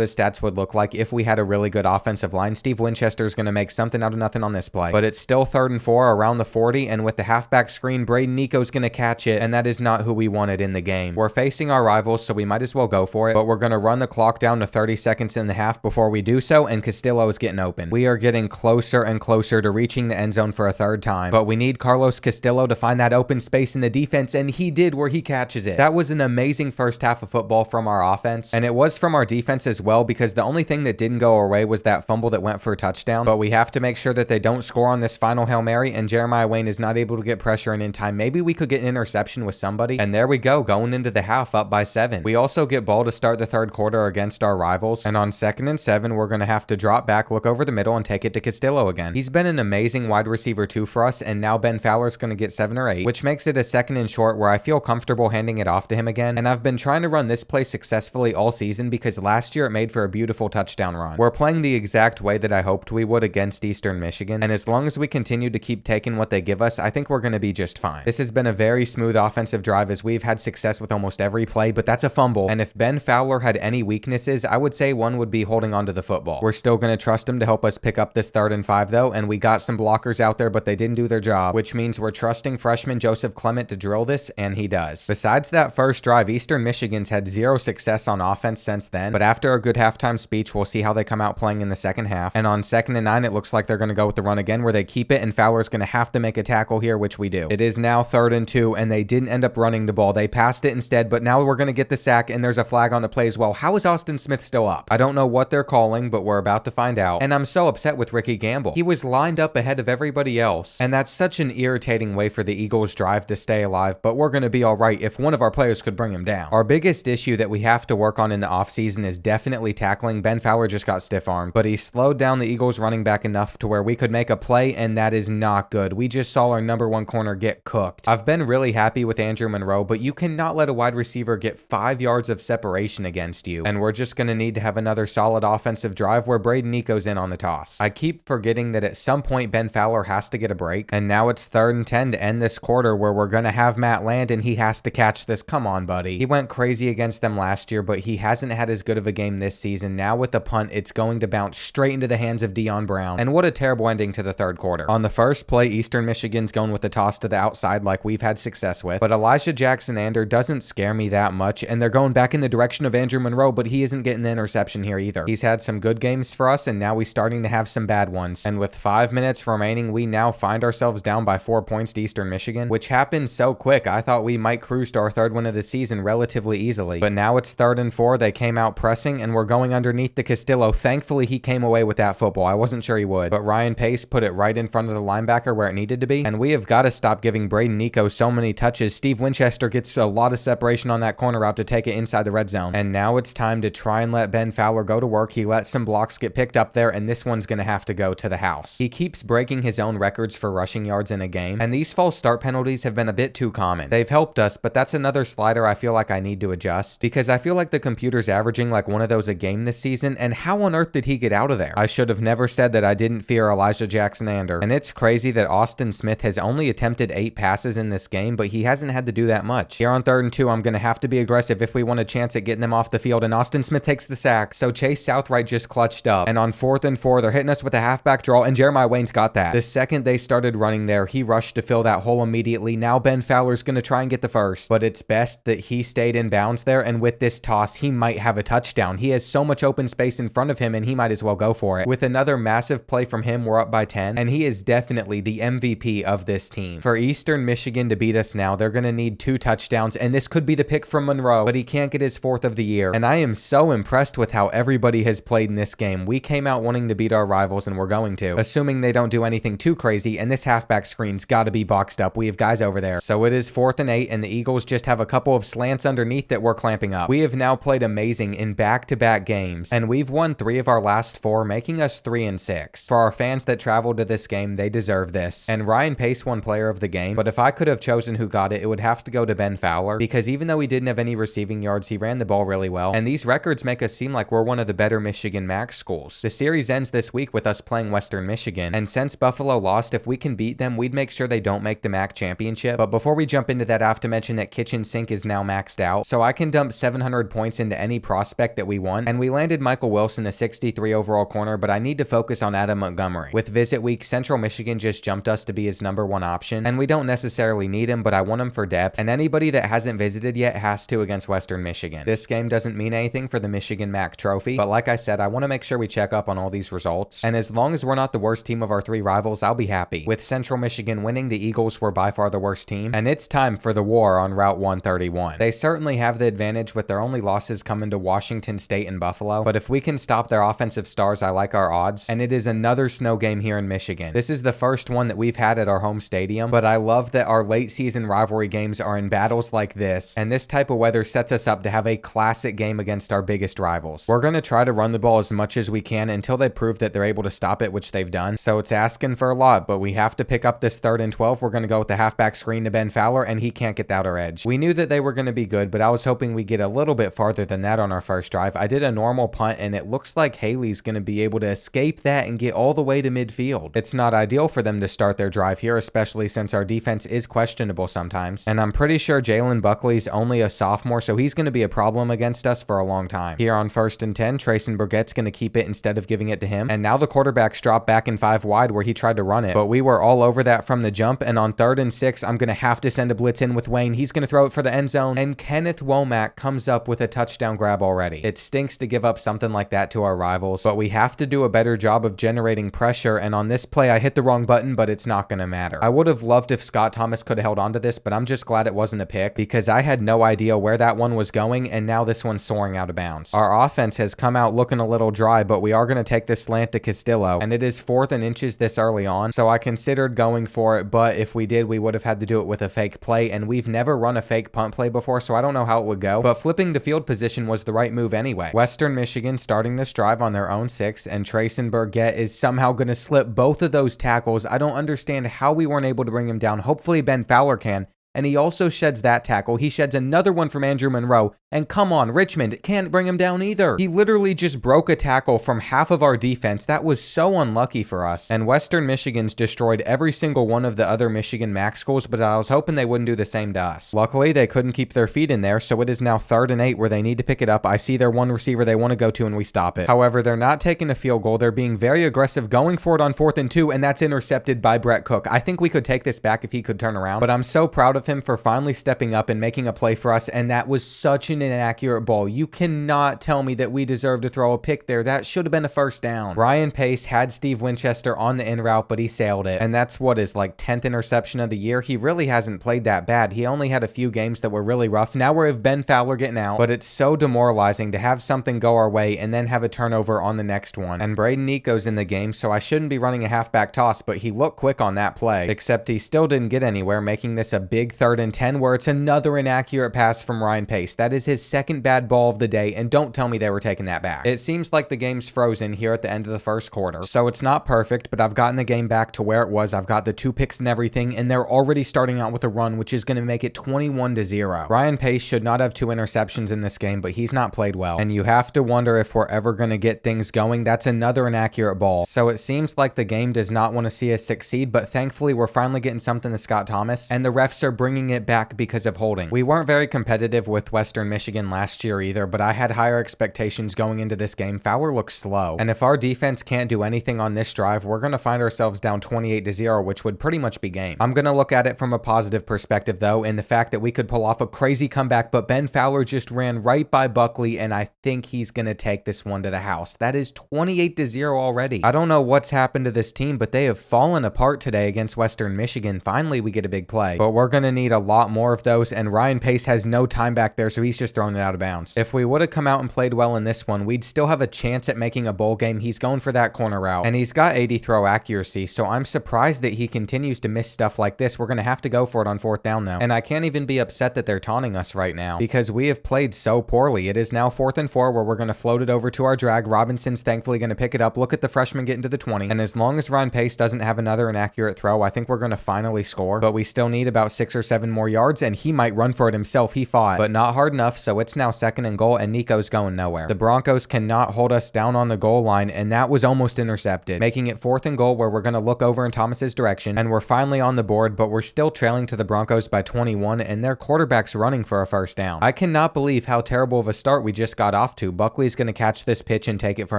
his stats would look like if we had a really good offensive line? Steve Winchester's gonna make something out of nothing on this play, but it's still 3rd and 4 around the 40, and with the halfback screen, Braden Nico's gonna catch it, and that is not who we wanted in the game. We're facing our rivals, so we might as well go for it, but we're gonna run the clock down to 30 seconds in the half before we do so, and Castillo is getting open. We are getting closer and closer to reaching the end zone for a 3rd time, but we need Carlos Castillo to find that open space in the defense, and he did, where he catches it. That was an amazing first half of football from our offense, and it was from our defense as well, because the only thing that didn't go our way was that fumble that went for a touchdown, but we have to make sure that they don't score on this final Hail Mary, and Jeremiah Wayne is not able to get pressure in time. Maybe we could get an interception with somebody, and there we go, going into the half up by 7. We also get ball to start the 3rd quarter against our rivals, and on 2nd and 7, we're going to have to drop back, look over the middle, and take it to Castillo again. He's been an amazing wide receiver too for us, and now Ben Fowler's going to get 7 or 8, which makes it a 2nd and short where I feel comfortable handing it off to him again, and I've been trying to run this play successfully all season because last year it made for a beautiful touchdown run. We're playing the exact way that I hoped we would against Eastern Michigan, and as long as we continue to keep taking what they give us, I think we're going to be just fine. This has been a very smooth offensive drive as we've had success with almost every play, but that's a fumble, and if Ben Fowler had any weaknesses, I would say one would be holding onto the football. We're still going to trust him to help us pick up this 3rd and 5 though, and we got some blockers out there, but they didn't do their job, which means we're trusting freshman Joseph Clement to drill this, and he does. Besides that first drive, Eastern Michigan's had 0 success on offense since then, but after a good halftime speech, we'll see how they come out playing in the 2nd half, and on 2nd and 9, it looks like they're going to go with the run again where they keep it, and Fowler's going to have to make a tackle here, which we do. It is now 3rd and 2, and they didn't end up running the ball. They passed it instead, but now we're going to get the sack, and there's a flag on the play as well. How is Austin Smith still up? I don't know what they're calling, but we're about to find out, and I'm so upset with Ricky Gamble. He was lined up ahead of everybody else, and that's such an irritating way for the Eagles drive to stay alive, but we're going to be all right if one of our players could bring him down. Our biggest issue that we have to work on in the offseason is definitely tackling. Ben Fowler just got stiff-armed, but he slowed down the Eagles running back enough to where we could make a play, and that is not good. We just saw our #1 corner get cooked. I've been really happy with Andrew Monroe, but you cannot let a wide receiver get 5 yards of separation against you, and we're just going to need to have another solid offensive drive where Braden Nico's in on the toss. I keep forgetting that at some point Ben Fowler has to get a break, and now it's 3rd and 10 to end this quarter where we're going to have Matt Land, and he has to catch this. Come on, buddy. He went crazy against them last year, but he hasn't had as good of a game this season. Now with the punt, it's going to bounce straight into the hands of Dion Brown, and what a terrible ending to the 3rd quarter. On the first play, Eastern Michigan's going with the toss to the outside like we've had success with, but Elijah Jackson-Ander doesn't scare me that much, and they're going back in the direction of Andrew Monroe, but he isn't getting the interception here either. He's had some good games for us, and now he's starting to have some bad ones, and with 5 minutes remaining, we now find ourselves down by 4 points to Eastern Michigan, which happened so quick. I thought we might cruise to our 3rd win of the season relatively easily, but now it's 3rd and 4. They came out pressing, and we're going underneath the Castillo. Thankfully, he came away with that football. I wasn't sure he would, but Ryan Pace put it right in front of the linebacker where it needed to be, and we have got to stop giving Braden Nico so many touches. Steve Winchester gets a lot of separation on that corner route to take it inside the red zone, and now it's time to try and let Ben Fowler go to work. He let some blocks get picked up there, and this one's going to have to go to the house. He keeps breaking his own records for rushing yards in a game, and these false start penalties have been a bit too common. They've helped us, but that's another slider I feel like I need to adjust, because I feel like the computer's averaging like one of those a game this season, and how on earth did he get out of there? I should have never said that I didn't fear Elijah Jackson-Ander, and it's crazy that Austin Smith has only attempted 8 passes in this game, but he hasn't had to do that much. Here on 3rd and 2, I'm going to have to be aggressive if we want a chance at getting them off the field, and Austin Smith takes the sack, so Chase Southright just clutched up, and on 4th and 4, they're hitting us with a halfback draw, and Jeremiah Wayne's got that. The second they started running there, he rushed to fill that hole immediately. Now Ben Fowler's going to try and get the first, but it's best that he stayed in bounds there, and with this toss, he might have a touchdown. He has so much open space in front of him, and he might as well go for it. With another massive play from him, we're up by 10, and he is definitely the MVP of this team. For Eastern Michigan to beat us now, they're going to need 2 touchdowns, and this could be the pick from Monroe, but he can't get his 4th of the year, and I am so impressed with how everybody has played in this game. We came out wanting to beat our rivals, and we're going to, assuming they don't do anything too crazy, and this halfback screen's got to be boxed up. We have guys over there. So it is 4th and 8, and the Eagles just have a couple of slants underneath that we're clamping up. We have now played amazing in back-to-back games, and we've won 3 of our last 4, making us 3 and 6. For our fans that traveled to this game, they deserve this. Pace. And Ryan Pace won player of the game, but if I could have chosen who got it, it would have to go to Ben Fowler, because even though he didn't have any receiving yards, he ran the ball really well, and these records make us seem like we're one of the better Michigan MAC schools. The series ends this week with us playing Western Michigan, and since Buffalo lost, if we can beat them, we'd make sure they don't make the MAC championship. But before we jump into that, I have to mention that Kitchen Sink is now maxed out, so I can dump 700 points into any prospect that we want, and we landed Michael Wilson, a 63 overall corner, but I need to focus on Adam Montgomery. With visit week, Central Michigan just jumped us to be his #1 option, and we don't necessarily need him, but I want him for depth, and anybody that hasn't visited yet has to against Western Michigan. This game doesn't mean anything for the Michigan MAC trophy, but like I said, I want to make sure we check up on all these results, and as long as we're not the worst team of our 3 rivals, I'll be happy. With Central Michigan winning, the Eagles were by far the worst team, and it's time for the war on Route 131. They certainly have the advantage with their only losses coming to Washington State and Buffalo, but if we can stop their offensive stars, I like our odds, and it is another snow game here in Michigan. This is the first one that we've had at our home stadium, but I love that our late season rivalry games are in battles like this, and this type of weather sets us up to have a classic game against our biggest rivals. We're going to try to run the ball as much as we can until they prove that they're able to stop it, which they've done, so it's asking for a lot, but we have to pick up this 3rd and 12. We're going to go with the halfback screen to Ben Fowler, and he can't get the outer edge. We knew that they were going to be good, but I was hoping we'd get a little bit farther than that on our first drive. I did a normal punt, and it looks like Haley's going to be able to escape that and get all the way to midfield. It's not ideal for them to start their drive here, especially since our defense is questionable sometimes, and I'm pretty sure Jalen Buckley's only a sophomore, so he's going to be a problem against us for a long time. Here on 1st and 10, Trayson Burgett's going to keep it instead of giving it to him, and now the quarterback's dropped back in 5 wide where he tried to run it, but we were all over that from the jump, and on 3rd and 6, I'm going to have to send a blitz in with Wayne. He's going to throw it for the end zone, and Kenneth Womack comes up with a touchdown grab already. It stinks to give up something like that to our rivals, but we have to do a better job of generating pressure, and on this play, I hit the wrong button, but it's not going to matter. I would have loved if Scott Thomas could have held on to this, but I'm just glad it wasn't a pick, because I had no idea where that one was going, and now this one's soaring out of bounds. Our offense has come out looking a little dry, but we are going to take this slant to Castillo, and it is 4th and inches this early on, so I considered going for it, but if we did, we would have had to do it with a fake play, and we've never run a fake punt play before, so I don't know how it would go, but flipping the field position was the right move anyway. Western Michigan starting this drive on their own 6, and Trayson Burgett is somehow going to slip both of those tackles. I don't understand how we weren't able to bring him down. Hopefully Ben Fowler can. And he also sheds that tackle. He sheds another one from Andrew Monroe. And come on, Richmond can't bring him down either. He literally just broke a tackle from half of our defense. That was so unlucky for us. And Western Michigan's destroyed every single one of the other Michigan MAC schools, but I was hoping they wouldn't do the same to us. Luckily, they couldn't keep their feet in there, so it is now 3rd and 8 where they need to pick it up. I see their one receiver they want to go to, and we stop it. However, they're not taking a field goal. They're being very aggressive, going for it on 4th and 2, and that's intercepted by Brett Cook. I think we could take this back if he could turn around, but I'm so proud of him for finally stepping up and making a play for us, and that was such an inaccurate ball. You cannot tell me that we deserve to throw a pick there. That should have been a 1st down. Ryan Pace had Steve Winchester on the in route, but he sailed it, and that's what is like 10th interception of the year. He really hasn't played that bad. He only had a few games that were really rough. Now we have Ben Fowler getting out, but it's so demoralizing to have something go our way and then have a turnover on the next one. And Braden Nico's in the game, so I shouldn't be running a halfback toss, but he looked quick on that play, except he still didn't get anywhere, making this a big 3rd and 10 where it's another inaccurate pass from Ryan Pace. That is his 2nd bad ball of the day, and don't tell me they were taking that back. It seems like the game's frozen here at the end of the 1st quarter, so it's not perfect, but I've gotten the game back to where it was. I've got the 2 picks and everything, and they're already starting out with a run, which is going to make it 21-0. Ryan Pace should not have 2 interceptions in this game, but he's not played well, and you have to wonder if we're ever going to get things going. That's another inaccurate ball, so it seems like the game does not want to see us succeed, but thankfully we're finally getting something to Scott Thomas, and the refs are bringing it back because of holding. We weren't very competitive with Western Michigan last year either, but I had higher expectations going into this game. Fowler looks slow, and if our defense can't do anything on this drive, we're going to find ourselves down 28-0, which would pretty much be game. I'm going to look at it from a positive perspective though, in the fact that we could pull off a crazy comeback, but Ben Fowler just ran right by Buckley, and I think he's going to take this one to the house. That is 28-0 already. I don't know what's happened to this team, but they have fallen apart today against Western Michigan. Finally, we get a big play, but we're going to need a lot more of those, and Ryan Pace has no time back there, so he's just throwing it out of bounds. If we would have come out and played well in this one, we'd still have a chance at making a bowl game. He's going for that corner route, and he's got 80 throw accuracy, so I'm surprised that he continues to miss stuff like this. We're going to have to go for it on 4th down though, and I can't even be upset that they're taunting us right now because we have played so poorly. It is now 4th and 4 where we're going to float it over to our drag. Robinson's thankfully going to pick it up. Look at the freshman get into the 20, and as long as Ryan Pace doesn't have another inaccurate throw, I think we're going to finally score, but we still need about 6 or 7 more yards, and he might run for it himself. He fought, but not hard enough, so it's now 2nd and goal, and Nico's going nowhere. The Broncos cannot hold us down on the goal line, and that was almost intercepted, making it 4th and goal where we're going to look over in Thomas's direction, and we're finally on the board, but we're still trailing to the Broncos by 21, and their quarterback's running for a 1st down. I cannot believe how terrible of a start we just got off to. Buckley's going to catch this pitch and take it for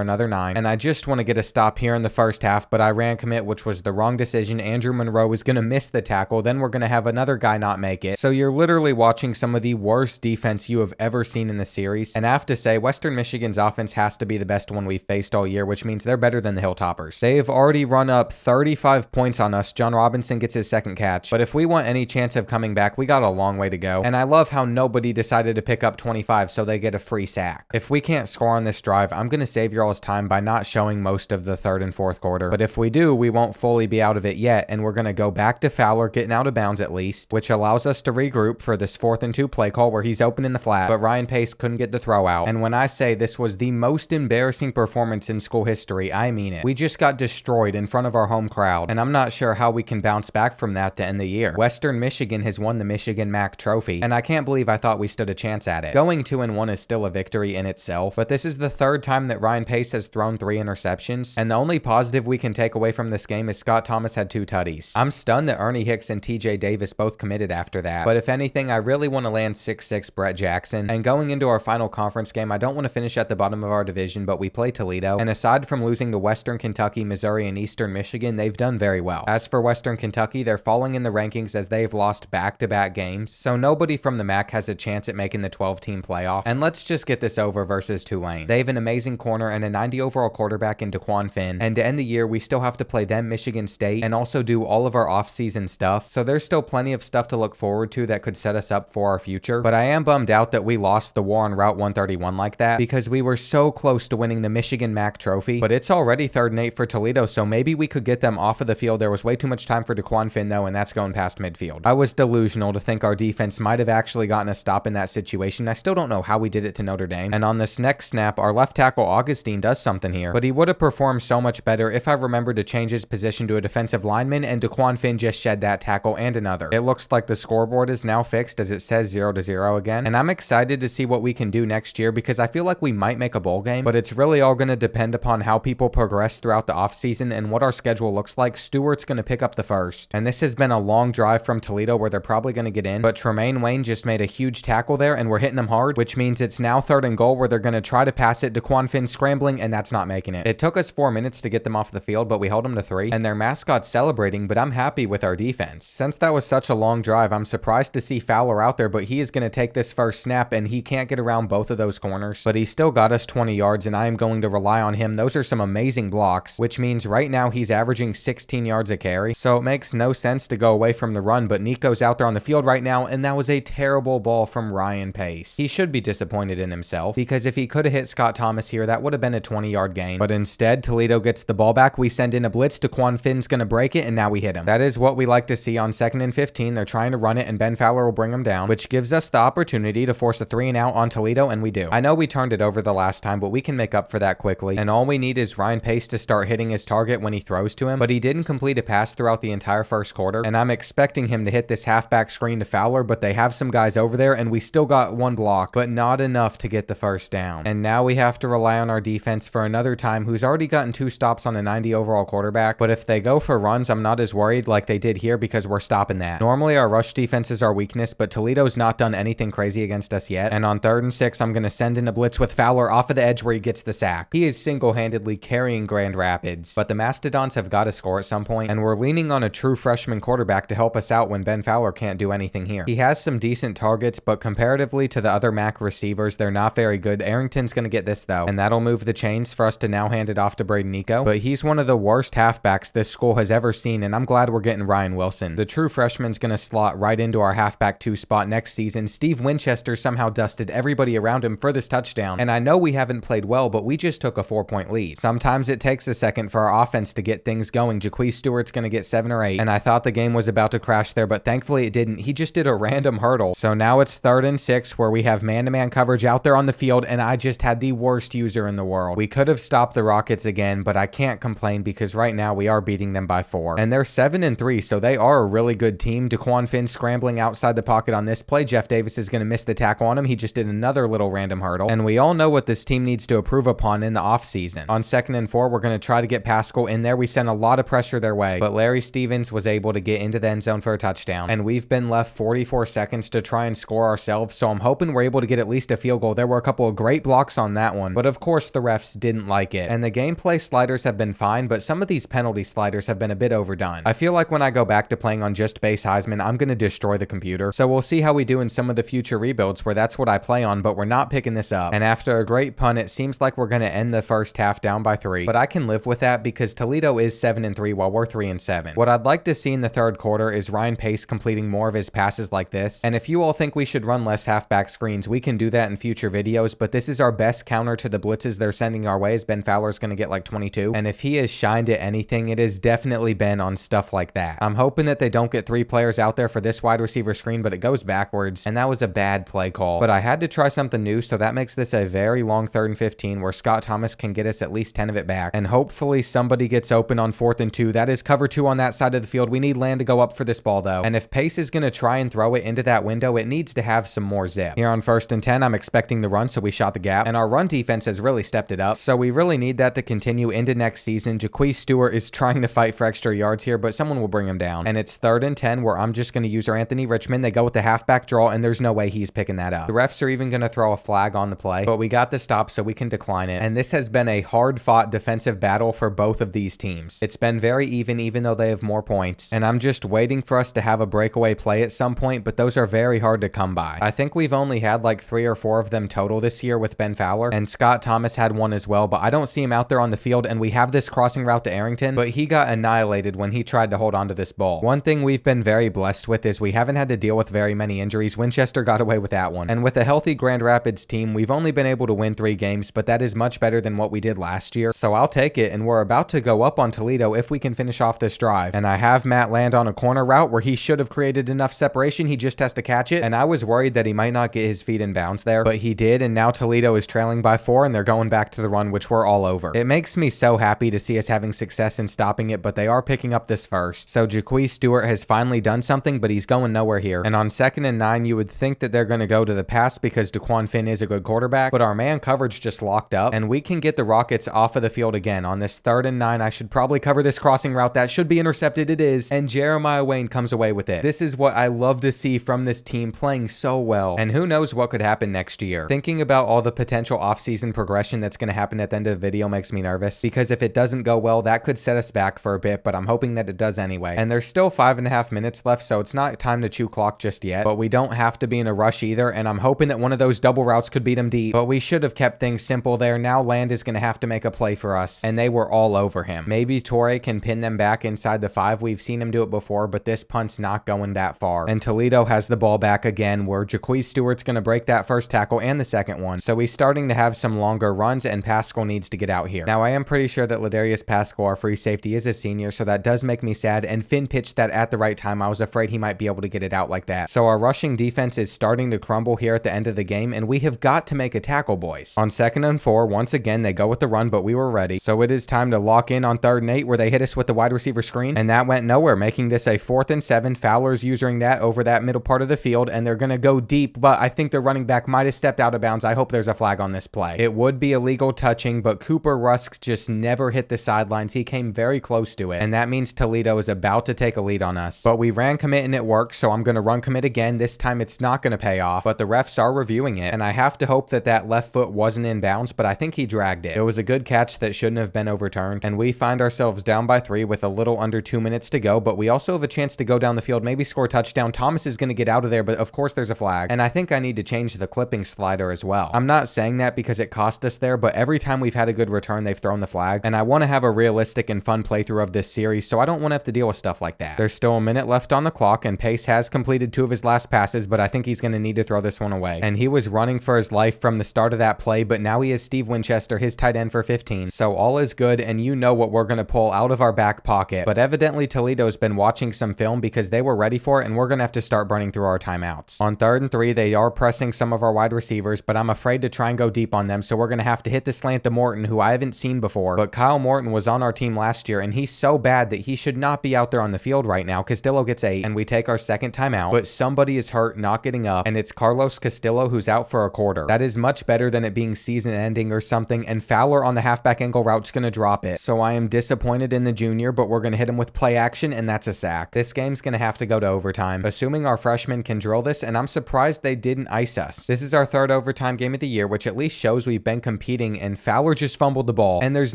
another 9, and I just want to get a stop here in the first half, but I ran commit, which was the wrong decision. Andrew Monroe is going to miss the tackle, then we're going to have another guy not make it. So you're literally watching some of the worst defense you have ever seen in the series, and I have to say, Western Michigan's offense has to be the best one we've faced all year, which means they're better than the Hilltoppers. They have already run up 35 points on us. John Robinson gets his 2nd catch, but if we want any chance of coming back, we got a long way to go, and I love how nobody decided to pick up 25 so they get a free sack. If we can't score on this drive, I'm going to save y'all's time by not showing most of the 3rd and 4th quarter, but if we do, we won't fully be out of it yet, and we're going to go back to Fowler getting out of bounds at least, which allows us to regroup for this 4th and 2 play call where he's open in the flat, but Ryan Pace couldn't get the throw out. And when I say this was the most embarrassing performance in school history, I mean it. We just got destroyed in front of our home crowd, and I'm not sure how we can bounce back from that to end the year. Western Michigan has won the Michigan MAC trophy, and I can't believe I thought we stood a chance at it. Going 2-1 is still a victory in itself, but this is the 3rd time that Ryan Pace has thrown 3 interceptions, and the only positive we can take away from this game is Scott Thomas had 2 tutties. I'm stunned that Ernie Hicks and TJ Davis both committed after that, but if anything, I really want to land 6'6" Brett Jackson, and going into our final conference game, I don't want to finish at the bottom of our division, but we play Toledo, and aside from losing to Western Kentucky, Missouri, and Eastern Michigan, they've done very well. As for Western Kentucky, they're falling in the rankings as they've lost back-to-back games, so nobody from the MAC has a chance at making the 12-team playoff, and let's just get this over versus Tulane. They have an amazing corner and a 90 overall quarterback in DeQuan Finn, and to end the year, we still have to play them, Michigan State, and also do all of our off-season stuff, so there's still plenty of stuff to look forward to that could set us up for our future, but I am bummed out that we lost the war on Route 131 like that, because we were so close to winning the Michigan MAC trophy, but it's already 3rd and 8 for Toledo, so maybe we could get them off of the field. There was way too much time for DeQuan Finn though, and that's going past midfield. I was delusional to think our defense might have actually gotten a stop in that situation. I still don't know how we did it to Notre Dame, and on this next snap, our left tackle Augustine does something here, but he would have performed so much better if I remembered to change his position to a defensive lineman, and DeQuan Finn just shed that tackle and another. It looks like the scoreboard is now fixed as it says 0-0 again, and I'm excited to see what we can do next year because I feel like we might make a bowl game, but it's really all going to depend upon how people progress throughout the offseason and what our schedule looks like. Stewart's going to pick up the 1st, and this has been a long drive from Toledo where they're probably going to get in, but Tremaine Wayne just made a huge tackle there, and we're hitting him hard, which means it's now 3rd and goal where they're going to try to pass it. DeQuan Finn scrambling, and that's not making it. It took us 4 minutes to get them off the field, but we held them to 3, and their mascot's celebrating, but I'm happy with our defense. Since that was such a long drive, I'm surprised to see Fowler out there, but he is going to take this first snap, and he can't get around both of those corners, but he still got us 20 yards, and I am going to rely on him. Those are some amazing blocks, which means right now he's averaging 16 yards a carry, so it makes no sense to go away from the run, but Nico's out there on the field right now, and that was a terrible ball from Ryan Pace. He should be disappointed in himself, because if he could have hit Scott Thomas here, that would have been a 20-yard gain, but instead, Toledo gets the ball back. We send in a blitz. DeQuan Finn's going to break it, and now we hit him. That is what we like to see on 2nd and 15. They're trying to run it, and Ben Fowler will bring him down, which gives us the opportunity to force a 3-and-out on Toledo, and we do. I know we turned it over the last time, but we can make up for that quickly, and all we need is Ryan Pace to start hitting his target when he throws to him, but he didn't complete a pass throughout the entire first quarter, and I'm expecting him to hit this halfback screen to Fowler, but they have some guys over there, and we still got 1 block, but not enough to get the 1st down. And now we have to rely on our defense for another time, who's already gotten 2 stops on a 90 overall quarterback, but if they go for runs, I'm not as worried like they did here because we're stopping that. Normally our rush defense is our weakness, but Toledo's not done anything crazy against us yet, and on 3rd and 6, I'm going to send in a blitz with Fowler off of the edge where he gets the sack. He is single-handedly carrying Grand Rapids, but the Mastodons have got to score at some point, and we're leaning on a true freshman quarterback to help us out when Ben Fowler can't do anything here. He has some decent targets, but comparatively to the other MAC receivers, they're not very good. Arrington's going to get this though, and that'll move the chains for us to now hand it off to Braden Nico, but he's one of the worst halfbacks this school has ever seen, and I'm glad we're getting Ryan Wilson. The true freshman's going to a slot right into our halfback 2 spot next season. Steve Winchester somehow dusted everybody around him for this touchdown, and I know we haven't played well, but we just took a 4-point lead. Sometimes it takes a second for our offense to get things going. Jaquez Stewart's gonna get 7 or 8, and I thought the game was about to crash there, but thankfully it didn't. He just did a random hurdle. So now it's 3rd and 6 where we have man-to-man coverage out there on the field, and I just had the worst user in the world. We could have stopped the Rockets again, but I can't complain because right now we are beating them by 4. And they're 7 and 3, so they are a really good team. Daquan Finn scrambling outside the pocket on this play. Jeff Davis is going to miss the tackle on him. He just did another little random hurdle. And we all know what this team needs to improve upon in the offseason. On 2nd and 4, we're going to try to get Pascal in there. We sent a lot of pressure their way, but Larry Stevens was able to get into the end zone for a touchdown. And we've been left 44 seconds to try and score ourselves, so I'm hoping we're able to get at least a field goal. There were a couple of great blocks on that one, but of course the refs didn't like it. And the gameplay sliders have been fine, but some of these penalty sliders have been a bit overdone. I feel like when I go back to playing on just base Heisman, I'm going to destroy the computer. So we'll see how we do in some of the future rebuilds where that's what I play on, but we're not picking this up. And after a great punt, it seems like we're going to end the first half down by 3, but I can live with that because Toledo is 7 and 3 while we're 3 and 7. What I'd like to see in the 3rd quarter is Ryan Pace completing more of his passes like this. And if you all think we should run less halfback screens, we can do that in future videos, but this is our best counter to the blitzes they're sending our way, as Ben Fowler's going to get like 22. And if he has shined at anything, it has definitely been on stuff like that. I'm hoping that they don't get 3 players out there for this wide receiver screen, but it goes backwards, and that was a bad play call. But I had to try something new, so that makes this a very long 3rd and 15 where Scott Thomas can get us at least 10 of it back. And hopefully somebody gets open on 4th and 2. That is cover 2 on that side of the field. We need Land to go up for this ball though. And if Pace is going to try and throw it into that window, it needs to have some more zip. Here on 1st and 10, I'm expecting the run, so we shot the gap. And our run defense has really stepped it up, so we really need that to continue into next season. Jaquez Stewart is trying to fight for extra yards here, but someone will bring him down. And it's 3rd and 10 where I'm just going to use our Anthony Richmond. They go with the halfback draw, and there's no way he's picking that up. The refs are even going to throw a flag on the play, but we got the stop, so we can decline it. And this has been a hard-fought defensive battle for both of these teams. It's been very even though they have more points. And I'm just waiting for us to have a breakaway play at some point, but those are very hard to come by. I think we've only had like 3 or 4 of them total this year with Ben Fowler, and Scott Thomas had one as well, but I don't see him out there on the field. And we have this crossing route to Arrington, but he got annihilated when he tried to hold on to this ball. One thing we've been very blessed with is we haven't had to deal with very many injuries. Winchester got away with that one. And with a healthy Grand Rapids team, we've only been able to win 3 games, but that is much better than what we did last year. So I'll take it, and we're about to go up on Toledo if we can finish off this drive. And I have Matt land on a corner route where he should have created enough separation. He just has to catch it. And I was worried that he might not get his feet in bounds there, but he did. And now Toledo is trailing by 4, and they're going back to the run, which we're all over. It makes me so happy to see us having success in stopping it, but they are picking up this first. So Jaquez Stewart has finally done something, but he's going nowhere here. And on 2nd and 9, you would think that they're going to go to the pass because Daquan Finn is a good quarterback, but our man coverage just locked up, and we can get the Rockets off of the field again. On this 3rd and 9, I should probably cover this crossing route. That should be intercepted. It is. And Jeremiah Wayne comes away with it. This is what I love to see from this team, playing so well. And who knows what could happen next year. Thinking about all the potential offseason progression that's going to happen at the end of the video makes me nervous, because if it doesn't go well, that could set us back for a bit, but I'm hoping that it does anyway. And there's still 5.5 minutes left, so it's not time to chew clock just yet, but we don't have to be in a rush either. And I'm hoping that one of those double routes could beat him deep, but we should have kept things simple there. Now Land is going to have to make a play for us, and they were all over him. Maybe Torrey can pin them back inside the 5. We've seen him do it before, but this punt's not going that far. And Toledo has the ball back again, where Jaquez Stewart's going to break that first tackle and the second one. So he's starting to have some longer runs, and Pascal needs to get out here. Now I am pretty sure that Ladarius Pascal, our free safety, is a senior, so that does make me sad. And Finn pitched that at the right time. I was afraid he might be able to get it out like that. So our rushing defense is starting to crumble here at the end of the game, and we have got to make a tackle, boys. On 2nd and 4, once again, they go with the run, but we were ready. So it is time to lock in on 3rd and 8, where they hit us with the wide receiver screen, and that went nowhere, making this a 4th and 7. Fowler's using that over that middle part of the field, and they're going to go deep, but I think the running back might have stepped out of bounds. I hope there's a flag on this play. It would be illegal touching, but Cooper Rusk just never hit the sidelines. He came very close to it, and that means Toledo is about to take a lead on us. But we ran commit and it worked, so I'm going to run commit again. This time it's not going to pay off, but the refs are reviewing it, and I have to hope that that left foot wasn't in bounds, but I think he dragged it. It was a good catch that shouldn't have been overturned, and we find ourselves down by 3 with a little under 2 minutes to go, but we also have a chance to go down the field, maybe score a touchdown. Thomas is going to get out of there, but of course there's a flag, and I think I need to change the clipping slider as well. I'm not saying that because it cost us there, but every time we've had a good return, they've thrown the flag, and I want to have a realistic and fun playthrough of this series, so I don't want to have to deal with stuff like that. There's still a minute left on the the clock, and Pace has completed 2 of his last passes, but I think he's going to need to throw this one away. And he was running for his life from the start of that play, but now he has Steve Winchester, his tight end, for 15. So all is good, and you know what we're going to pull out of our back pocket. But evidently Toledo's been watching some film because they were ready for it, and we're going to have to start burning through our timeouts. On 3rd and 3, they are pressing some of our wide receivers, but I'm afraid to try and go deep on them, so we're going to have to hit the slant to Morton, who I haven't seen before. But Kyle Morton was on our team last year, and he's so bad that he should not be out there on the field right now. Castillo gets 8, and we take our second timeout, but somebody is hurt, not getting up, and it's Carlos Castillo who's out for a quarter. That is much better than it being season ending or something, and Fowler on the halfback angle route's going to drop it. So I am disappointed in the junior, but we're going to hit him with play action, and that's a sack. This game's going to have to go to overtime, assuming our freshmen can drill this, and I'm surprised they didn't ice us. This is our 3rd overtime game of the year, which at least shows we've been competing, and Fowler just fumbled the ball, and there's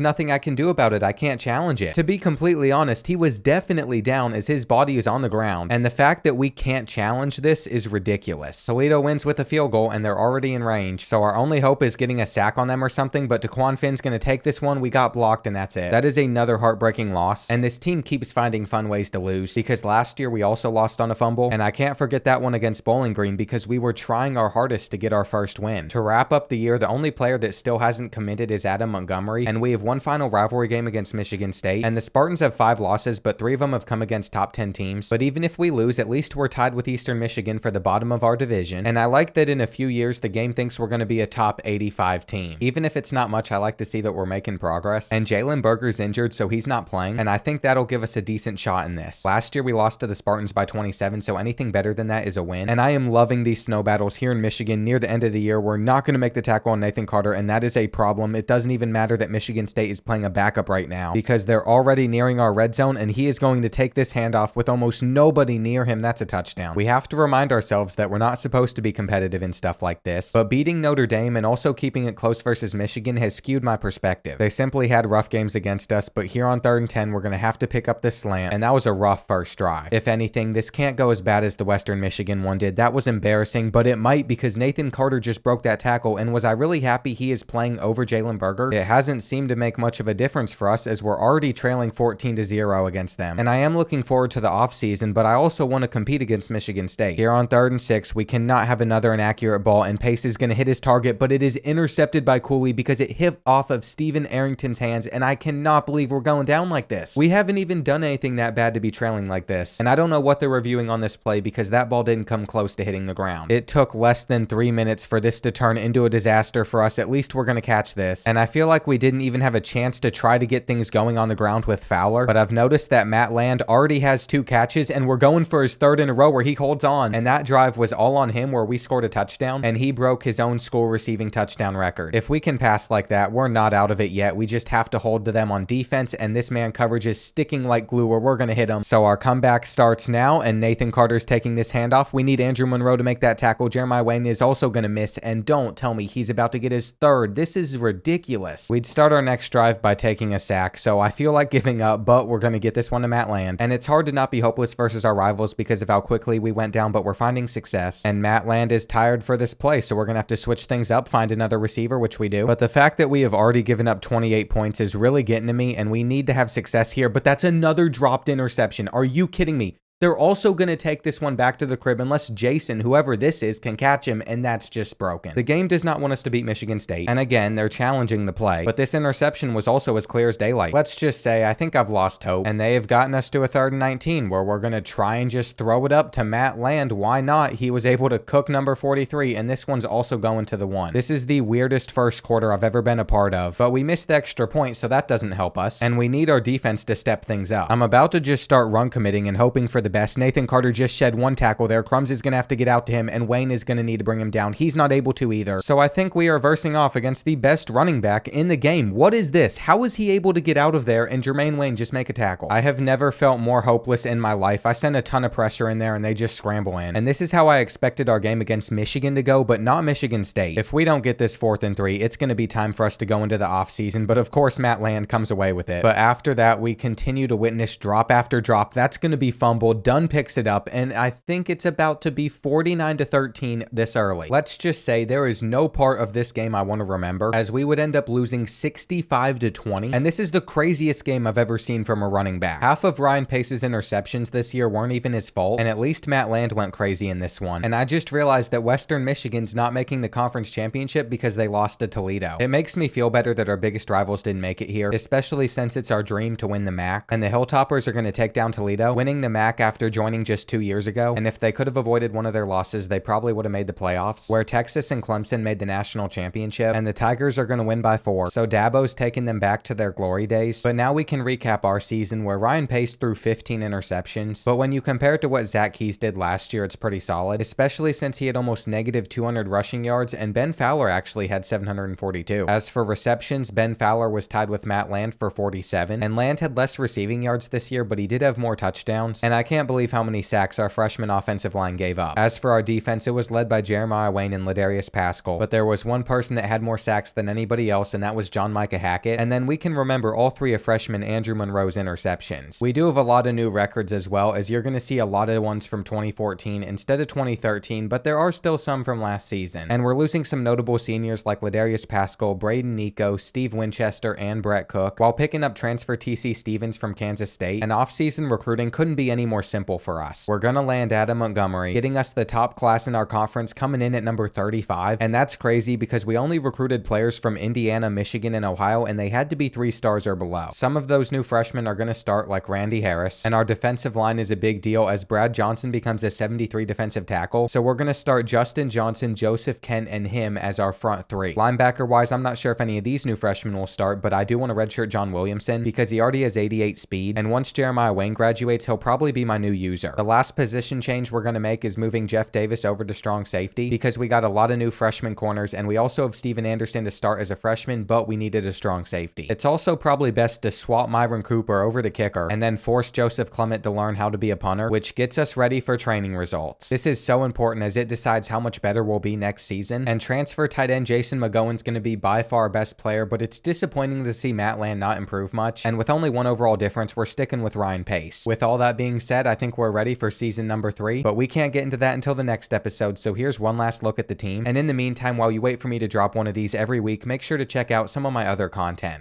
nothing I can do about it. I can't challenge it. To be completely honest, he was definitely down as his body is on the ground, and the fact that we can't challenge this is ridiculous. Toledo wins with a field goal, and they're already in range, so our only hope is getting a sack on them or something, but Daquan Finn's going to take this one. We got blocked, and that's it. That is another heartbreaking loss, and this team keeps finding fun ways to lose, because last year we also lost on a fumble, and I can't forget that one against Bowling Green because we were trying our hardest to get our first win. To wrap up the year, the only player that still hasn't committed is Adam Montgomery, and we have one final rivalry game against Michigan State, and the Spartans have 5 losses, but 3 of them have come against top 10 teams. But even if we lose, at least we're tied with Eastern Michigan for the bottom of our division, and I like that in a few years the game thinks we're going to be a top 85 team. Even if it's not much, I like to see that we're making progress, and Jalen Berger's injured, so he's not playing, and I think that'll give us a decent shot in this. Last year we lost to the Spartans by 27, so anything better than that is a win, and I am loving these snow battles here in Michigan near the end of the year. We're not going to make the tackle on Nathan Carter, and that is a problem. It doesn't even matter that Michigan State is playing a backup right now because they're already nearing our red zone, and he is going to take this handoff with almost nobody near him. That's a touchdown. We have to remind ourselves that we're not supposed to be competitive in stuff like this, but beating Notre Dame and also keeping it close versus Michigan has skewed my perspective. They simply had rough games against us, but here on 3rd and 10, we're going to have to pick up this slant, and that was a rough first drive. If anything, this can't go as bad as the Western Michigan one did. That was embarrassing, but it might because Nathan Carter just broke that tackle, and was I really happy he is playing over Jalen Berger? It hasn't seemed to make much of a difference for us as we're already trailing 14-0 against them, and I am looking forward to the offseason, but I also want to compete against Michigan State. Here on 3rd and 6, we cannot have another inaccurate ball, and Pace is going to hit his target, but it is intercepted by Cooley because it hit off of Steven Arrington's hands, and I cannot believe we're going down like this. We haven't even done anything that bad to be trailing like this, and I don't know what they're reviewing on this play because that ball didn't come close to hitting the ground. It took less than 3 minutes for this to turn into a disaster for us. At least we're going to catch this, and I feel like we didn't even have a chance to try to get things going on the ground with Fowler, but I've noticed that Matt Land already has 2 catches, and we're going for his 3rd in a row where he holds on, and that drive was all on him where we scored a touchdown, and he broke his own school receiving touchdown record. If we can pass like that, we're not out of it yet. We just have to hold to them on defense, and this man coverage is sticking like glue or we're going to hit him. So our comeback starts now, and Nathan Carter's taking this handoff. We need Andrew Monroe to make that tackle. Jeremiah Wayne is also going to miss, and don't tell me he's about to get his 3rd. This is ridiculous. We'd start our next drive by taking a sack, so I feel like giving up, but we're going to get this one to Matt Land, and it's hard to not be hopeless versus our rivals because of how quickly we went down, but we're finding success, and Matt Land is tired for this play, so we're going to have to switch things up, find another receiver, which we do, but the fact that we have already given up 28 points is really getting to me, and we need to have success here, but that's another dropped interception. Are you kidding me? They're also going to take this one back to the crib unless Jason, whoever this is, can catch him, and that's just broken. The game does not want us to beat Michigan State, and again, they're challenging the play, but this interception was also as clear as daylight. Let's just say I think I've lost hope, and they have gotten us to a 3rd and 19 where we're going to try and just throw it up to Matt Land. Why not? He was able to cook number 43, and this one's also going to the 1. This is the weirdest first quarter I've ever been a part of, but we missed the extra point, so that doesn't help us, and we need our defense to step things up. I'm about to just start run committing and hoping for the best. Nathan Carter just shed 1 tackle there. Crumbs is going to have to get out to him, and Wayne is going to need to bring him down. He's not able to either. So I think we are versing off against the best running back in the game. What is this? How is he able to get out of there and Jermaine Wayne just make a tackle? I have never felt more hopeless in my life. I sent a ton of pressure in there, and they just scramble in. And this is how I expected our game against Michigan to go, but not Michigan State. If we don't get this 4th and 3, it's going to be time for us to go into the offseason, but of course Matt Land comes away with it. But after that, we continue to witness drop after drop. That's going to be fumbled. Dunn picks it up, and I think it's about to be 49-13 this early. Let's just say there is no part of this game I want to remember, as we would end up losing 65-20, and this is the craziest game I've ever seen from a running back. Half of Ryan Pace's interceptions this year weren't even his fault, and at least Matt Land went crazy in this one. And I just realized that Western Michigan's not making the conference championship because they lost to Toledo. It makes me feel better that our biggest rivals didn't make it here, especially since it's our dream to win the MAC, and the Hilltoppers are going to take down Toledo, winning the MAC after joining just 2 years ago. And if they could have avoided one of their losses, they probably would have made the playoffs, where Texas and Clemson made the national championship, and the Tigers are going to win by 4. So Dabo's taking them back to their glory days. But now we can recap our season, where Ryan Pace threw 15 interceptions, but when you compare it to what Zach Keys did last year, it's pretty solid, especially since he had almost negative 200 rushing yards, and Ben Fowler actually had 742. As for receptions, Ben Fowler was tied with Matt Land for 47, and Land had less receiving yards this year, but he did have more touchdowns, and I can't believe how many sacks our freshman offensive line gave up. As for our defense, it was led by Jeremiah Wayne and Ladarius Paschal, but there was one person that had more sacks than anybody else, and that was John Micah Hackett. And then we can remember all 3 of freshman Andrew Monroe's interceptions. We do have a lot of new records as well, as you're going to see a lot of ones from 2014 instead of 2013, but there are still some from last season. And we're losing some notable seniors like Ladarius Paschal, Braden Nico, Steve Winchester, and Brett Cook, while picking up transfer TC Stevens from Kansas State. And off-season recruiting couldn't be any more simple for us. We're going to land Adam Montgomery, getting us the top class in our conference, coming in at number 35, and that's crazy because we only recruited players from Indiana, Michigan, and Ohio, and they had to be 3 stars or below. Some of those new freshmen are going to start like Randy Harris, and our defensive line is a big deal as Brad Johnson becomes a 73 defensive tackle, so we're going to start Justin Johnson, Joseph Kent, and him as our front 3. Linebacker-wise, I'm not sure if any of these new freshmen will start, but I do want to redshirt John Williamson because he already has 88 speed, and once Jeremiah Wayne graduates, he'll probably be my new user. The last position change we're going to make is moving Jeff Davis over to strong safety because we got a lot of new freshman corners, and we also have Steven Anderson to start as a freshman, but we needed a strong safety. It's also probably best to swap Myron Cooper over to kicker and then force Joseph Clement to learn how to be a punter, which gets us ready for training results. This is so important as it decides how much better we'll be next season, and transfer tight end Jason McGowan's going to be by far our best player, but it's disappointing to see Matt Land not improve much, and with only 1 overall difference, we're sticking with Ryan Pace. With all that being said, I think we're ready for season number 3, but we can't get into that until the next episode, so here's one last look at the team, and in the meantime, while you wait for me to drop one of these every week, make sure to check out some of my other content.